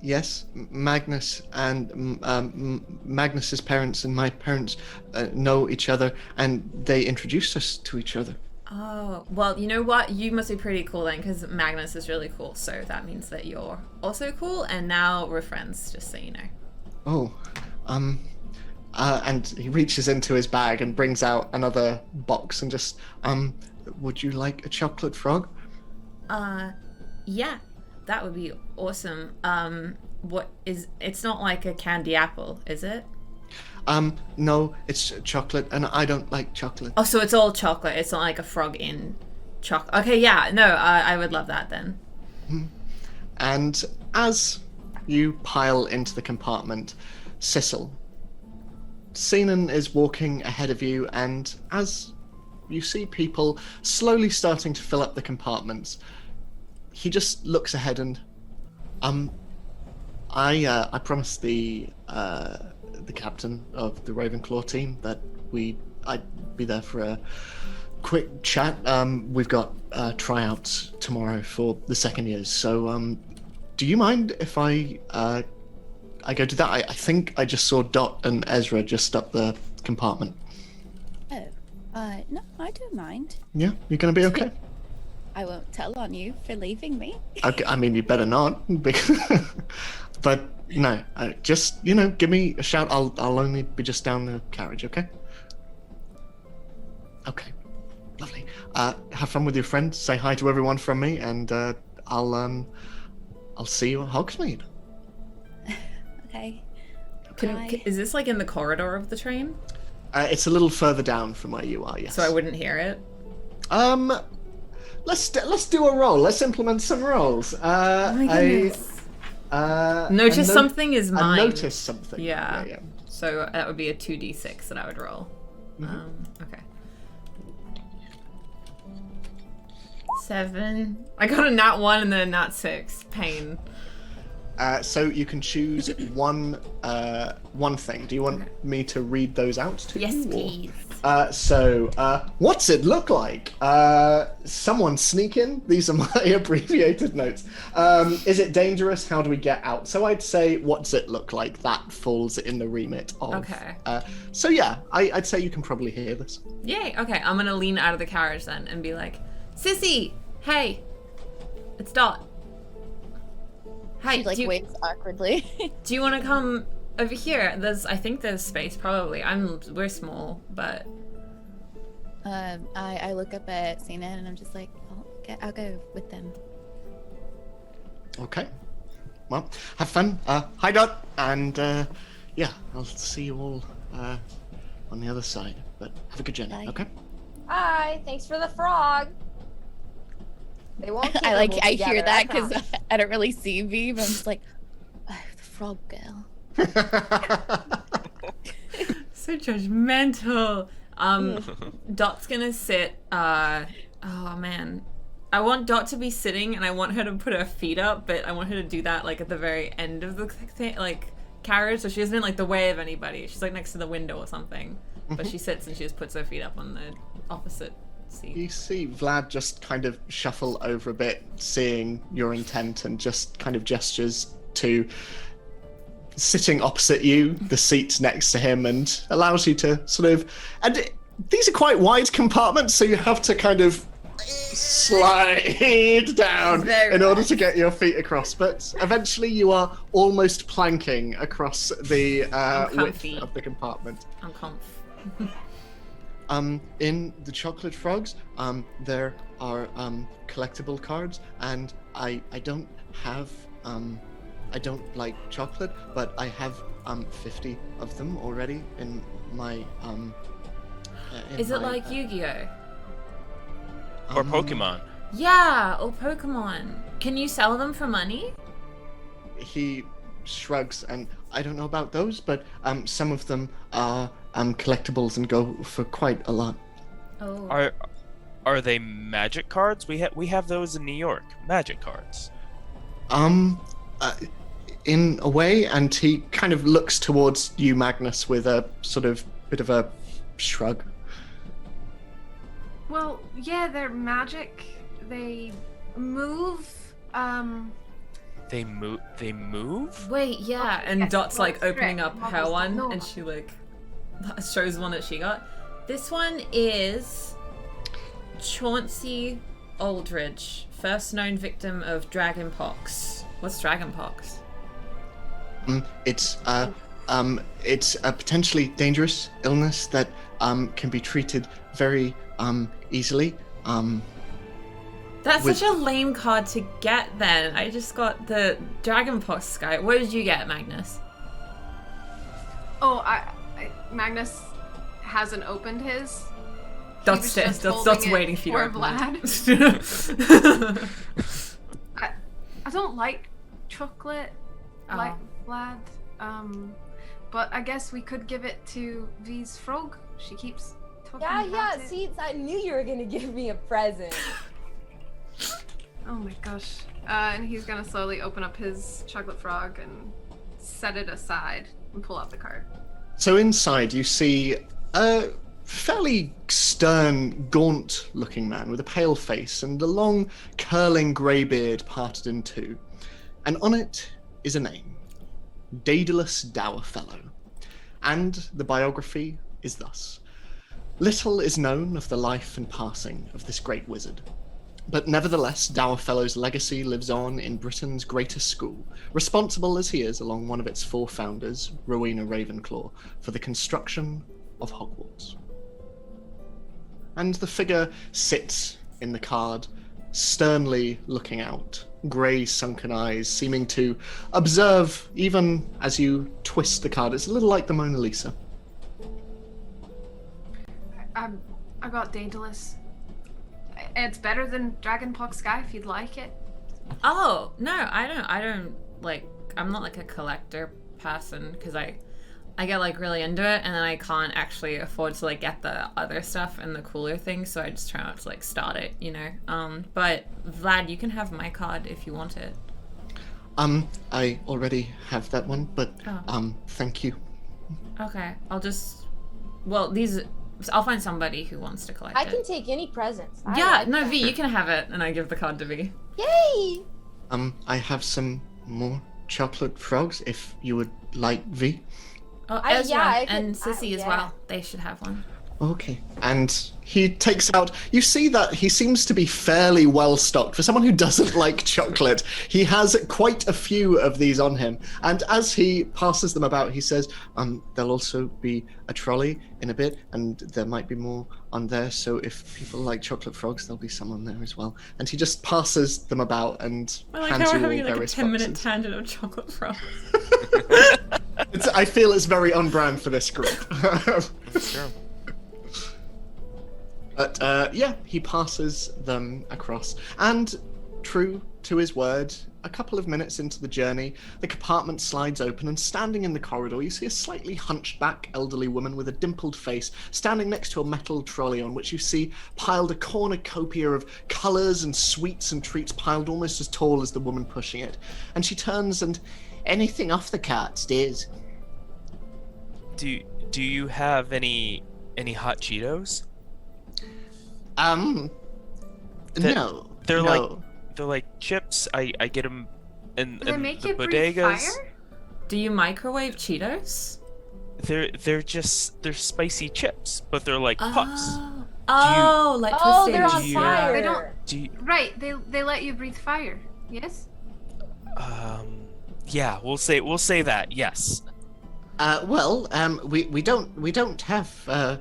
Yes, Magnus and Magnus's parents and my parents know each other, and they introduced us to each other. Oh, well, you know what? You must be pretty cool then, because Magnus is really cool. So that means that you're also cool, and now we're friends, just so you know. Oh, and he reaches into his bag and brings out another box and just, would you like a chocolate frog? Yeah, that would be awesome. It's not like a candy apple, is it? No, it's chocolate, and I don't like chocolate. Oh, so it's all chocolate. It's not like a frog in chocolate. Okay, yeah, no, I would love that then. And as you pile into the compartment, Sissel, Sinan is walking ahead of you, and as you see people slowly starting to fill up the compartments. He just looks ahead and, I promised the captain of the Ravenclaw team that I'd be there for a quick chat. We've got tryouts tomorrow for the second years, so do you mind if I go do that? I think I just saw Dot and Ezra just up the compartment. Oh, no, I don't mind. Yeah, you're gonna be okay? I won't tell on you for leaving me. Okay, I mean, you better not. But no, just, give me a shout. I'll only be just down the carriage, okay? Okay, lovely. Have fun with your friends. Say hi to everyone from me, and I'll see you at Hogsmeade. Okay. Is this like in the corridor of the train? It's a little further down from where you are. Yes. So I wouldn't hear it. Let's do a roll. Let's implement some rolls. Oh my goodness. Notice something is mine. Notice something. Yeah. So that would be a 2d6 that I would roll. Okay. 7. I got a nat 1 and then a nat 6. Pain. So you can choose one thing. Do you want me to read those out to you? Yes, please. What's it look like? Someone sneak in? These are my abbreviated notes. Is it dangerous? How do we get out? So I'd say, what's it look like? That falls in the remit of... Okay. I'd say you can probably hear this. Yay. Okay, I'm gonna lean out of the carriage then and be like, Sissy, hey, it's Dot. Hi, She waves awkwardly. Do you want to come over here? I think there's space probably. We're small, but I look up at Cena and I'm just like, I'll go with them. Okay. Well, have fun. Hi, Dot, and I'll see you all on the other side. But have a good journey. Bye. Okay. Hi, thanks for the frog. They won't. I hear that because I don't really see V, but I'm just like, oh, the frog girl. So judgmental. Dot's gonna sit. Oh man, I want Dot to be sitting, and I want her to put her feet up, but I want her to do that at the very end of the carriage, so she isn't in the way of anybody. She's next to the window or something, but she sits and she just puts her feet up on the opposite. You see Vlad just kind of shuffle over a bit, seeing your intent, and just kind of gestures to sitting opposite you, the seat next to him, and allows you to these are quite wide compartments, so you have to kind of slide down in order to get your feet across, but eventually you are almost planking across the width of the compartment. I'm comf. In the chocolate frogs, there are collectible cards, and I don't have I don't like chocolate, but I have 50 of them already in my Is it like Yu-Gi-Oh? Or Pokemon? Yeah, or Pokemon. Can you sell them for money? He shrugs, and I don't know about those, but some of them are collectibles and go for quite a lot. Oh. Are they magic cards? We have those in New York. Magic cards. In a way, and he kind of looks towards you, Magnus, with a sort of bit of a shrug. Well, yeah, they're magic. They move. They move? Wait, yeah. And yes, Dot's opening up her Bubbles one, don't and she shows one that she got. This one is Chauncey Aldridge, first known victim of dragonpox. What's dragonpox? It's a potentially dangerous illness that can be treated very easily. That's such a lame card to get then. I just got the dragonpox guy. What did you get, Magnus? Oh, Magnus hasn't opened his. Dot's waiting for you to open Vlad. I don't like chocolate, like Vlad. But I guess we could give it to V's frog. She keeps talking Yeah, about yeah. it. See, I knew you were gonna give me a present. Oh my gosh. And he's gonna slowly open up his chocolate frog and set it aside and pull out the card. So inside you see a fairly stern, gaunt-looking man with a pale face and a long, curling grey beard parted in two. And on it is a name, Daedalus Dowerfellow. And the biography is thus. Little is known of the life and passing of this great wizard. But nevertheless, Dowerfellow's legacy lives on in Britain's greatest school, responsible as he is, along one of its 4 founders, Rowena Ravenclaw, for the construction of Hogwarts. And the figure sits in the card, sternly looking out, grey sunken eyes, seeming to observe even as you twist the card. It's a little like the Mona Lisa. I got Daedalus. It's better than Dragonpox Sky if you'd like it. Oh, no, I don't, like, I'm not, like, a collector person, because I get, like, really into it, and then I can't actually afford to, like, get the other stuff and the cooler things, so I just try not to, like, start it, you know? But, Vlad, you can have my card if you want it. I already have that one, but, thank you. Okay, I'll find somebody who wants to collect I it. can take any presents. I Yeah, like no, that. V, you can have it, and I give the card to V. Yay! I have some more chocolate frogs if you would like, V. Oh, I Ezra could- and Sissy as yeah. well. They should have one. Okay. And he takes out, you see that he seems to be fairly well stocked. For someone who doesn't like chocolate, he has quite a few of these on him. And as he passes them about, he says, there'll also be a trolley in a bit, and there might be more on there. So if people like chocolate frogs, there'll be some on there as well. And he just passes them about and I like hands how we're you having all like a various 10-minute boxes. tangent of chocolate frogs. I feel it's very on brand for this group. That's true. But yeah, he passes them across. And true to his word, a couple of minutes into the journey, the compartment slides open, and standing in the corridor, you see a slightly hunchback elderly woman with a dimpled face standing next to a metal trolley on which you see piled a cornucopia of colours and sweets and treats piled almost as tall as the woman pushing it. And she turns and, anything off the carts, dears? Do you have any They're- hot Cheetos? No. They're no. like chips. I get them in Do they make the you breathe fire? bodegas. Do you microwave Cheetos? They're spicy chips, but they're like puffs. Oh, like Oh, twisted. they're on Do you- fire. They don't- Do you, Right, they let you breathe fire. Yes? yeah, we'll say that. Yes. Well, we don't have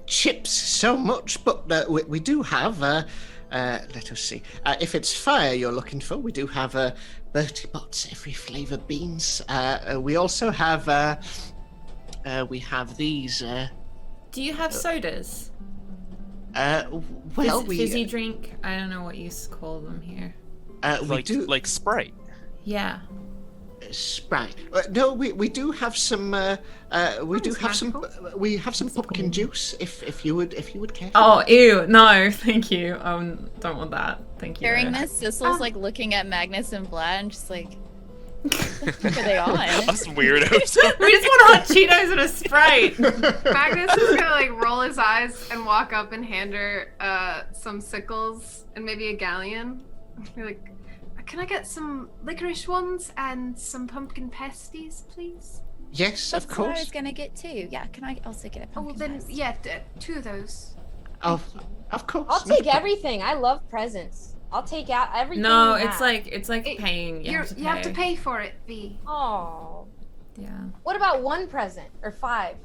chips so much, but we do have. Let us see. If it's fire you're looking for, we do have Bertie Bott's every flavour beans. We also have. We have these. Do you have sodas? Well, Fizzy drink? I don't know what you call them here. we Like do like Sprite. Yeah. Sprite. No, we do have some. We do have some. We have some pumpkin juice. If you would care. for Oh, that. ew. No, thank you. Don't want that. Thank you. Hearing though. this, Sissel's like looking at Magnus and Vlad and just like, what the fuck are they on? Us weirdos. We just want hot Cheetos and a Sprite. Magnus is gonna like roll his eyes and walk up and hand her some sickles and maybe a galleon. Be like, can I get some licorice ones and some pumpkin pasties, please? Yes, That's of what I was course. gonna get too. Yeah, can I also get a Oh, well pumpkin then, pie? yeah, 2 of those. Of course. I'll take everything. I love presents. I'll take out everything. No, you it's have. like It- paying. You have to pay. for it, V. Oh. Yeah. What about one present or 5?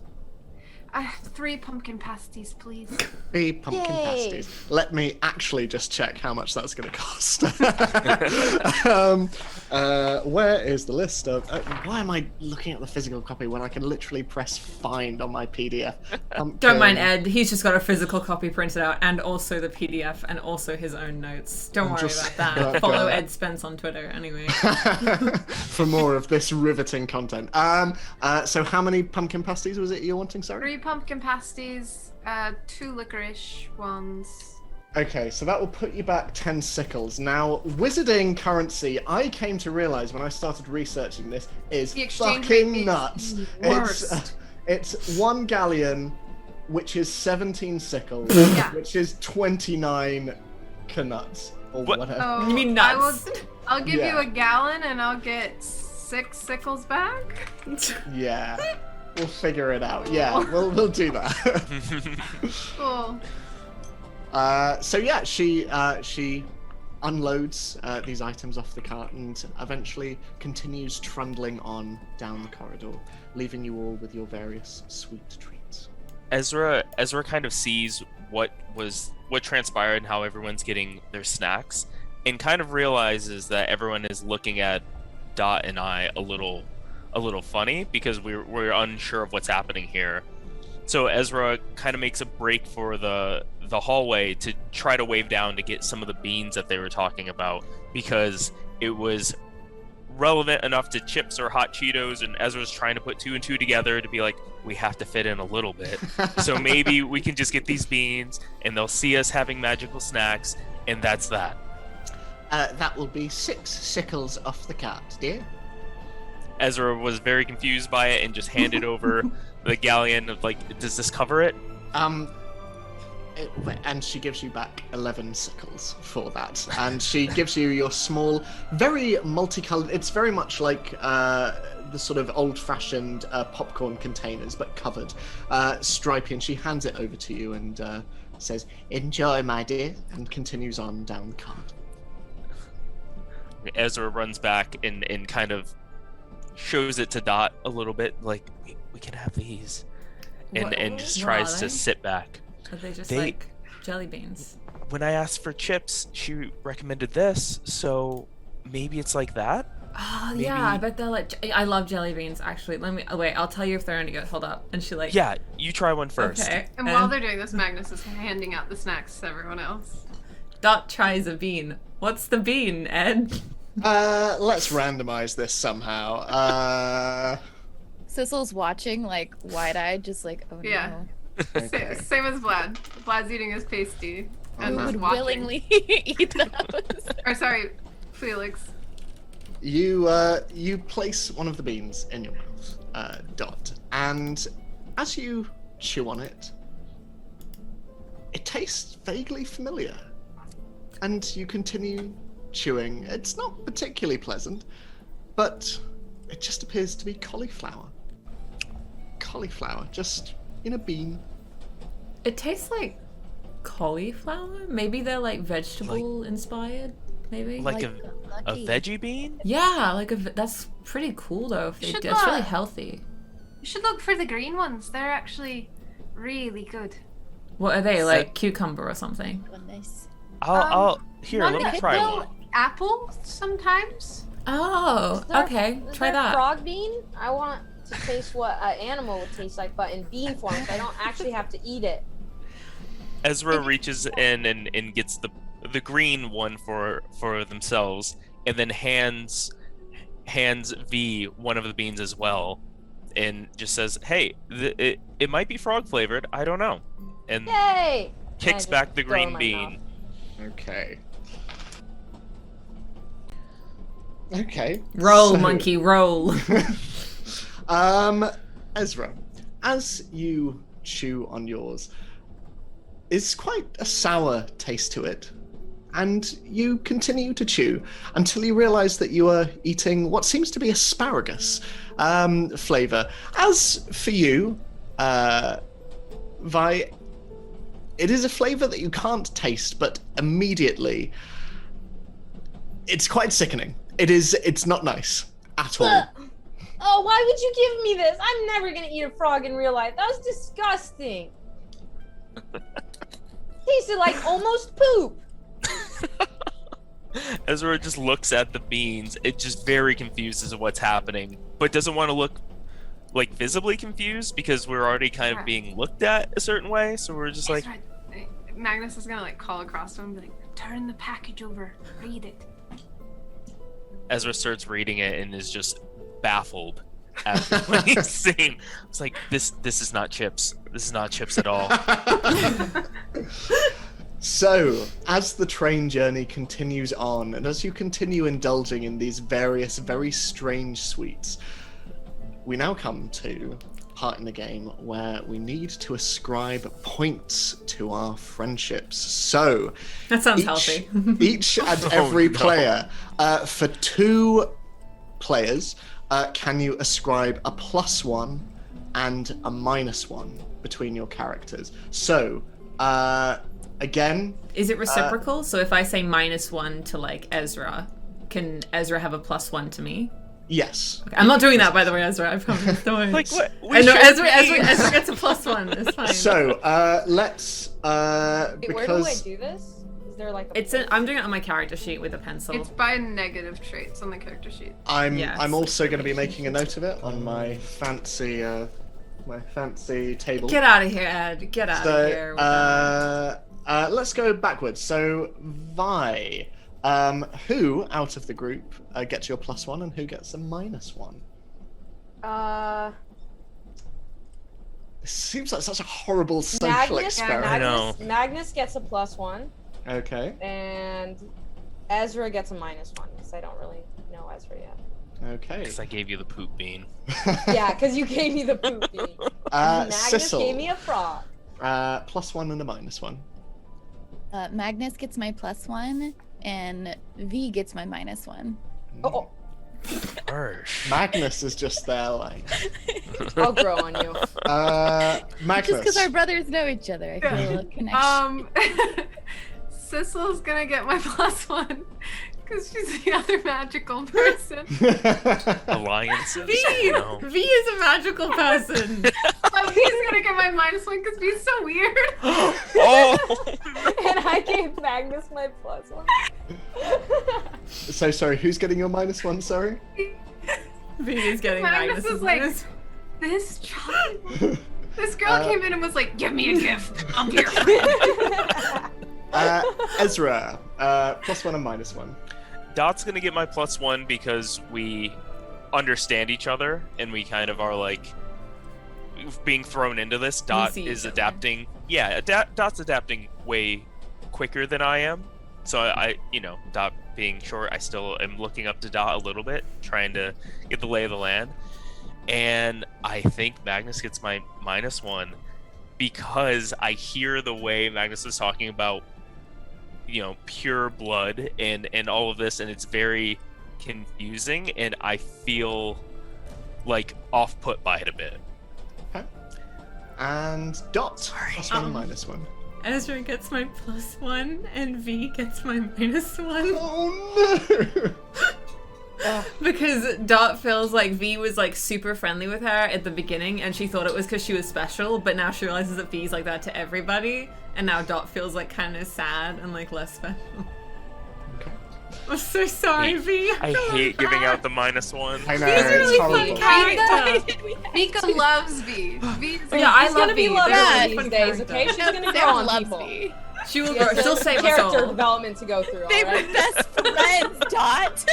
3 pumpkin pasties, please. 3 pumpkin Yay. pasties. Let me actually just check how much that's going to cost. Where is the list of? Why am I looking at the physical copy when I can literally press find on my PDF? Don't mind Ed. He's just got a physical copy printed out and also the PDF and also his own notes. Don't worry just- about that. okay. Follow Ed Spence on Twitter anyway. For more of this riveting content. So how many pumpkin pasties was it you're wanting? Sorry. 3 pumpkin pasties, 2 licorice ones. Okay, so that will put you back 10 sickles. Now, wizarding currency, I came to realize when I started researching this, is The exchange fucking rate is nuts. worst. It's 1 galleon, which is 17 sickles, Yeah. which is 29 knuts, or What? whatever. So You mean nuts? I'll give Yeah. you a gallon and I'll get 6 sickles back. Yeah, we'll figure it out. Yeah, we'll do that. Cool. So yeah, she unloads these items off the cart and eventually continues trundling on down the corridor, leaving you all with your various sweet treats. Ezra kind of sees what transpired and how everyone's getting their snacks, and kind of realizes that everyone is looking at Dot and I a little funny because we're unsure of what's happening here. So Ezra kind of makes a break for the hallway to try to wave down to get some of the beans that they were talking about, because it was relevant enough to chips or hot Cheetos, and Ezra's trying to put 2 and 2 together to be like, we have to fit in a little bit. So maybe we can just get these beans and they'll see us having magical snacks, and that's that. That will be 6 sickles off the cart, dear. Ezra was very confused by it and just handed over the galleon of like, does this cover it? And she gives you back 11 sickles for that. And she gives you your small, very multicolored, it's very much like the sort of old-fashioned popcorn containers, but covered, stripy, and she hands it over to you and says, "Enjoy, my dear," and continues on down the cart. Ezra runs back and kind of shows it to Dot a little bit, like, we can have these. And just What tries are to they? sit back. Are they just They- like jelly beans? When I asked for chips, she recommended this, so maybe it's like that? Oh yeah, I Maybe- bet they're like. I love jelly beans. Actually, let me. Oh, wait, I'll tell you if they're any good. Hold up. And she like. Yeah, you try one first. Okay. And while they're doing this, Magnus is handing out the snacks to everyone else. Dot tries a bean. What's the bean, Ed? Let's randomize this somehow. Sissel's watching, like, wide-eyed, just like, oh Yeah. no. Okay. Same as Vlad. Vlad's eating his pasty and man. just Would watching. willingly eat those. Or sorry, Felix. You place one of the beans in your mouth, Dot, and as you chew on it, it tastes vaguely familiar. And you continue chewing. It's not particularly pleasant, but it just appears to be cauliflower. Cauliflower, just in a bean. It tastes like cauliflower. Maybe they're like vegetable inspired. Maybe. Like a lucky. veggie bean? Yeah, like that's pretty cool though. If they Should do. That's really not. healthy. You should look for the green ones. They're actually really good. What are they So- like? Cucumber or something? Goodness. Here, One let me that try will one. Apple sometimes. Oh, Is there- okay. is Try there that. Frog bean? I want to taste what an animal would taste like, but in bean form. So I don't actually have to eat it. Ezra reaches in and gets the green one for themselves, and then hands V one of the beans as well, and just says, "Hey, it might be frog flavored. I don't know," and Yay! kicks just back the throw it in green my bean. Okay. Okay. Roll, so- monkey, roll. Ezra, as you chew on yours, it's quite a sour taste to it. And you continue to chew until you realize that you are eating what seems to be asparagus flavor. As for you, Vi, it is a flavor that you can't taste, but immediately it's quite sickening. It's not nice at all. Oh, why would you give me this? I'm never gonna eat a frog in real life. That was disgusting. Tasted like almost poop. Ezra just looks at the beans. It just very confused as to what's happening, but doesn't want to look like visibly confused because we're already kind of being looked at a certain way. So we're just like, Ezra, Magnus is gonna like call across to him and be like, turn the package over, read it. Ezra starts reading it and is just baffled after playing scene. It's like this is not chips. This is not chips at all. So, as the train journey continues on, and as you continue indulging in these various very strange sweets, we now come to a part in the game where we need to ascribe points to our friendships. So, That sounds healthy. each and every player, for 2 players, can you ascribe a +1 and a -1 between your characters. So, again... Is it reciprocal? So if I say -1 to, like, Ezra, can Ezra have a +1 to me? Yes. Okay, I'm not doing that, by the way, Ezra. I promise. Don't worry. Like what? I know Ezra gets a +1. It's fine. So, let's... Wait, where do I because... do this? Is there like a I'm doing it on my character sheet with a pencil. It's by negative traits on the character sheet. Yes. I'm also going to be making a note of it on my fancy table. Get out of here, Ed. Get out of here. Let's go backwards. So, Vi, who out of the group gets your +1 and who gets a -1? It seems like such a horrible social experiment. I know. Magnus gets a +1, Okay. and Ezra gets a -1 because I don't really know Ezra yet. Okay. Because I gave you the poop bean. Yeah, because you gave me the poop bean. Magnus Sissel, gave me a frog. +1 and a -1. Magnus gets my +1, and V gets my -1. Oh, Harsh. Magnus is just there, like. I'll grow on you. Magnus. Just because our brothers know each other, I feel a connection. Sissel's gonna get my +1 because she's the other magical person. Alliances. V! No. V is a magical person. But V's gonna get my -1 because V's so weird. Oh! And I gave Magnus my +1. So sorry, who's getting your -1? Sorry. V is getting Magnus Magnus's is like, minus. this child. This girl came in and was like, give me a gift. I'll be your friend. Ezra, +1 and -1. Dot's gonna get my +1 because we understand each other and we kind of are like being thrown into this. Dot see is each other. adapting. Yeah, Dot's adapting way quicker than I am. So I, Dot being short, I still am looking up to Dot a little bit, trying to get the lay of the land. And I think Magnus gets my -1 because I hear the way Magnus is talking about, pure blood and all of this, and it's very confusing, and I feel like off-put by it a bit. Okay. And Dot, +1 and -1. Ezra gets my +1 and V gets my -1. Oh no! Because Dot feels like V was like super friendly with her at the beginning and she thought it was because she was special, but now she realizes that V's like that to everybody, and now Dot feels like kind of sad and like less special. Okay. I'm so sorry, V. I hate giving out the -1. I know, V's a really it's fun horrible. character. Mika loves V. V's Yeah, I She's love gonna be V. loved They're one really of fun these days, characters. okay? She's gonna grow Sarah on loves people. me. She will She has she'll some save her character soul. development to go through, They were alright? best friends, Dot.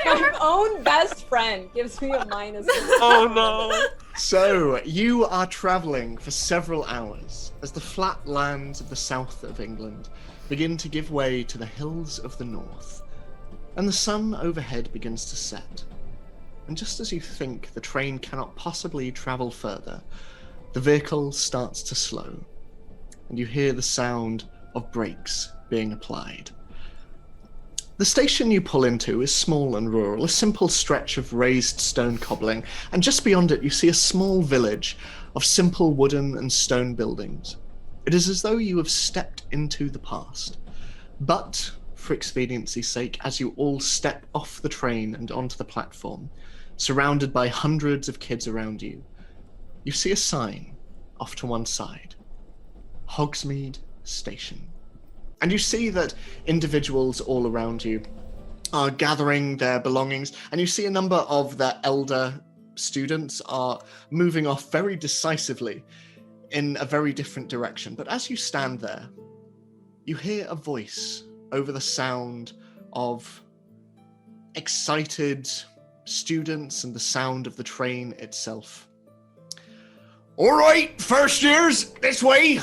My own best friend gives me a -1. Oh no! So, you are travelling for several hours as the flat lands of the south of England begin to give way to the hills of the north, and the sun overhead begins to set. And just as you think the train cannot possibly travel further, the vehicle starts to slow, and you hear the sound of brakes being applied. The station you pull into is small and rural, a simple stretch of raised stone cobbling, and just beyond it you see a small village of simple wooden and stone buildings. It is as though you have stepped into the past. But, for expediency's sake, as you all step off the train and onto the platform, surrounded by hundreds of kids around you, you see a sign off to one side. Hogsmeade Station. And you see that individuals all around you are gathering their belongings, and you see a number of the elder students are moving off very decisively in a very different direction. But as you stand there, you hear a voice over the sound of excited students and the sound of the train itself. All right, first years, this way,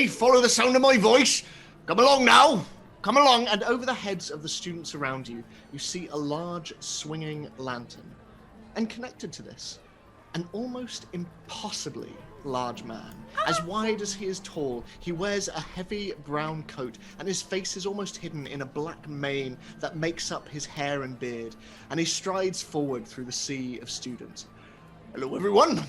follow the sound of my voice. Come along now, come along. And over the heads of the students around you, you see a large swinging lantern. And connected to this, an almost impossibly large man, as wide as he is tall. He wears a heavy brown coat, and his face is almost hidden in a black mane that makes up his hair and beard, and he strides forward through the sea of students. Hello, everyone.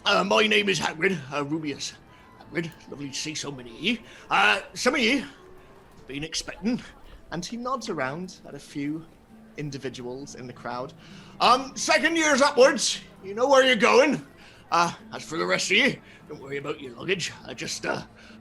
My name is Hagrid, Rubius. Hagrid, lovely to see so many of you. Some of you been expecting. And he nods around at a few individuals in the crowd. Second years upwards, you know where you're going. As for the rest of you, don't worry about your luggage. Just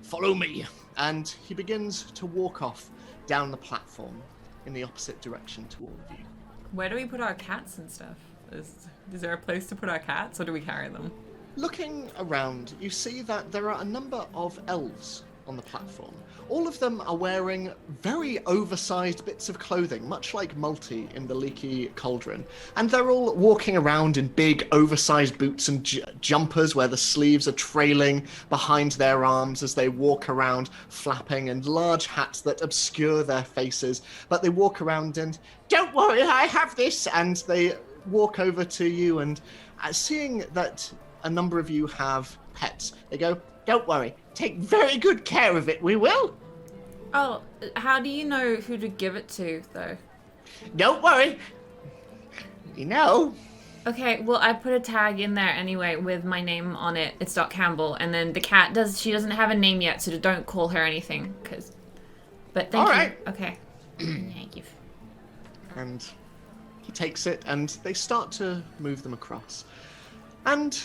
follow me. And he begins to walk off down the platform in the opposite direction to all of you. Where do we put our cats and stuff? Is there a place to put our cats, or do we carry them? Looking around, you see that there are a number of elves on the platform. All of them are wearing very oversized bits of clothing, much like Multi in the Leaky Cauldron. And they're all walking around in big oversized boots and jumpers where the sleeves are trailing behind their arms as they walk around flapping, and large hats that obscure their faces. But they walk around and, don't worry, I have this. And they walk over to you, and seeing that a number of you have pets, they go, don't worry, take very good care of it, we will. Oh, how do you know who to give it to, though? Don't worry. You know. Okay, well, I put a tag in there anyway with my name on it. It's Doc Campbell. And then the cat she doesn't have a name yet, so don't call her anything. But thank you. Right. Okay. Thank you. And he takes it, and they start to move them across. And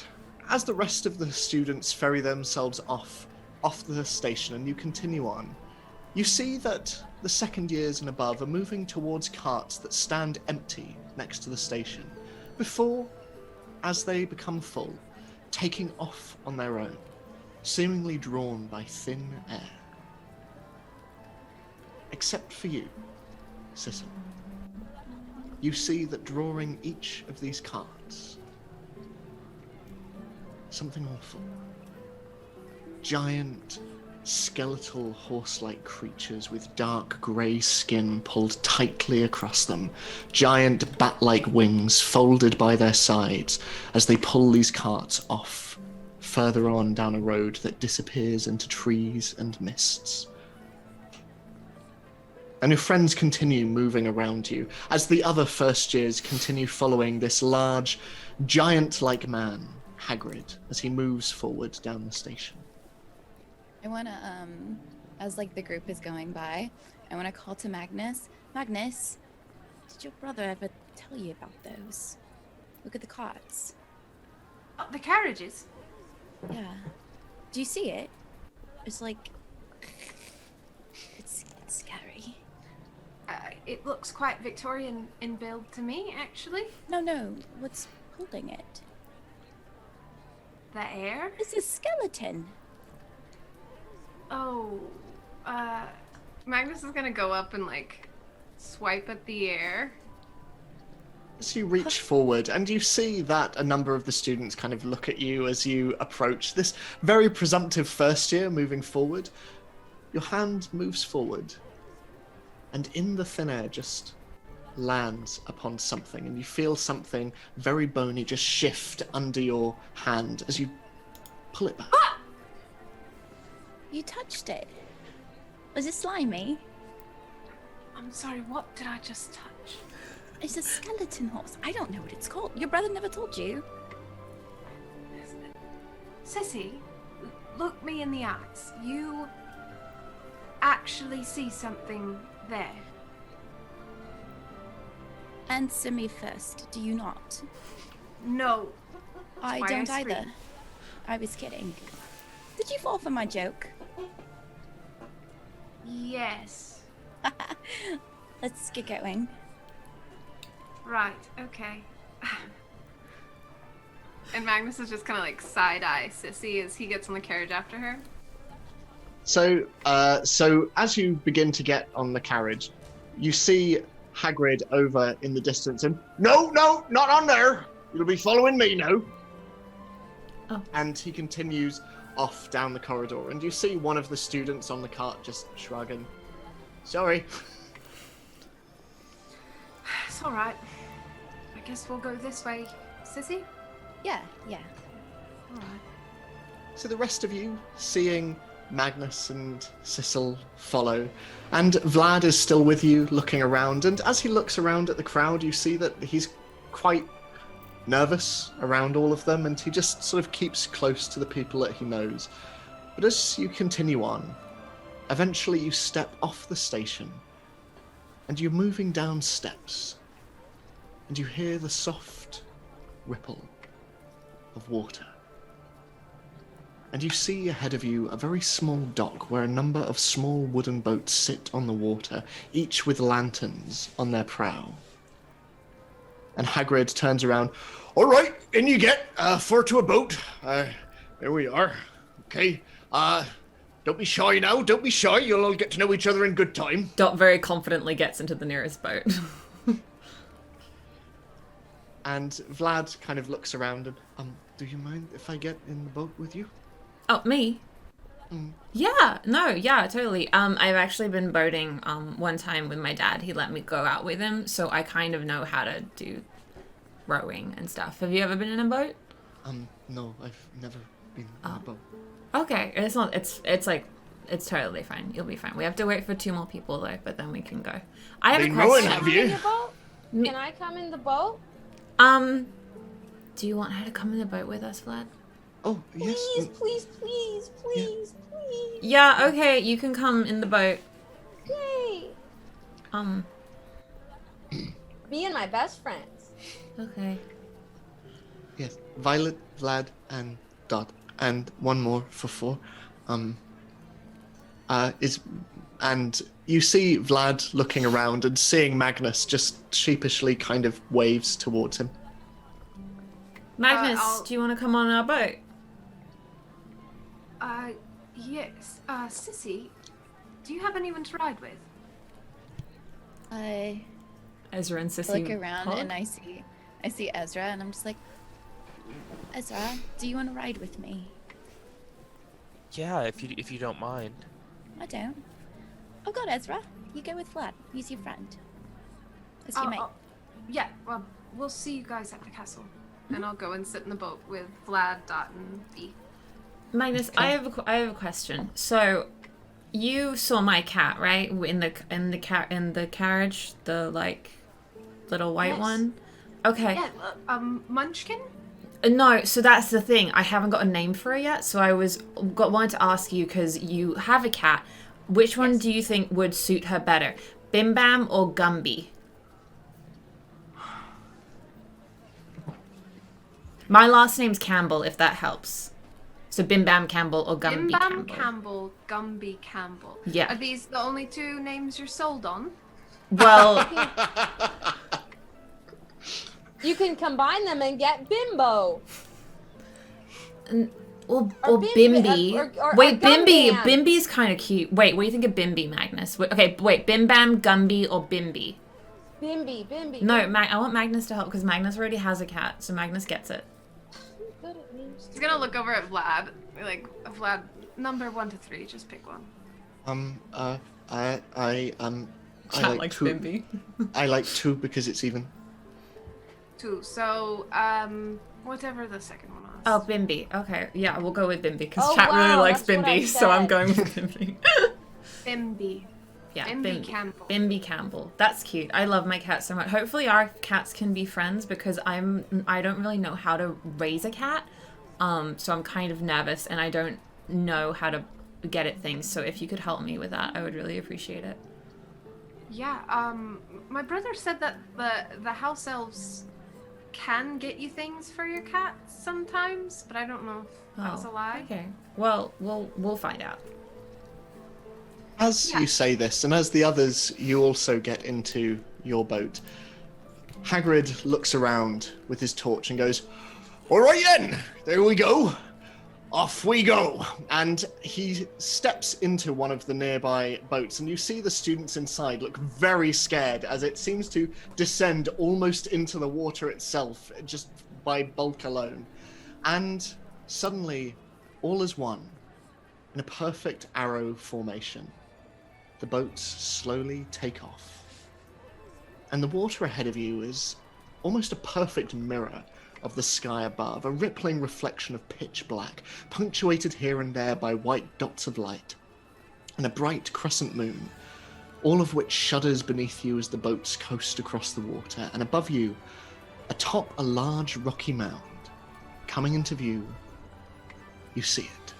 as the rest of the students ferry themselves off the station and you continue on, you see that the second years and above are moving towards carts that stand empty next to the station before, as they become full, taking off on their own, seemingly drawn by thin air. Except for you, Cecil. You see that drawing each of these carts, something awful. Giant, skeletal, horse-like creatures with dark grey skin pulled tightly across them. Giant bat-like wings folded by their sides as they pull these carts off further on down a road that disappears into trees and mists. And your friends continue moving around you as the other first years continue following this large, giant-like man, Hagrid, as he moves forward down the station. I want to, as like the group is going by, I want to call to Magnus. Magnus, did your brother ever tell you about those? Look at the carts. Oh, the carriages? Yeah. Do you see it? It's like... It's scary. It looks quite Victorian in build to me, actually. No. What's holding it? The air? It's a skeleton. Oh, Magnus is gonna go up and, like, swipe at the air. As you reach forward, and you see that a number of the students kind of look at you as you approach this very presumptive first year moving forward, your hand moves forward, and in the thin air just lands upon something, and you feel something very bony just shift under your hand as you pull it back. Ah! You touched it. Was it slimy? I'm sorry, what did I just touch? It's a skeleton horse. I don't know what it's called. Your brother never told you. Sissy, look me in the eyes. You actually see something there. Answer me first. Do you not? No. I why don't I either. screamed. I was kidding. Did you fall for my joke? Yes. Let's get going. Right, okay. And Magnus is just kind of like side-eye Sissy as he gets on the carriage after her. So as you begin to get on the carriage, you see Hagrid over in the distance and, no, not on there. You'll be following me now. Oh. And he continues off down the corridor, and you see one of the students on the cart just shrugging. Sorry. It's all right. I guess we'll go this way, Sissy. Yeah. All right. So the rest of you, seeing Magnus and Sissel follow, and Vlad is still with you, looking around, and as he looks around at the crowd, you see that he's quite nervous around all of them, and he just sort of keeps close to the people that he knows. But as you continue on, eventually you step off the station, and you're moving down steps, and you hear the soft ripple of water. And you see ahead of you a very small dock where a number of small wooden boats sit on the water, each with lanterns on their prow. And Hagrid turns around. All right, in you get, 4 to a boat. There we are. Okay. Don't be shy now. Don't be shy. You'll all get to know each other in good time. Dot very confidently gets into the nearest boat. And Vlad kind of looks around and, do you mind if I get in the boat with you? Oh, me? Yeah, no, yeah, totally. I've actually been boating one time with my dad. He let me go out with him, so I kind of know how to do rowing and stuff. Have you ever been in a boat? No, I've never been in a boat. Okay, it's totally fine. You'll be fine. We have to wait for 2 more people though, but then we can go. I have a question. Have you? Can I come in the boat? Do you want her to come in the boat with us, Vlad? Oh, yes. Please. Yeah, okay, you can come in the boat. Yay. Me and my best friends. Okay. Yes, Violet, Vlad, and Dot, and one more for 4. And you see Vlad looking around and seeing Magnus just sheepishly kind of waves towards him. Magnus, do you want to come on our boat? Yes. Sissy, do you have anyone to ride with? I Ezra and Sissy look around and I see Ezra, and I'm just like, Ezra, do you want to ride with me? Yeah, if you don't mind. I don't. Oh God, Ezra, you go with Vlad. He's your friend. It's your mate. Yeah. Well, we'll see you guys at the castle, and I'll go and sit in the boat with Vlad, Dot, and Bee. Magnus, I have a question. So, you saw my cat, right? In the carriage, the like little white one. Okay. Yeah. Munchkin. No, so that's the thing. I haven't got a name for her yet. So I wanted to ask you because you have a cat. Which one do you think would suit her better, Bim Bam or Gumby? My last name's Campbell, if that helps. So Bim Bam Campbell or Gumby Campbell. Bim Bam Campbell, Gumby Campbell. Yeah. Are these the only 2 names you're sold on? Well, You can combine them and get Bimbo. or Bimbi, Bimby. or Wait, Bimby. Gumbam. Bimby's kind of cute. Wait, what do you think of Bimby, Magnus? Wait, Bim Bam, Gumby, or Bimby? Bimby. No, I want Magnus to help because Magnus already has a cat, so Magnus gets it. Good at names. He's gonna look over at Vlad. Like, Vlad, number 1 to 3, just pick one. I like likes 2. Bimby. I like 2 because it's even. 2. So, whatever the second one was. Oh, Bimby. Okay, yeah, we'll go with Bimby because Oh, chat really wow, likes that's what I Bimby, so I'm said. going with Bimby. Bimby. Yeah, Bimby Campbell. Bimby Campbell. That's cute. I love my cat so much. Hopefully our cats can be friends because I don't really know how to raise a cat. So I'm kind of nervous and I don't know how to get it things. So if you could help me with that, I would really appreciate it. Yeah, my brother said that the house elves can get you things for your cat sometimes, but I don't know if that's a lie. Okay. Well, we'll find out. As you say this, and as the others, you also get into your boat. Hagrid looks around with his torch and goes, "All right then, there we go. Off we go! And he steps into one of the nearby boats, and you see the students inside look very scared as it seems to descend almost into the water itself, just by bulk alone. And suddenly, all is one, in a perfect arrow formation. The boats slowly take off. And the water ahead of you is almost a perfect mirror of the sky above, a rippling reflection of pitch black, punctuated here and there by white dots of light, and a bright crescent moon, all of which shudders beneath you as the boats coast across the water, and above you, atop a large rocky mound, coming into view, you see it.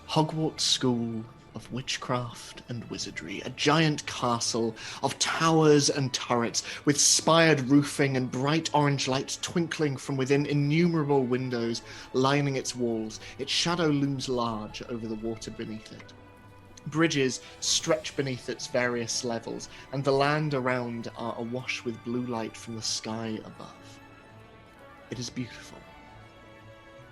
Hogwarts School of Witchcraft and Wizardry, a giant castle of towers and turrets with spired roofing and bright orange lights twinkling from within innumerable windows lining its walls. Its shadow looms large over the water beneath it. Bridges stretch beneath its various levels, and the land around are awash with blue light from the sky above. It is beautiful.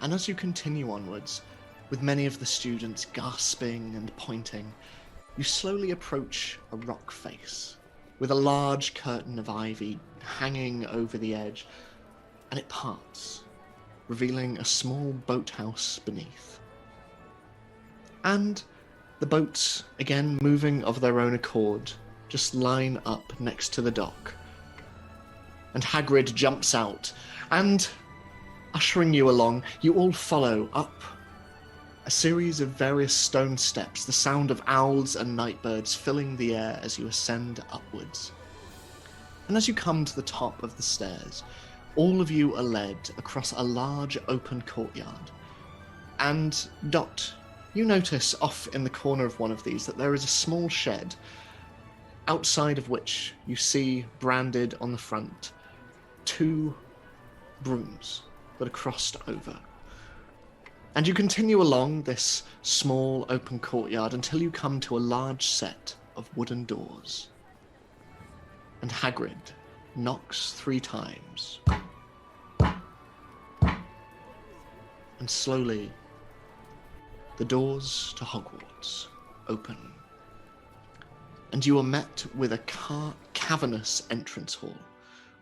And as you continue onwards, with many of the students gasping and pointing, you slowly approach a rock face, with a large curtain of ivy hanging over the edge, and it parts, revealing a small boathouse beneath. And the boats, again moving of their own accord, just line up next to the dock. And Hagrid jumps out, and, ushering you along, you all follow up a series of various stone steps, the sound of owls and nightbirds filling the air as you ascend upwards. And as you come to the top of the stairs, all of you are led across a large open courtyard. And Dot, you notice off in the corner of one of these that there is a small shed, outside of which you see branded on the front 2 brooms that are crossed over. And you continue along this small open courtyard until you come to a large set of wooden doors. And Hagrid knocks 3 times. And slowly, the doors to Hogwarts open. And you are met with a cavernous entrance hall.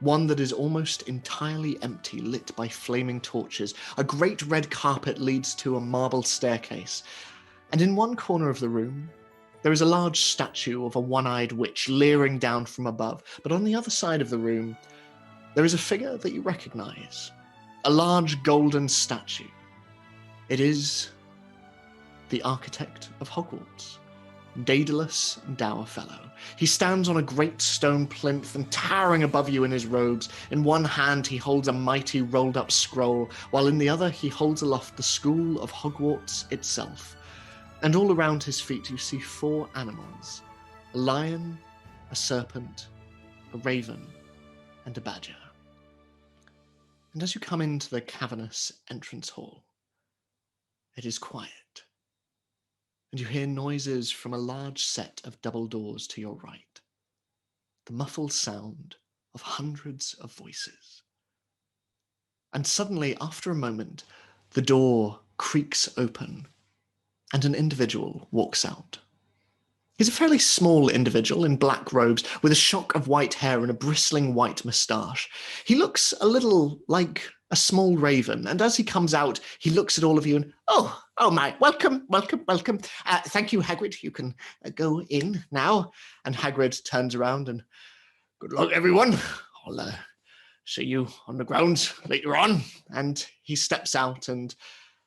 One that is almost entirely empty, lit by flaming torches. A great red carpet leads to a marble staircase. And in one corner of the room, there is a large statue of a one-eyed witch leering down from above. But on the other side of the room, there is a figure that you recognize. A large golden statue. It is the architect of Hogwarts, Daedalus Dowerfellow. He stands on a great stone plinth, and towering above you in his robes, in one hand he holds a mighty rolled-up scroll, while in the other he holds aloft the school of Hogwarts itself. And all around his feet you see 4 animals, a lion, a serpent, a raven, and a badger. And as you come into the cavernous entrance hall, it is quiet. And you hear noises from a large set of double doors to your right. The muffled sound of hundreds of voices. And suddenly, after a moment, the door creaks open, and an individual walks out. He's a fairly small individual in black robes, with a shock of white hair and a bristling white moustache. He looks a little like a small raven, and as he comes out, he looks at all of you and, oh my, welcome. Thank you, Hagrid. You can go in now. And Hagrid turns around and, good luck, everyone. I'll see you on the grounds later on. And he steps out and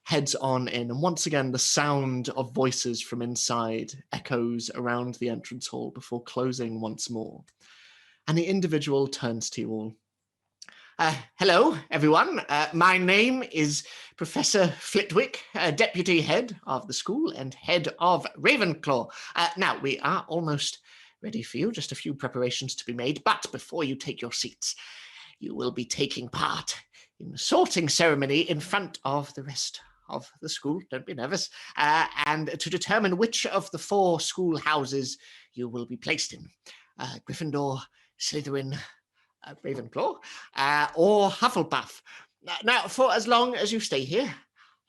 heads on in. And once again, the sound of voices from inside echoes around the entrance hall before closing once more. And the individual turns to you all. Hello, everyone. My name is Professor Flitwick, Deputy Head of the school and Head of Ravenclaw. Now, we are almost ready for you, just a few preparations to be made, but before you take your seats, you will be taking part in the sorting ceremony in front of the rest of the school. Don't be nervous. And to determine which of the 4 school houses you will be placed in. Gryffindor, Slytherin, Ravenclaw, or Hufflepuff. Now, for as long as you stay here,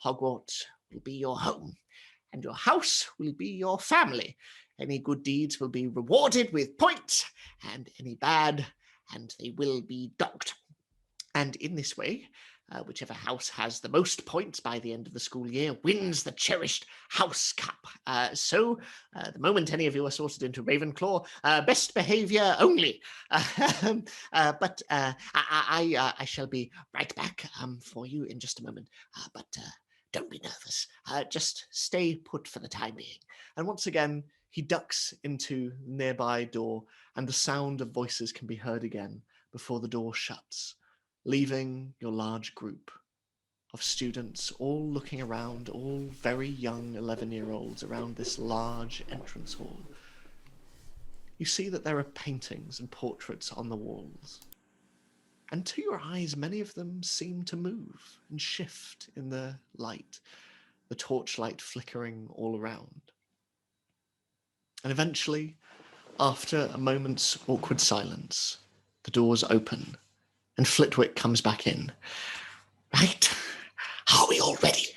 Hogwarts will be your home, and your house will be your family. Any good deeds will be rewarded with points, and any bad, and they will be docked. And in this way, whichever house has the most points by the end of the school year wins the cherished House Cup. So, the moment any of you are sorted into Ravenclaw, best behavior only. But I shall be right back for you in just a moment. But don't be nervous. Just stay put for the time being. And once again, he ducks into the nearby door, and the sound of voices can be heard again before the door shuts, leaving your large group of students all looking around, all very young 11-year-olds around this large entrance hall. You see that there are paintings and portraits on the walls. And to your eyes, many of them seem to move and shift in the light, the torchlight flickering all around. And eventually, after a moment's awkward silence, the doors open and Flitwick comes back in. Right? Are we all ready?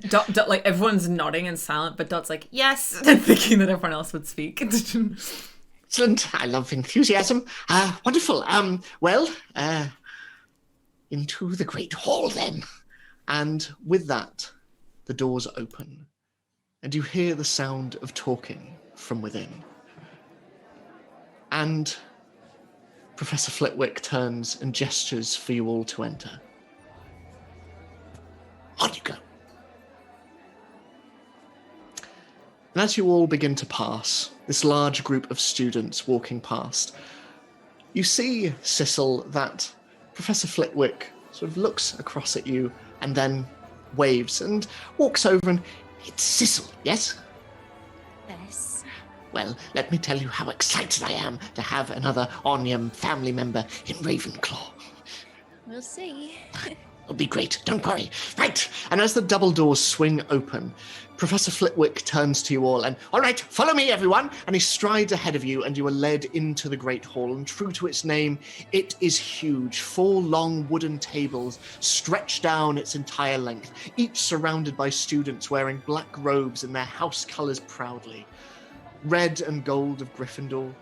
Dot, like everyone's nodding and silent, but Dot's like, yes, thinking that everyone else would speak. Excellent. I love enthusiasm. Wonderful. Well, into the Great Hall then. And with that, the doors open, and you hear the sound of talking from within. And Professor Flitwick turns and gestures for you all to enter. On you go. And as you all begin to pass, this large group of students walking past, you see, Sissel, that Professor Flitwick sort of looks across at you and then waves and walks over and... It's Sissel, yes? Yes. Well, let me tell you how excited I am to have another Onyam family member in Ravenclaw. We'll see. It'll be great, don't worry. Right, And as the double doors swing open, Professor Flitwick turns to you all and, all right, follow me, everyone. And he strides ahead of you, and you are led into the Great Hall. And true to its name, it is huge. 4 long wooden tables stretch down its entire length, each surrounded by students wearing black robes in their house colours proudly. Red and gold of Gryffindor,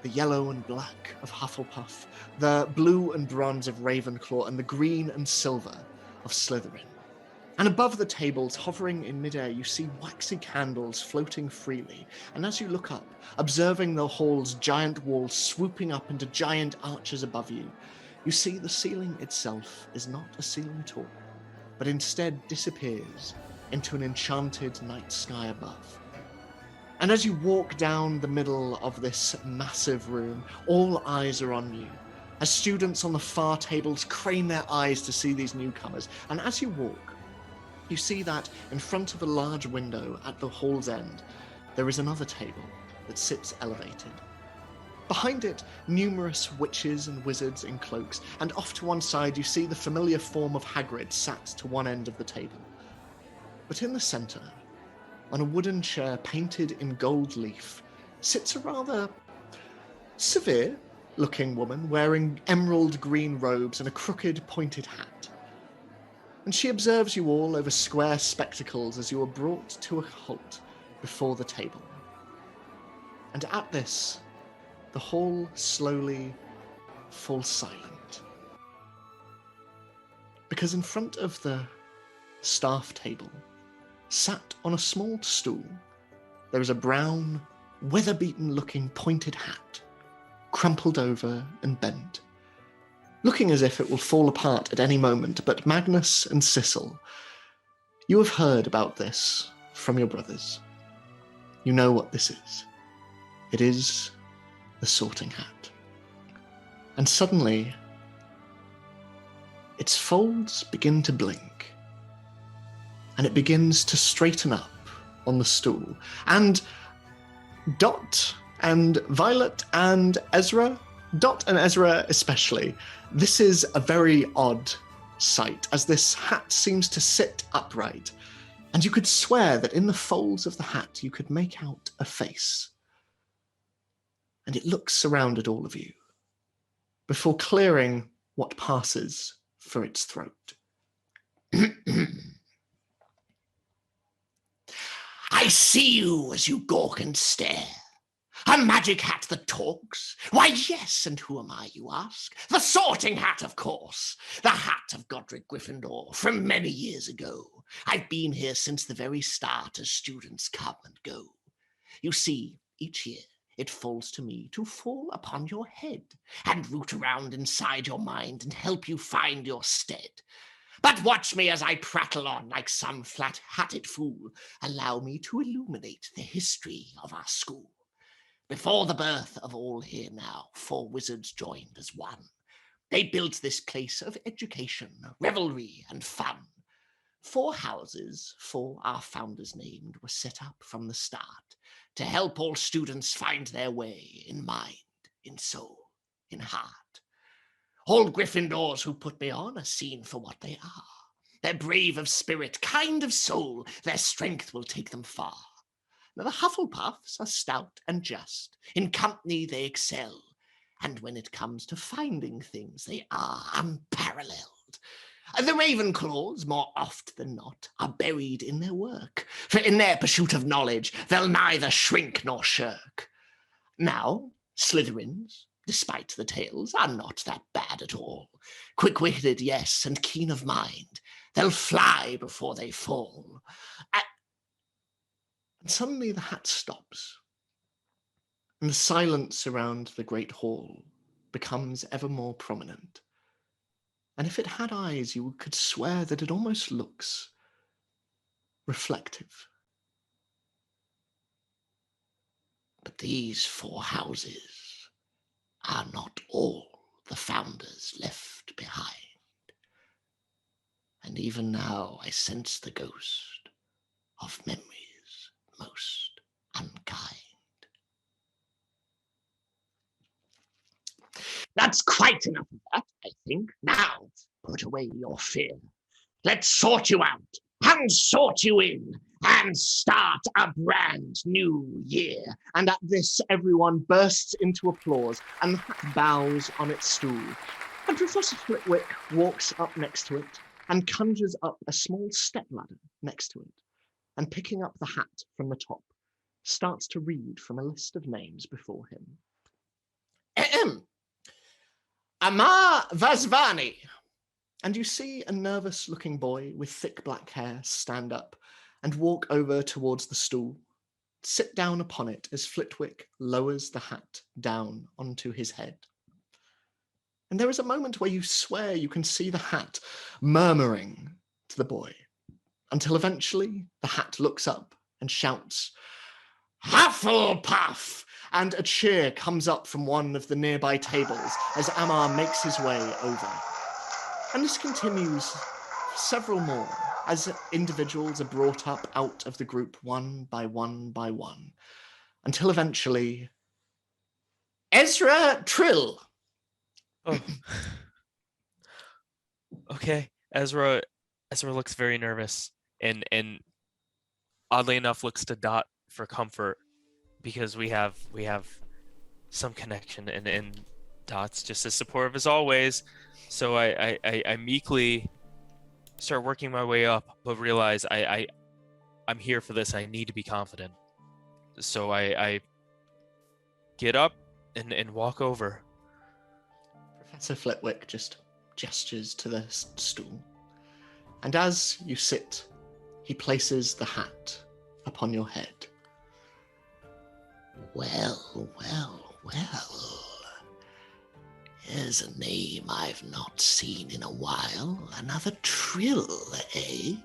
the yellow and black of Hufflepuff, the blue and bronze of Ravenclaw, and the green and silver of Slytherin. And above the tables, hovering in midair, you see waxy candles floating freely. And as you look up, observing the hall's giant walls swooping up into giant arches above you, you see the ceiling itself is not a ceiling at all, but instead disappears into an enchanted night sky above. And as you walk down the middle of this massive room, all eyes are on you, as students on the far tables crane their eyes to see these newcomers. And as you walk, you see that in front of a large window at the hall's end, there is another table that sits elevated. Behind it, numerous witches and wizards in cloaks, and off to one side you see the familiar form of Hagrid sat to one end of the table. But in the centre, on a wooden chair painted in gold leaf, sits a rather severe-looking woman wearing emerald green robes and a crooked pointed hat. And she observes you all over square spectacles as you are brought to a halt before the table. And at this, the hall slowly falls silent. Because in front of the staff table, sat on a small stool, there is a brown, weather-beaten-looking pointed hat, crumpled over and bent, looking as if it will fall apart at any moment. But Magnus and Sissel, you have heard about this from your brothers. You know what this is. It is the Sorting Hat. And suddenly, its folds begin to blink, and it begins to straighten up on the stool. And Dot and Violet and Ezra, Dot and Ezra especially, this is a very odd sight, as this hat seems to sit upright, and you could swear that in the folds of the hat you could make out a face. And it looks around at all of you, before clearing what passes for its throat. I see you as you gawk and stare. A magic hat that talks? Why, yes, and who am I, you ask? The Sorting Hat, of course. The hat of Godric Gryffindor from many years ago. I've been here since the very start as students come and go. You see, each year it falls to me to fall upon your head and root around inside your mind and help you find your stead. But watch me as I prattle on like some flat-hatted fool. Allow me to illuminate the history of our school. Before the birth of all here now, 4 wizards joined as one. They built this place of education, revelry, and fun. 4 houses, for our founders named, were set up from the start to help all students find their way in mind, in soul, in heart. All Gryffindors who put me on are seen for what they are. They're brave of spirit, kind of soul. Their strength will take them far. Now the Hufflepuffs are stout and just. In company they excel. And when it comes to finding things, they are unparalleled. The Ravenclaws, more oft than not, are buried in their work. For in their pursuit of knowledge, they'll neither shrink nor shirk. Now, Slytherins, despite the tales, are not that bad at all. Quick-witted, yes, and keen of mind. They'll fly before they fall. And suddenly the hat stops, and the silence around the great hall becomes ever more prominent. And if it had eyes, you could swear that it almost looks reflective. But these 4 houses are not all the founders left behind. And even now I sense the ghost of memories most unkind. That's quite enough of that, I think. Now, put away your fear. Let's sort you out, and sort you in, and start a brand new year. And at this, everyone bursts into applause, and the hat bows on its stool. And Professor Flitwick walks up next to it, and conjures up a small stepladder next to it, and picking up the hat from the top, starts to read from a list of names before him. Ahem. Amar Vasvani. And you see a nervous-looking boy with thick black hair stand up and walk over towards the stool, sit down upon it as Flitwick lowers the hat down onto his head. And there is a moment where you swear you can see the hat murmuring to the boy, until eventually the hat looks up and shouts, "Hufflepuff!" And a cheer comes up from one of the nearby tables as Amar makes his way over. And this continues for several more, as individuals are brought up out of the group one by one by one, until eventually Ezra Trill. Oh. Okay. Ezra looks very nervous and oddly enough looks to Dot for comfort because we have some connection and Dot's just as supportive as always. So I meekly start working my way up, but realize I'm here for this. I need to be confident. So I get up and walk over. Professor Flitwick just gestures to the stool. And as you sit, he places the hat upon your head. Well, well, well. Here's a name I've not seen in a while. Another Trill, eh?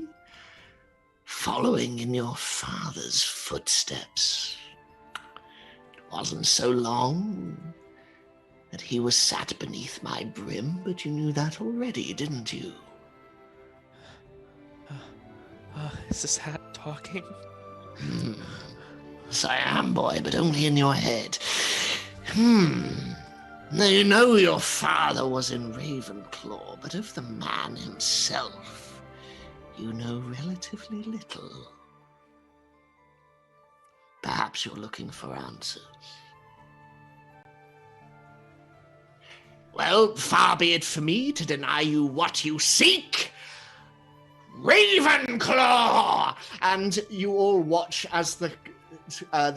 Following in your father's footsteps. It wasn't so long that he was sat beneath my brim, but you knew that already, didn't you? Is this hat talking? Yes, I am, boy, but only in your head. Now, you know your father was in Ravenclaw, but of the man himself, you know relatively little. Perhaps you're looking for answers. Well, far be it for me to deny you what you seek. Ravenclaw! And you all watch as the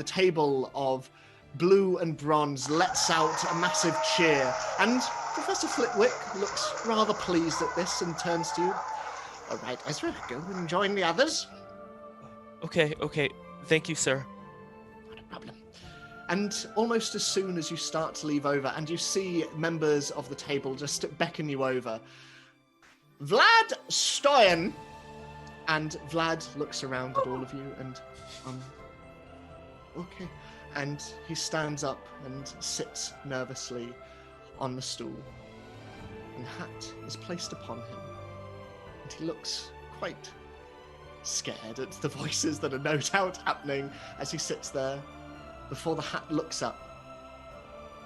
table of blue and bronze lets out a massive cheer, and Professor Flitwick looks rather pleased at this and turns to you. All right, Ezra, go and join the others. Okay. Thank you, sir. Not a problem. And almost as soon as you start to leave over, and you see members of the table just beckon you over, Vlad Stoyan. And Vlad looks around at all of you and, okay. And he stands up and sits nervously on the stool. And the hat is placed upon him. And he looks quite scared at the voices that are no doubt happening as he sits there before the hat looks up.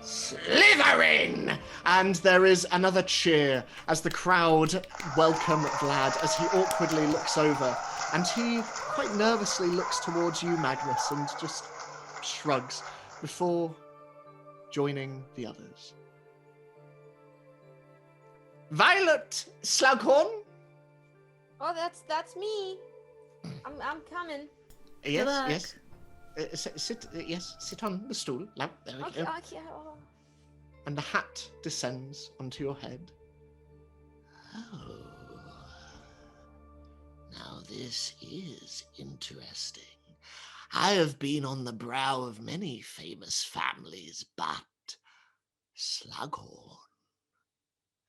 Slytherin! And there is another cheer as the crowd welcome Vlad as he awkwardly looks over. And he quite nervously looks towards you, Magnus, and just shrugs before joining the others. Violet Slughorn? Oh, that's me. I'm coming. Yes. Sit on the stool. There we Okay, go. okay. Oh. And the hat descends onto your head. Oh. Now this is interesting. I have been on the brow of many famous families, but Slughorn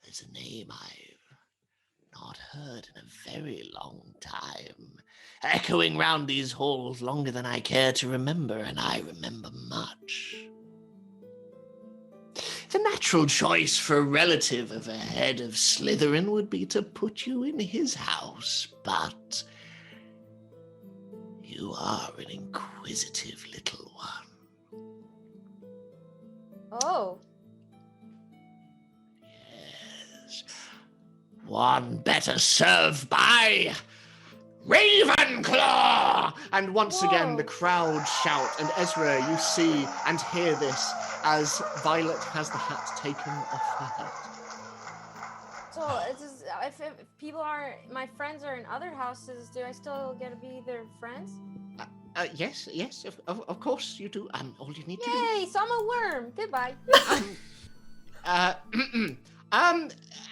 is a name I've not heard in a very long time, echoing round these halls longer than I care to remember, and I remember much. The natural choice for a relative of a head of Slytherin would be to put you in his house, but you are an inquisitive little one. Oh. Yes. One better served by Ravenclaw! And once again, the crowd shout, and Ezra, you see and hear this as Violet has the hat taken off her head. So if people are my friends are in other houses, do I still get to be their friends? Yes, of course you do. All you need to Yay! So I'm a worm. Goodbye. do.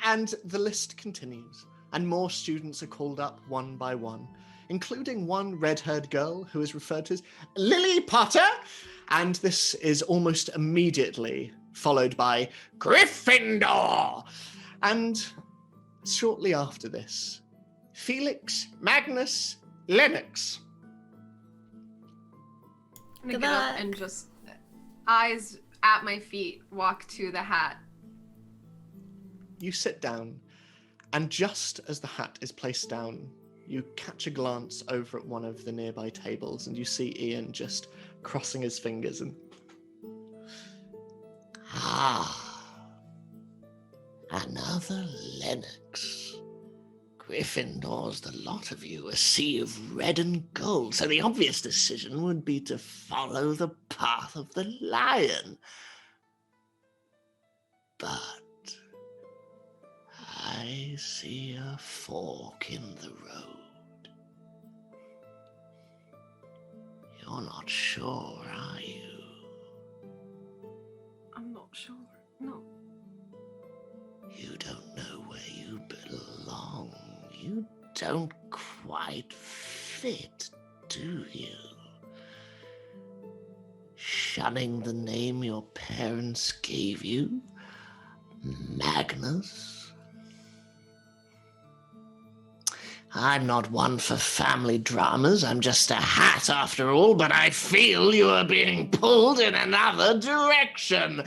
And the list continues, and more students are called up one by one, including one red-haired girl who is referred to as Lily Potter, and this is almost immediately followed by Gryffindor. And shortly after this, Felix Magnus Lennox. I'm gonna get up and just, eyes at my feet, walk to the hat. You sit down, and just as the hat is placed down, you catch a glance over at one of the nearby tables, and you see Ian just crossing his fingers and... Ah, another Lennox. Gryffindor's the lot of you, a sea of red and gold, so the obvious decision would be to follow the path of the lion. But I see a fork in the road. You're not sure, are you? I'm not sure. No. You don't know where you belong. You don't quite fit, do you? Shunning the name your parents gave you? Magnus? I'm not one for family dramas. I'm just a hat after all, but I feel you are being pulled in another direction.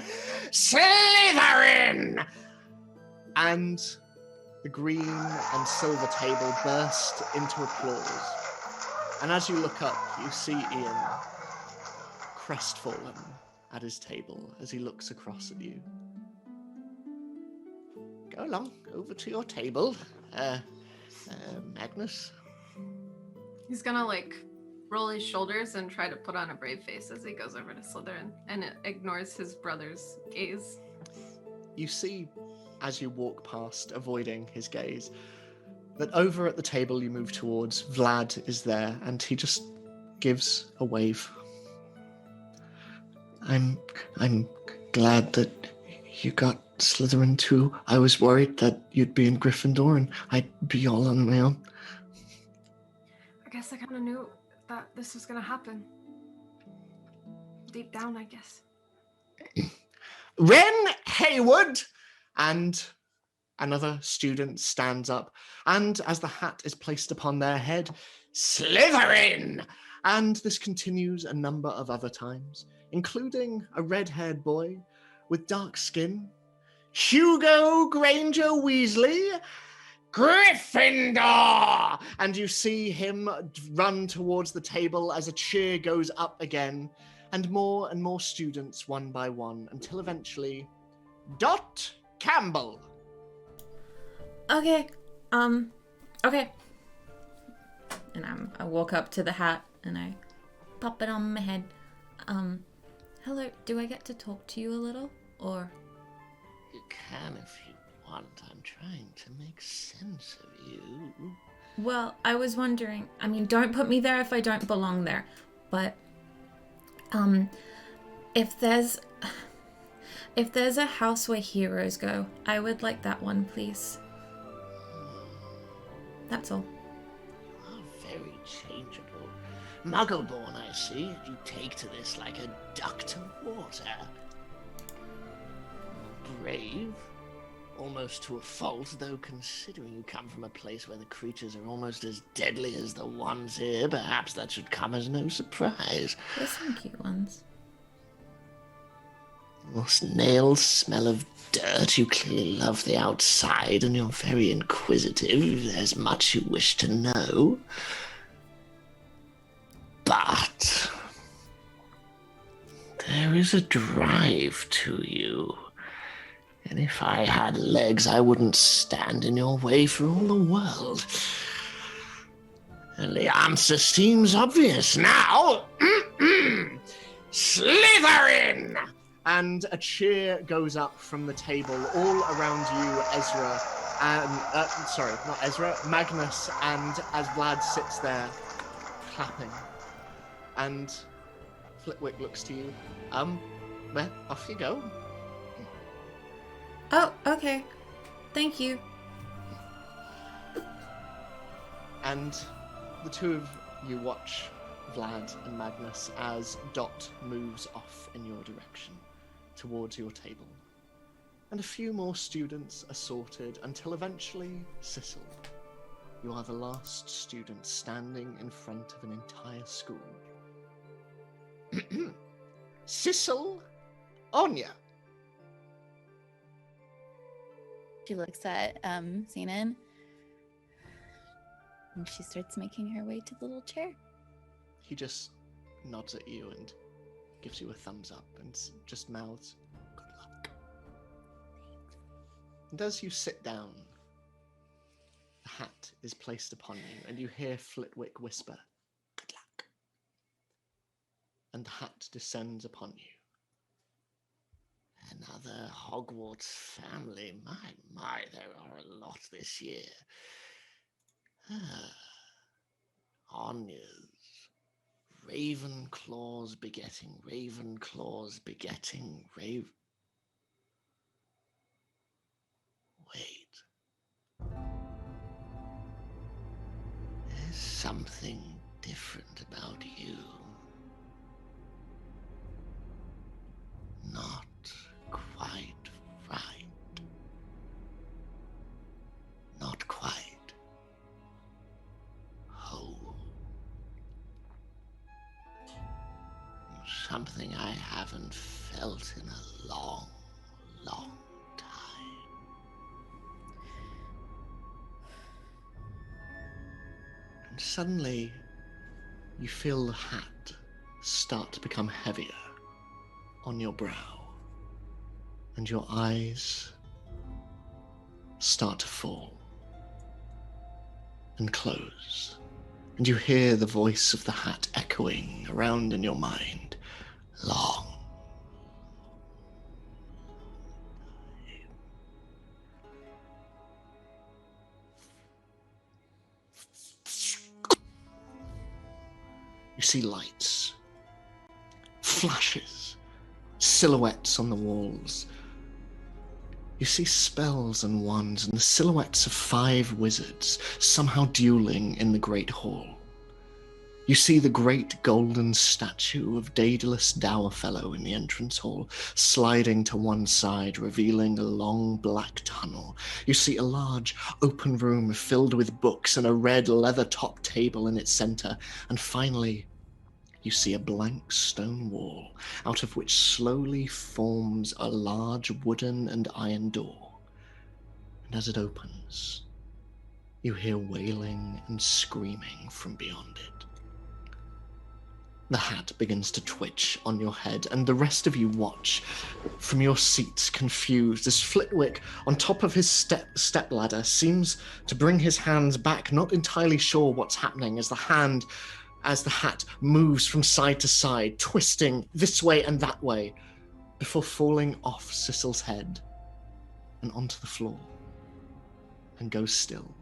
Slytherin! And the green and silver table burst into applause. And as you look up, you see Ian crestfallen at his table as he looks across at you. Go along, over to your table, Magnus. He's gonna roll his shoulders and try to put on a brave face as he goes over to Slytherin and ignores his brother's gaze. You see, as you walk past, avoiding his gaze, But over at the table you move towards, Vlad is there, and he just gives a wave. I'm glad that you got Slytherin too. I was worried that you'd be in Gryffindor and I'd be all on my own. I guess I kind of knew that this was going to happen. Deep down, I guess. Ren Haywood! And another student stands up, and as the hat is placed upon their head, Slytherin! And this continues a number of other times, including a red-haired boy with dark skin, Hugo Granger Weasley, Gryffindor! And you see him run towards the table as a cheer goes up again, and more students one by one, until eventually, Dot Campbell. Okay. Okay. And I walk up to the hat and I pop it on my head. Hello, do I get to talk to you a little? Or? You can if you want. I'm trying to make sense of you. Well, I was wondering, I mean, don't put me there if I don't belong there. But, if there's a house where heroes go, I would like that one, please. That's all. You are very changeable. Muggle-born, I see. You take to this like a duck to water. Brave. Almost to a fault, though considering you come from a place where the creatures are almost as deadly as the ones here, perhaps that should come as no surprise. There's some cute ones. Your nails smell of dirt. You clearly love the outside, and you're very inquisitive. There's much you wish to know. But there is a drive to you. And if I had legs, I wouldn't stand in your way for all the world. And the answer seems obvious now. Slytherin! And a cheer goes up from the table all around you, Ezra. Sorry, not Ezra, Magnus, and as Vlad sits there, clapping. And Flitwick looks to you. Well, off you go. Oh, okay. Thank you. And the two of you watch Vlad and Magnus as Dot moves off in your direction towards your table. And a few more students are sorted until eventually, Sissel, you are the last student standing in front of an entire school. Sissel Anya. She looks at Zenon, and she starts making her way to the little chair. He just nods at you and gives you a thumbs up and just mouths, "Good luck." And as you sit down, the hat is placed upon you, and you hear Flitwick whisper, "Good luck." And the hat descends upon you. Another Hogwarts family. My, there are a lot this year. Anya's. Ravenclaws begetting Ravenclaws begetting Wait. There's something different about you. Not quite right. Not quite whole. Something I haven't felt in a long, long time. And suddenly, you feel the hat start to become heavier on your brow, and your eyes start to fall and close, and you hear the voice of the hat echoing around in your mind. Long. see lights, flashes, silhouettes on the walls. You see spells and wands and the silhouettes of 5 wizards somehow dueling in the Great Hall. You see the great golden statue of Daedalus Dowerfellow in the entrance hall, sliding to one side, revealing a long black tunnel. You see a large open room filled with books and a red leather-top table in its center. And finally, you see a blank stone wall, out of which slowly forms a large wooden and iron door. And as it opens, you hear wailing and screaming from beyond it. The hat begins to twitch on your head, and the rest of you watch from your seats, confused, as Flitwick, on top of his stepladder, seems to bring his hands back, not entirely sure what's happening, as the hat moves from side to side, twisting this way and that way, before falling off Sissel's head and onto the floor, and goes still.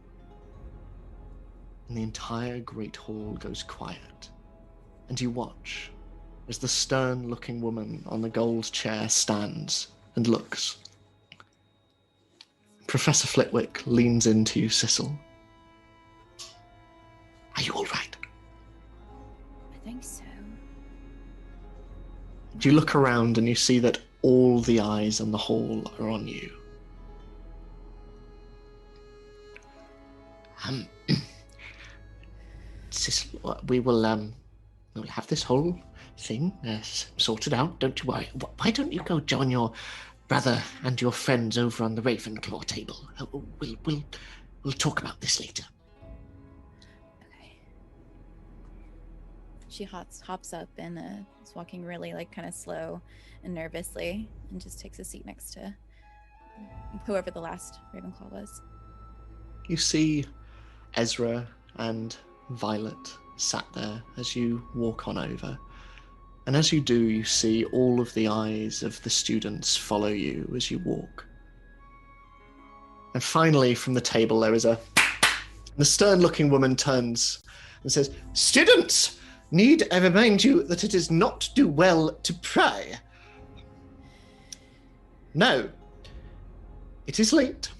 And the entire great hall goes quiet. And you watch as the stern-looking woman on the gold chair stands and looks. Professor Flitwick leans into you, Sissel. Are you all right? I think so. You look around and you see that all the eyes in the hall are on you. Sissel, we'll have this whole thing sorted out, don't you worry. Why don't you go join your brother and your friends over on the Ravenclaw table? We'll talk about this later. Okay. She hops up and is walking really kind of slow and nervously, and just takes a seat next to whoever the last Ravenclaw was. You see Ezra and Violet sat there as you walk on over. And as you do, you see all of the eyes of the students follow you as you walk. And finally, from the table, the stern-looking woman turns and says, "Students, need I remind you that it is not do well to pry? No, it is late.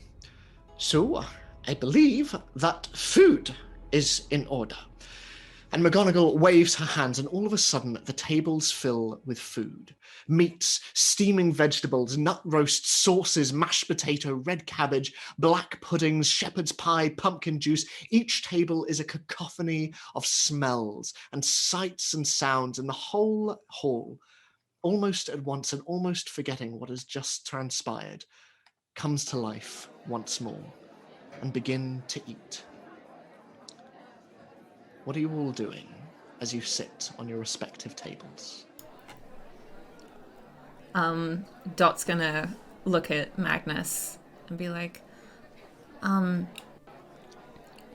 So I believe that food is in order." And McGonagall waves her hands, and all of a sudden, the tables fill with food. Meats, steaming vegetables, nut roast, sauces, mashed potato, red cabbage, black puddings, shepherd's pie, pumpkin juice. Each table is a cacophony of smells and sights and sounds, and the whole hall, almost at once and almost forgetting what has just transpired, comes to life once more and begin to eat. What are you all doing as you sit on your respective tables? Dot's gonna look at Magnus and be like,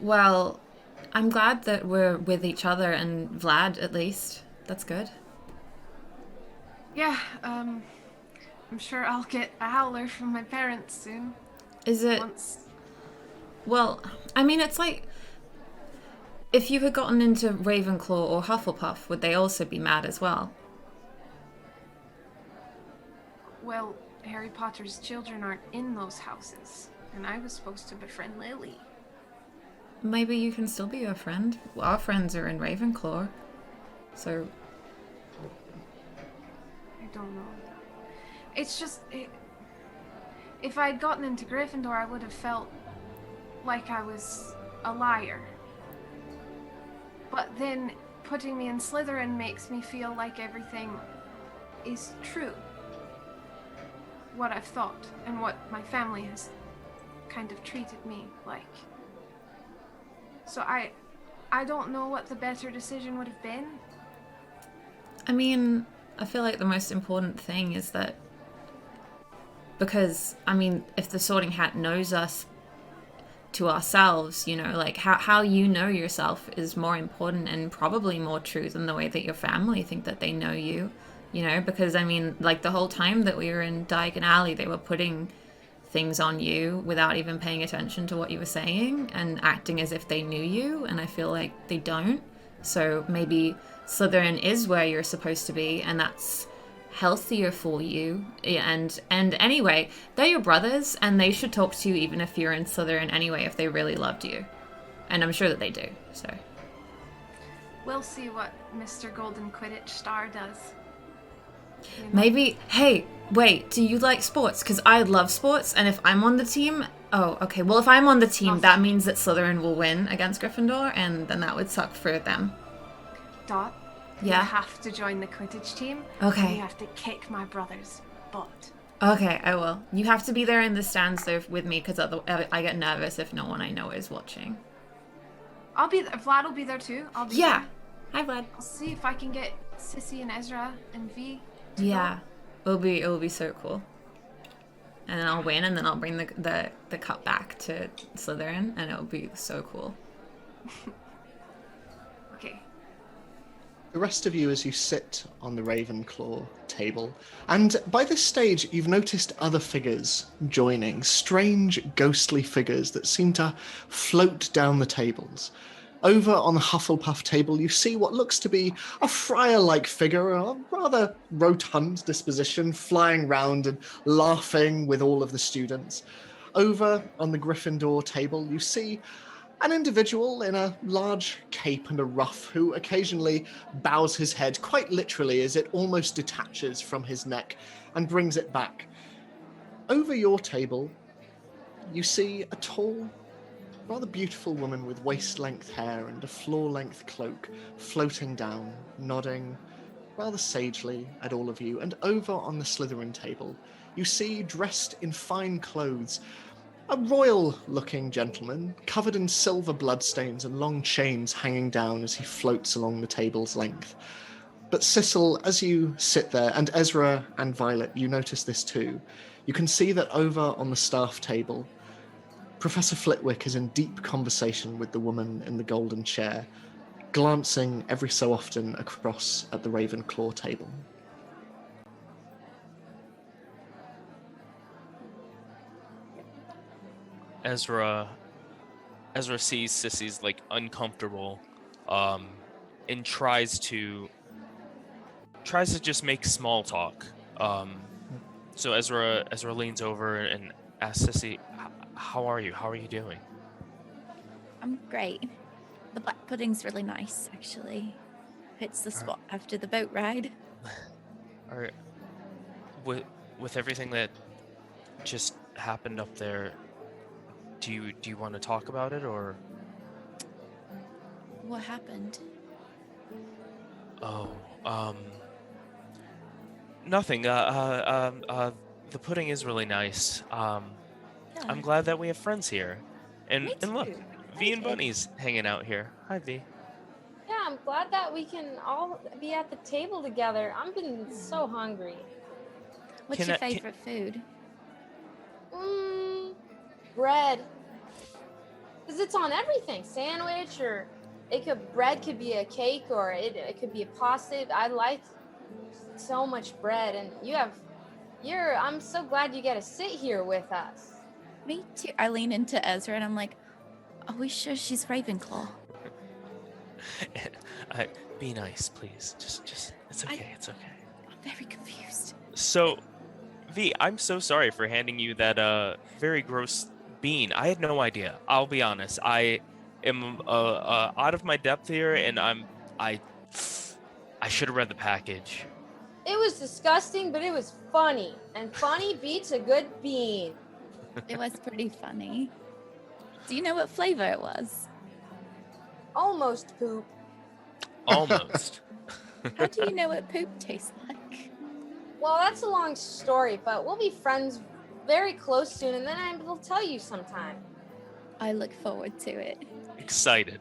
well, I'm glad that we're with each other and Vlad, at least. That's good. Yeah, I'm sure I'll get a howler from my parents soon. Is it? Well, I mean, it's like, if you had gotten into Ravenclaw or Hufflepuff, would they also be mad as well? Well, Harry Potter's children aren't in those houses, and I was supposed to befriend Lily. Maybe you can still be her friend. Our friends are in Ravenclaw, so... I don't know. It's just... If I'd gotten into Gryffindor, I would have felt like I was a liar. But then putting me in Slytherin makes me feel like everything is true. What I've thought and what my family has kind of treated me like. So I don't know what the better decision would have been. I mean, I feel like the most important thing is that, because, I mean, if the Sorting Hat knows us to ourselves, you know, like how you know yourself is more important and probably more true than the way that your family think that they know you, you know, because I mean, like the whole time that we were in Diagon Alley, they were putting things on you without even paying attention to what you were saying and acting as if they knew you, and I feel like they don't. So maybe Slytherin is where you're supposed to be, and that's healthier for you. And anyway, they're your brothers, and they should talk to you even if you're in Slytherin anyway, if they really loved you. And I'm sure that they do, so. We'll see what Mr. Golden Quidditch Star does. You know? Maybe, hey, wait, do you like sports? Because I love sports, and if I'm on the team, oh, okay, well, if I'm on the team, that means that Slytherin will win against Gryffindor, and then that would suck for them. Dot, Yeah? you have to join the Quidditch team. Okay. And you have to kick my brother's butt. Okay, I will. You have to be there in the stands, though, with me, because I get nervous if no one I know is watching. I'll be there. Vlad will be there too. I'll be Yeah. there. Hi, Vlad. I'll see if I can get Sissy and Ezra and V. Yeah. It'll be so cool. And then I'll win, and then I'll bring the cup back to Slytherin, and it'll be so cool. Okay. The rest of you, as you sit on the Ravenclaw table, and by this stage you've noticed other figures joining, strange ghostly figures that seem to float down the tables. Over on the Hufflepuff table you see what looks to be a friar-like figure, a rather rotund disposition, flying round and laughing with all of the students. Over on the Gryffindor table you see an individual in a large cape and a ruff who occasionally bows his head quite literally as it almost detaches from his neck and brings it back. Over your table, you see a tall, rather beautiful woman with waist-length hair and a floor-length cloak floating down, nodding rather sagely at all of you. And over on the Slytherin table, you see, dressed in fine clothes, a royal-looking gentleman, covered in silver bloodstains and long chains hanging down as he floats along the table's length. But Sissel, as you sit there, and Ezra and Violet, you notice this too, you can see that over on the staff table, Professor Flitwick is in deep conversation with the woman in the golden chair, glancing every so often across at the Ravenclaw table. Ezra sees Sissy's like uncomfortable, and tries to just make small talk. So Ezra leans over and asks Sissy, "How are you? How are you doing?" I'm great. The black pudding's really nice, actually. Hits the spot after the boat ride. Or with everything that just happened up there, do you want to talk about it, or? What happened? Oh, nothing. The pudding is really nice. I'm glad that we have friends here, and look, V and Bunny's hanging out here. Hi, V. Yeah, I'm glad that we can all be at the table together. I've been so hungry. What's your favorite food? Bread. Because it's on everything. Sandwich, or bread could be a cake, or it could be a pasta. I like so much bread, and I'm so glad you get to sit here with us. Me too. I lean into Ezra and I'm like, are we sure she's Ravenclaw? Be nice, please. Just it's okay. It's okay. I'm very confused. So, V, I'm so sorry for handing you that very gross bean. I had no idea. I'll be honest. I am out of my depth here, and I should have read the package. It was disgusting, but it was funny, and funny beats a good bean. It was pretty funny. Do you know what flavor it was? Almost poop. Almost. How do you know what poop tastes like? Well, that's a long story, but we'll be friends very close soon, and then I will tell you sometime. I look forward to it. Excited.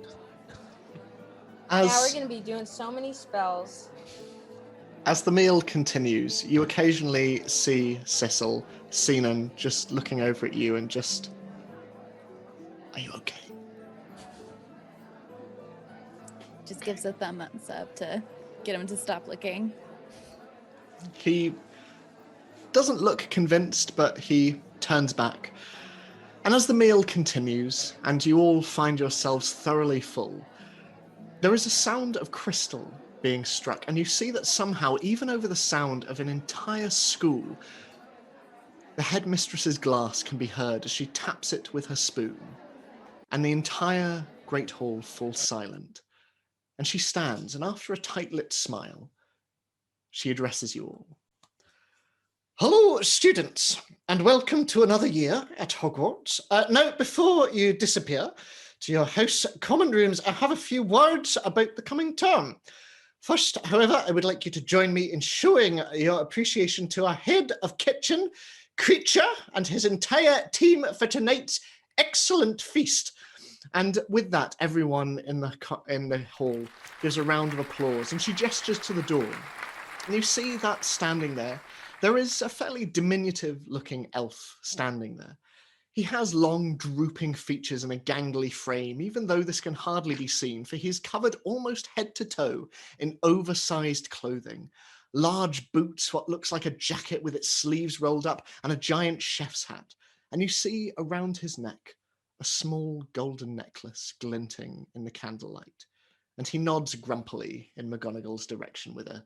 Yeah, we're going to be doing so many spells. As the meal continues, you occasionally see Sissel, Sinan, just looking over at you and just, are you okay? Just gives a thumbs up to get him to stop looking. He doesn't look convinced, but he turns back. And as the meal continues, and you all find yourselves thoroughly full, there is a sound of crystal being struck. And you see that somehow, even over the sound of an entire school, the headmistress's glass can be heard as she taps it with her spoon. And the entire great hall falls silent. And she stands, and after a tight-lipped smile, she addresses you all. Hello, students, and welcome to another year at Hogwarts. Now, before you disappear to your house common rooms, I have a few words about the coming term. First, however, I would like you to join me in showing your appreciation to our head of kitchen, Creature, and his entire team for tonight's excellent feast. And with that, everyone in the hall gives a round of applause, and she gestures to the door. And you see that standing there. There is a fairly diminutive-looking elf standing there. He has long, drooping features and a gangly frame, even though this can hardly be seen, for he is covered almost head to toe in oversized clothing. Large boots, what looks like a jacket with its sleeves rolled up, and a giant chef's hat. And you see around his neck a small golden necklace glinting in the candlelight. And he nods grumpily in McGonagall's direction with a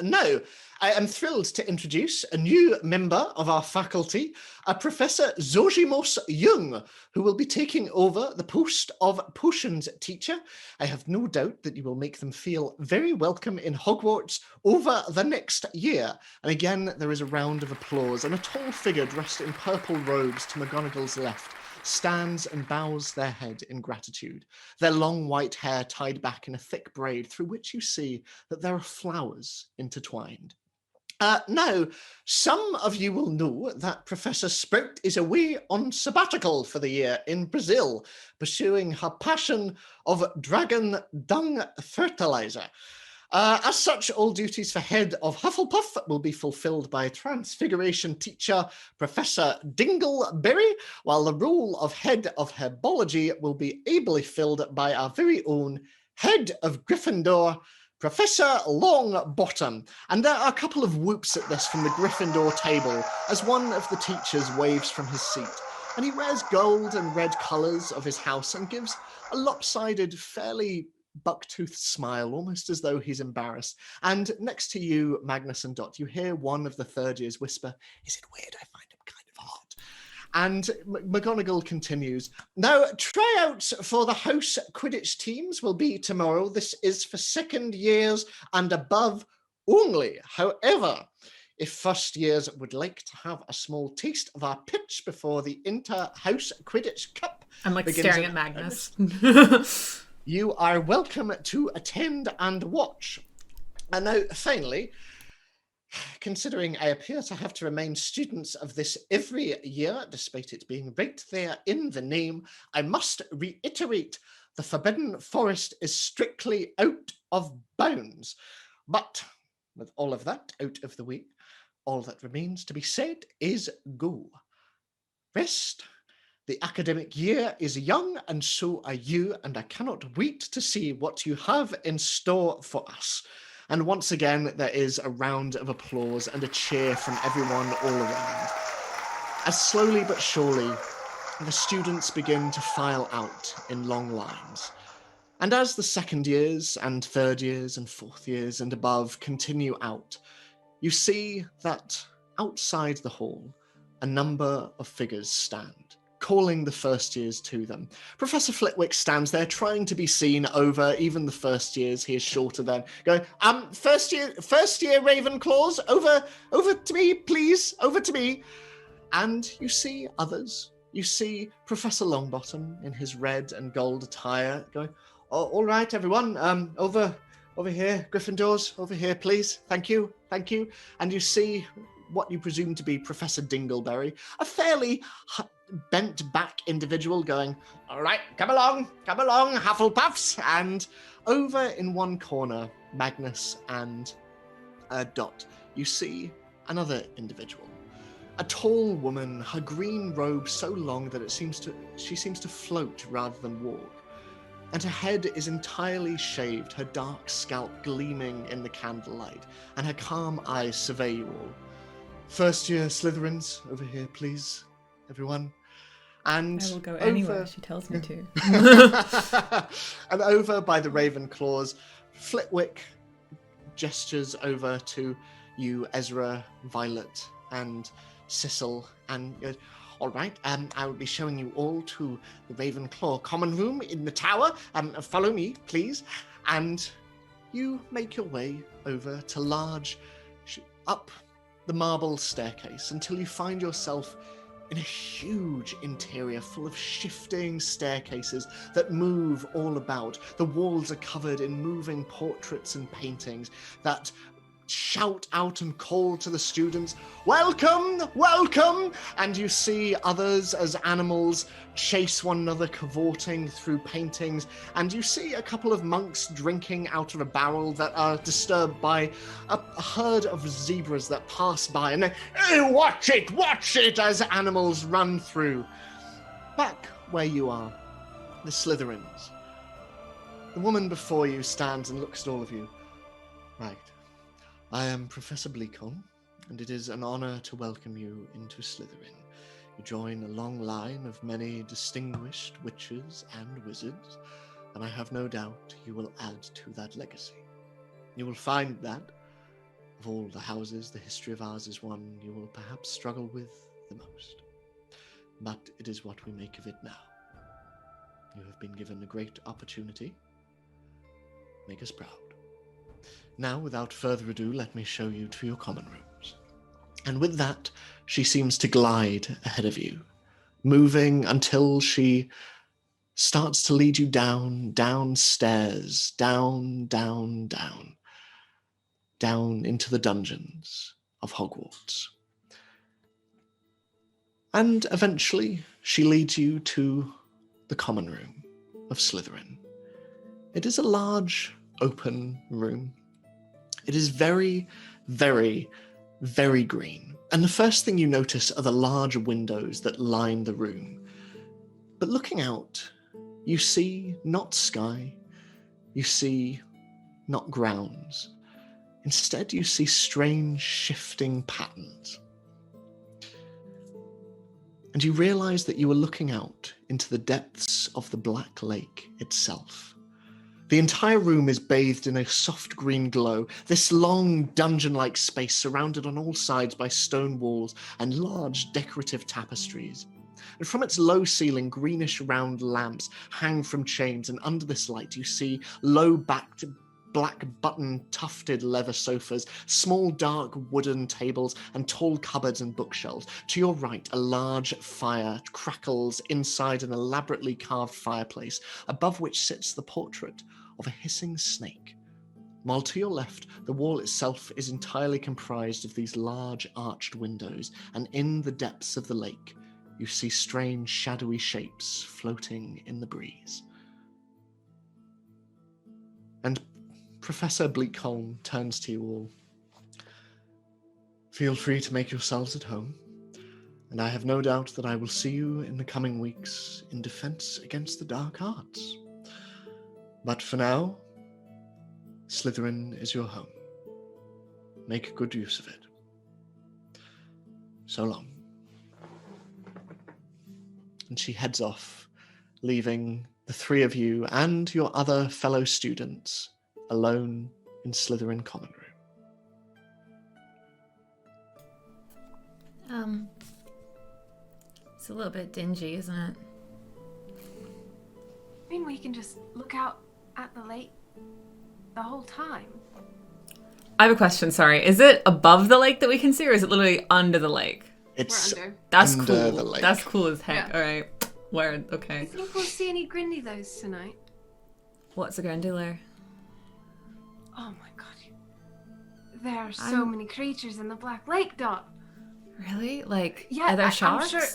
Now, I am thrilled to introduce a new member of our faculty, Professor Zojimos Jung, who will be taking over the post of potions teacher. I have no doubt that you will make them feel very welcome in Hogwarts over the next year. And again, there is a round of applause, and a tall figure dressed in purple robes to McGonagall's left stands and bows their head in gratitude, their long white hair tied back in a thick braid through which you see that there are flowers intertwined. Now, some of you will know that Professor Sprout is away on sabbatical for the year in Brazil, pursuing her passion of dragon dung fertilizer. As such, all duties for head of Hufflepuff will be fulfilled by Transfiguration teacher Professor Dingleberry, while the role of head of herbology will be ably filled by our very own head of Gryffindor, Professor Longbottom. And there are a couple of whoops at this from the Gryffindor table as one of the teachers waves from his seat. And he wears gold and red colours of his house and gives a lopsided, fairly bucktooth smile, almost as though he's embarrassed. And next to you, Magnus and Dot, you hear one of the third years whisper, "Is it weird? I find him kind of hot." And McGonagall continues, "Now, tryouts for the house Quidditch teams will be tomorrow. This is for second years and above only. However, if first years would like to have a small taste of our pitch before the Inter-House Quidditch Cup," I'm like staring at Magnus. "you are welcome to attend and watch. And now, finally, considering I appear to have to remind students of this every year, despite it being right there in the name, I must reiterate the Forbidden Forest is strictly out of bounds. But with all of that out of the way, all that remains to be said is go. Rest. The academic year is young, and so are you, and I cannot wait to see what you have in store for us." And once again, there is a round of applause and a cheer from everyone all around. As slowly but surely, the students begin to file out in long lines. And as the second years and third years and fourth years and above continue out, you see that outside the hall, a number of figures stand, calling the first years to them. Professor Flitwick stands there trying to be seen over even the first years. He is shorter than, going, first year Ravenclaws, over to me, please, over to me. And you see others. You see Professor Longbottom in his red and gold attire going, "Oh, all right, everyone, over here, Gryffindors, over here, please. Thank you. And you see what you presume to be Professor Dingleberry, a fairly bent back individual going, "All right, come along, Hufflepuffs." And over in one corner, Magnus and Dot, you see another individual, a tall woman, her green robe so long that she seems to float rather than walk. And her head is entirely shaved, her dark scalp gleaming in the candlelight, and her calm eyes survey you all. "First year Slytherins, over here, please, everyone." And I will go over... anywhere she tells me to. And over by the Raven Claws, Flitwick gestures over to you, Ezra, Violet, and Sissel, and goes, all right, I will be showing you all to the Ravenclaw common room in the tower. Follow me, please. And you make your way over to up the marble staircase until you find yourself in a huge interior full of shifting staircases that move all about. The walls are covered in moving portraits and paintings that shout out and call to the students, welcome, welcome! And you see others as animals chase one another, cavorting through paintings, and you see a couple of monks drinking out of a barrel that are disturbed by a herd of zebras that pass by, and they, oh, watch it, as animals run through. Back where you are, the Slytherins. The woman before you stands and looks at all of you. Right. I am Professor Bleakholm, and it is an honor to welcome you into Slytherin. You join a long line of many distinguished witches and wizards, and I have no doubt you will add to that legacy. You will find that, of all the houses, the history of ours is one you will perhaps struggle with the most. But it is what we make of it now. You have been given a great opportunity. Make us proud. Now, without further ado, let me show you to your common rooms. And with that, she seems to glide ahead of you, moving until she starts to lead you downstairs, down into the dungeons of Hogwarts. And eventually, she leads you to the common room of Slytherin. It is a large, open room. It is very, very, very green. And the first thing you notice are the large windows that line the room. But looking out, you see not sky, you see not grounds. Instead, you see strange shifting patterns. And you realize that you are looking out into the depths of the Black Lake itself. The entire room is bathed in a soft green glow, this long dungeon-like space surrounded on all sides by stone walls and large decorative tapestries. And from its low ceiling, greenish round lamps hang from chains, and under this light you see low-backed, black button tufted leather sofas, small dark wooden tables, and tall cupboards and bookshelves. To your right, a large fire crackles inside an elaborately carved fireplace, above which sits the portrait of a hissing snake. While to your left, the wall itself is entirely comprised of these large arched windows, and in the depths of the lake, you see strange shadowy shapes floating in the breeze. And Professor Bleakholm turns to you all. Feel free to make yourselves at home, and I have no doubt that I will see you in the coming weeks in defense against the dark arts. But for now, Slytherin is your home. Make good use of it. So long. And she heads off, leaving the three of you and your other fellow students alone in Slytherin common room. It's a little bit dingy, isn't it? I mean, we can just look out at the lake the whole time. I have a question, sorry. Is it above the lake that we can see, or is it literally under the lake? It's We're under. That's under cool. the lake. That's cool as heck. Yeah. All right. Word. Do Okay. you think we'll see any Grindylows tonight? What's a Grandular? Oh my god. There are so many creatures in the Black Lake, Dot. Really? Like, Yeah, are there I'm sharks? sure.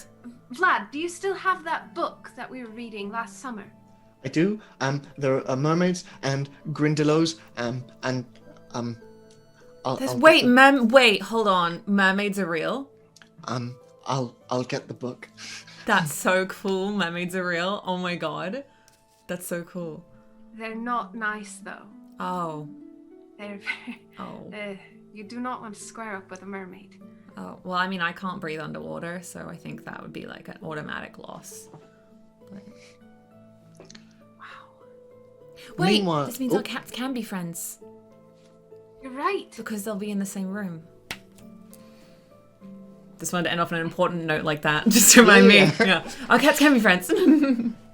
Vlad, do you still have that book that we were reading last summer? I do. There are mermaids and Grindylows, Wait, hold on. Mermaids are real? I'll get the book. That's so cool. Mermaids are real. Oh my god. That's so cool. They're not nice, though. Oh. They're very... Oh. You do not want to square up with a mermaid. Oh, well, I mean, I can't breathe underwater, so I think that would be like an automatic loss. But... Wow. Wait, Meanwhile- this means our cats can be friends. You're right. Because they'll be in the same room. Just wanted to end off on an important note like that, just to remind me. Yeah. Our cats can be friends.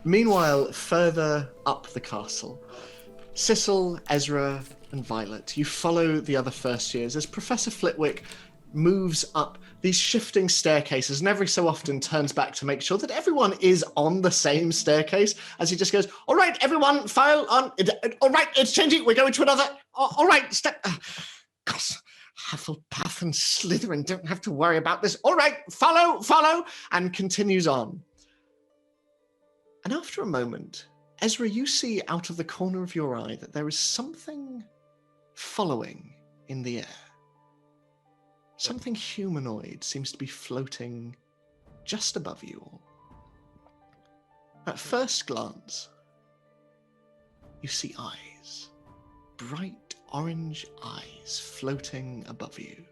Meanwhile, further up the castle, Sissel, Ezra, and Violet, you follow the other first years as Professor Flitwick moves up these shifting staircases and every so often turns back to make sure that everyone is on the same staircase as he just goes, all right, everyone, file on. All right, it's changing. We're going to another. All right, step. Gosh, Hufflepuff and Slytherin don't have to worry about this. All right, follow, and continues on. And after a moment, Ezra, you see out of the corner of your eye that there is something following in the air. Something humanoid seems to be floating just above you all. At first glance, you see eyes, bright orange eyes floating above you.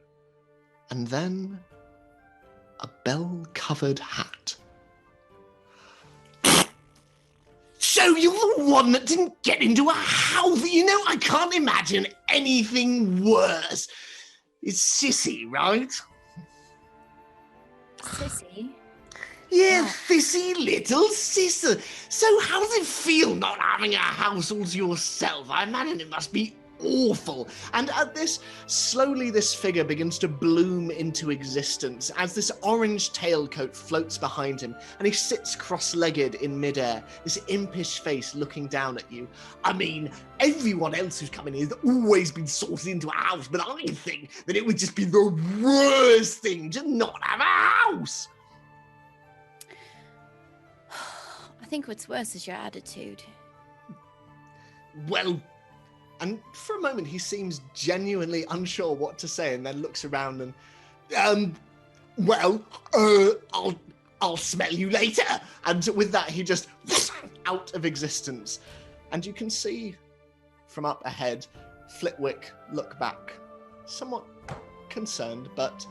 And then a bell-covered hat. So you're the one that didn't get into a house? You know, I can't imagine anything worse. It's Sissy, right? Sissy? Yeah, Sissy, little sister. So how does it feel not having a house all to yourself? I imagine it must be awful. And at this, slowly this figure begins to bloom into existence as this orange tailcoat floats behind him and he sits cross-legged in midair, this impish face looking down at you. I mean, everyone else who's come in here has always been sorted into a house, but I think that it would just be the worst thing to not have a house. I think what's worse is your attitude. Well, and for a moment he seems genuinely unsure what to say and then looks around and, I'll smell you later. And with that, he just out of existence. And you can see from up ahead, Flitwick look back, somewhat concerned, but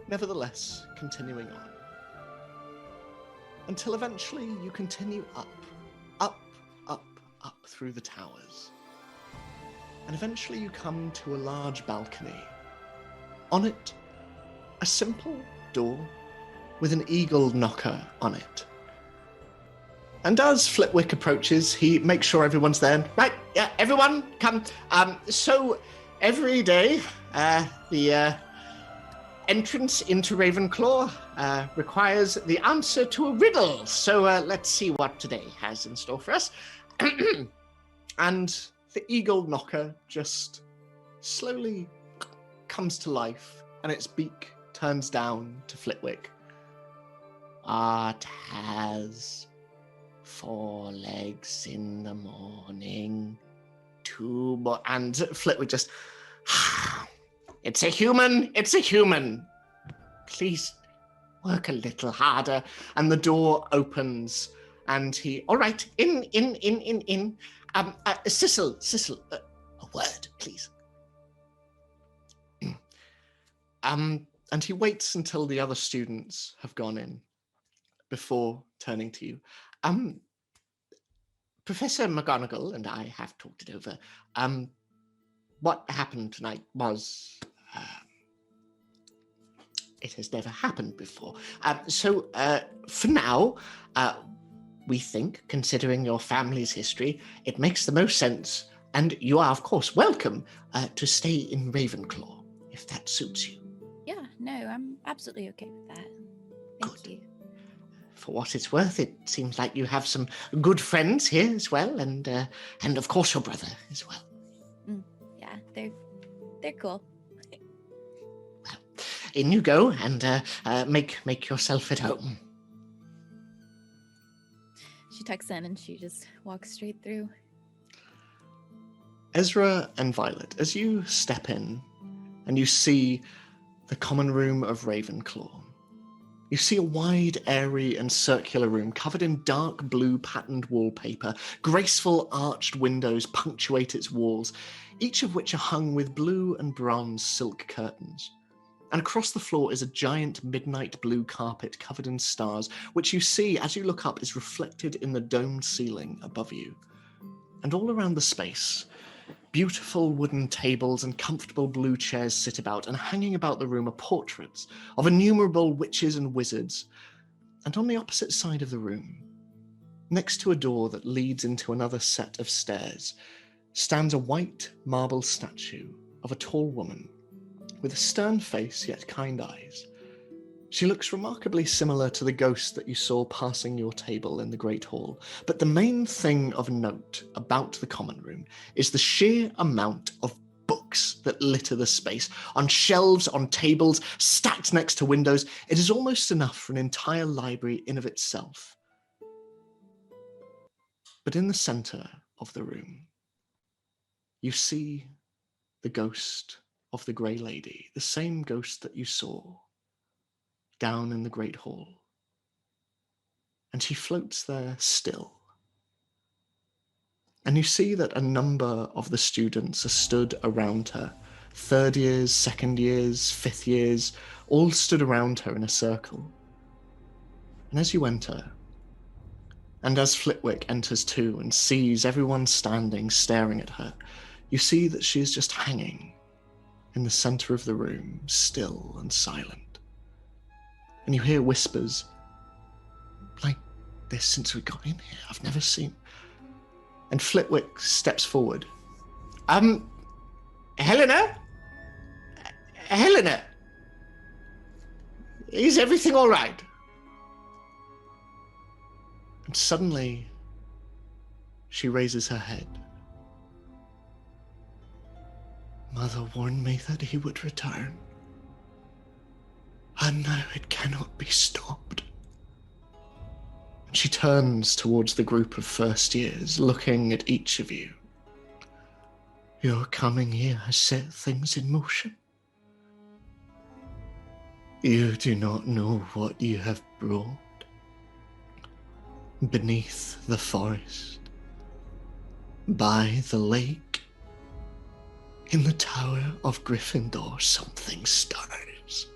nevertheless continuing on. Until eventually you continue up through the towers. And eventually you come to a large balcony. On it, a simple door with an eagle knocker on it. And as Flitwick approaches, he makes sure everyone's there. Right, yeah, everyone, come. So every day, the entrance into Ravenclaw requires the answer to a riddle. So let's see what today has in store for us. And the eagle knocker just slowly comes to life and its beak turns down to Flitwick. Art has 4 legs in the morning, 2 more, and Flitwick just, it's a human. Please work a little harder. And the door opens and he, all right, in. Sissel, a word, please. And he waits until the other students have gone in before turning to you. Professor McGonagall and I have talked it over. What happened tonight was... it has never happened before. So for now... we think, considering your family's history, it makes the most sense, and you are, of course, welcome to stay in Ravenclaw, if that suits you. Yeah, no, I'm absolutely okay with that. Thank you. For what it's worth, it seems like you have some good friends here as well, and of course your brother as well. Yeah, they're cool. Well, in you go, and make yourself at home. She tucks in and she just walks straight through. Ezra and Violet, as you step in and you see the common room of Ravenclaw, you see a wide, airy and circular room covered in dark blue patterned wallpaper. Graceful arched windows punctuate its walls, each of which are hung with blue and bronze silk curtains. And across the floor is a giant midnight blue carpet covered in stars, which you see as you look up is reflected in the domed ceiling above you. And all around the space, beautiful wooden tables and comfortable blue chairs sit about, and hanging about the room are portraits of innumerable witches and wizards. And on the opposite side of the room, next to a door that leads into another set of stairs, stands a white marble statue of a tall woman with a stern face yet kind eyes. She looks remarkably similar to the ghost that you saw passing your table in the Great Hall. But the main thing of note about the common room is the sheer amount of books that litter the space, on shelves, on tables, stacked next to windows. It is almost enough for an entire library in of itself. But in the center of the room, you see the ghost of the Grey Lady, the same ghost that you saw down in the Great Hall. And she floats there still. And you see that a number of the students are stood around her. 3rd years, 2nd years, 5th years, all stood around her in a circle. And as you enter, and as Flitwick enters too and sees everyone standing, staring at her, you see that she is just hanging in the center of the room, still and silent. And you hear whispers like this since we got in here. I've never seen. And Flitwick steps forward. Helena? Helena? Is everything all right? And suddenly, she raises her head. Mother warned me that he would return. And now it cannot be stopped. And she turns towards the group of 1st years, looking at each of you. Your coming here has set things in motion. You do not know what you have brought. Beneath the forest, by the lake, in the Tower of Gryffindor, something stirs.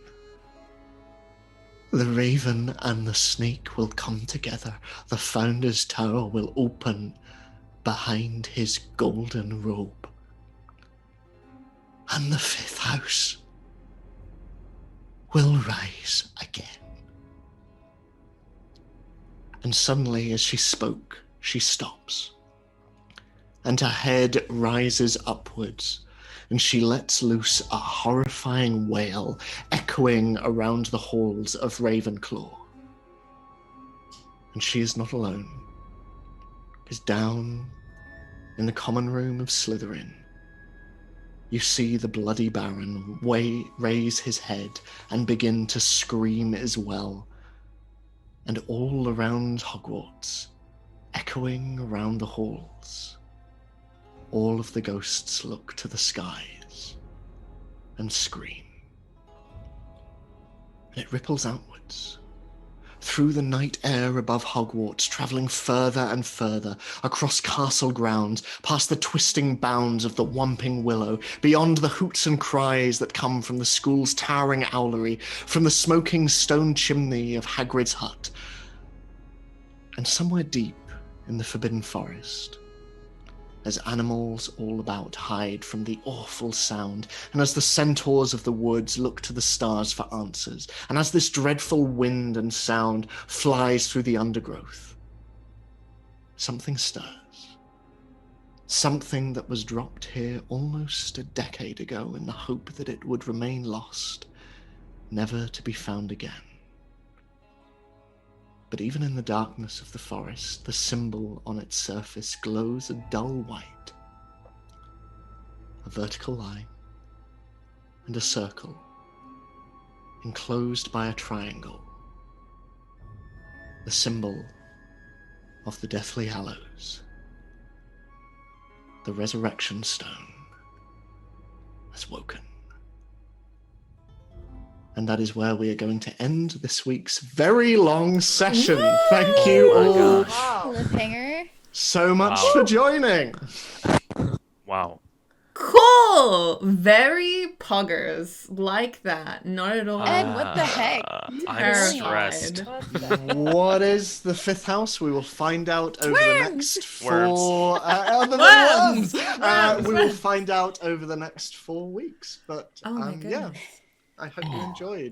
The raven and the snake will come together. The Founder's Tower will open behind his golden robe. And the 5th house will rise again. And suddenly, as she spoke, she stops. And her head rises upwards, and she lets loose a horrifying wail echoing around the halls of Ravenclaw. And she is not alone, because down in the common room of Slytherin, you see the bloody Baron raise his head and begin to scream as well. And all around Hogwarts, echoing around the halls, all of the ghosts look to the skies and scream. And it ripples outwards, through the night air above Hogwarts, travelling further and further, across castle grounds, past the twisting bounds of the Whomping Willow, beyond the hoots and cries that come from the school's towering owlery, from the smoking stone chimney of Hagrid's hut. And somewhere deep in the Forbidden Forest, as animals all about hide from the awful sound, and as the centaurs of the woods look to the stars for answers, and as this dreadful wind and sound flies through the undergrowth, something stirs. Something that was dropped here almost a decade ago in the hope that it would remain lost, never to be found again. But even in the darkness of the forest, the symbol on its surface glows a dull white. A vertical line and a circle, enclosed by a triangle. The symbol of the Deathly Hallows. The Resurrection Stone has woken. And that is where we are going to end this week's very long session. Thank you all Cliffhanger. so much for joining. Wow. Cool. Cool. Very poggers. Like that. Not at all. Ed, what the heck? I'm stressed. What is the fifth house? We will find out over the next four. Worms! We will find out over the next 4 weeks. But Oh my yeah, goodness. I hope you enjoyed.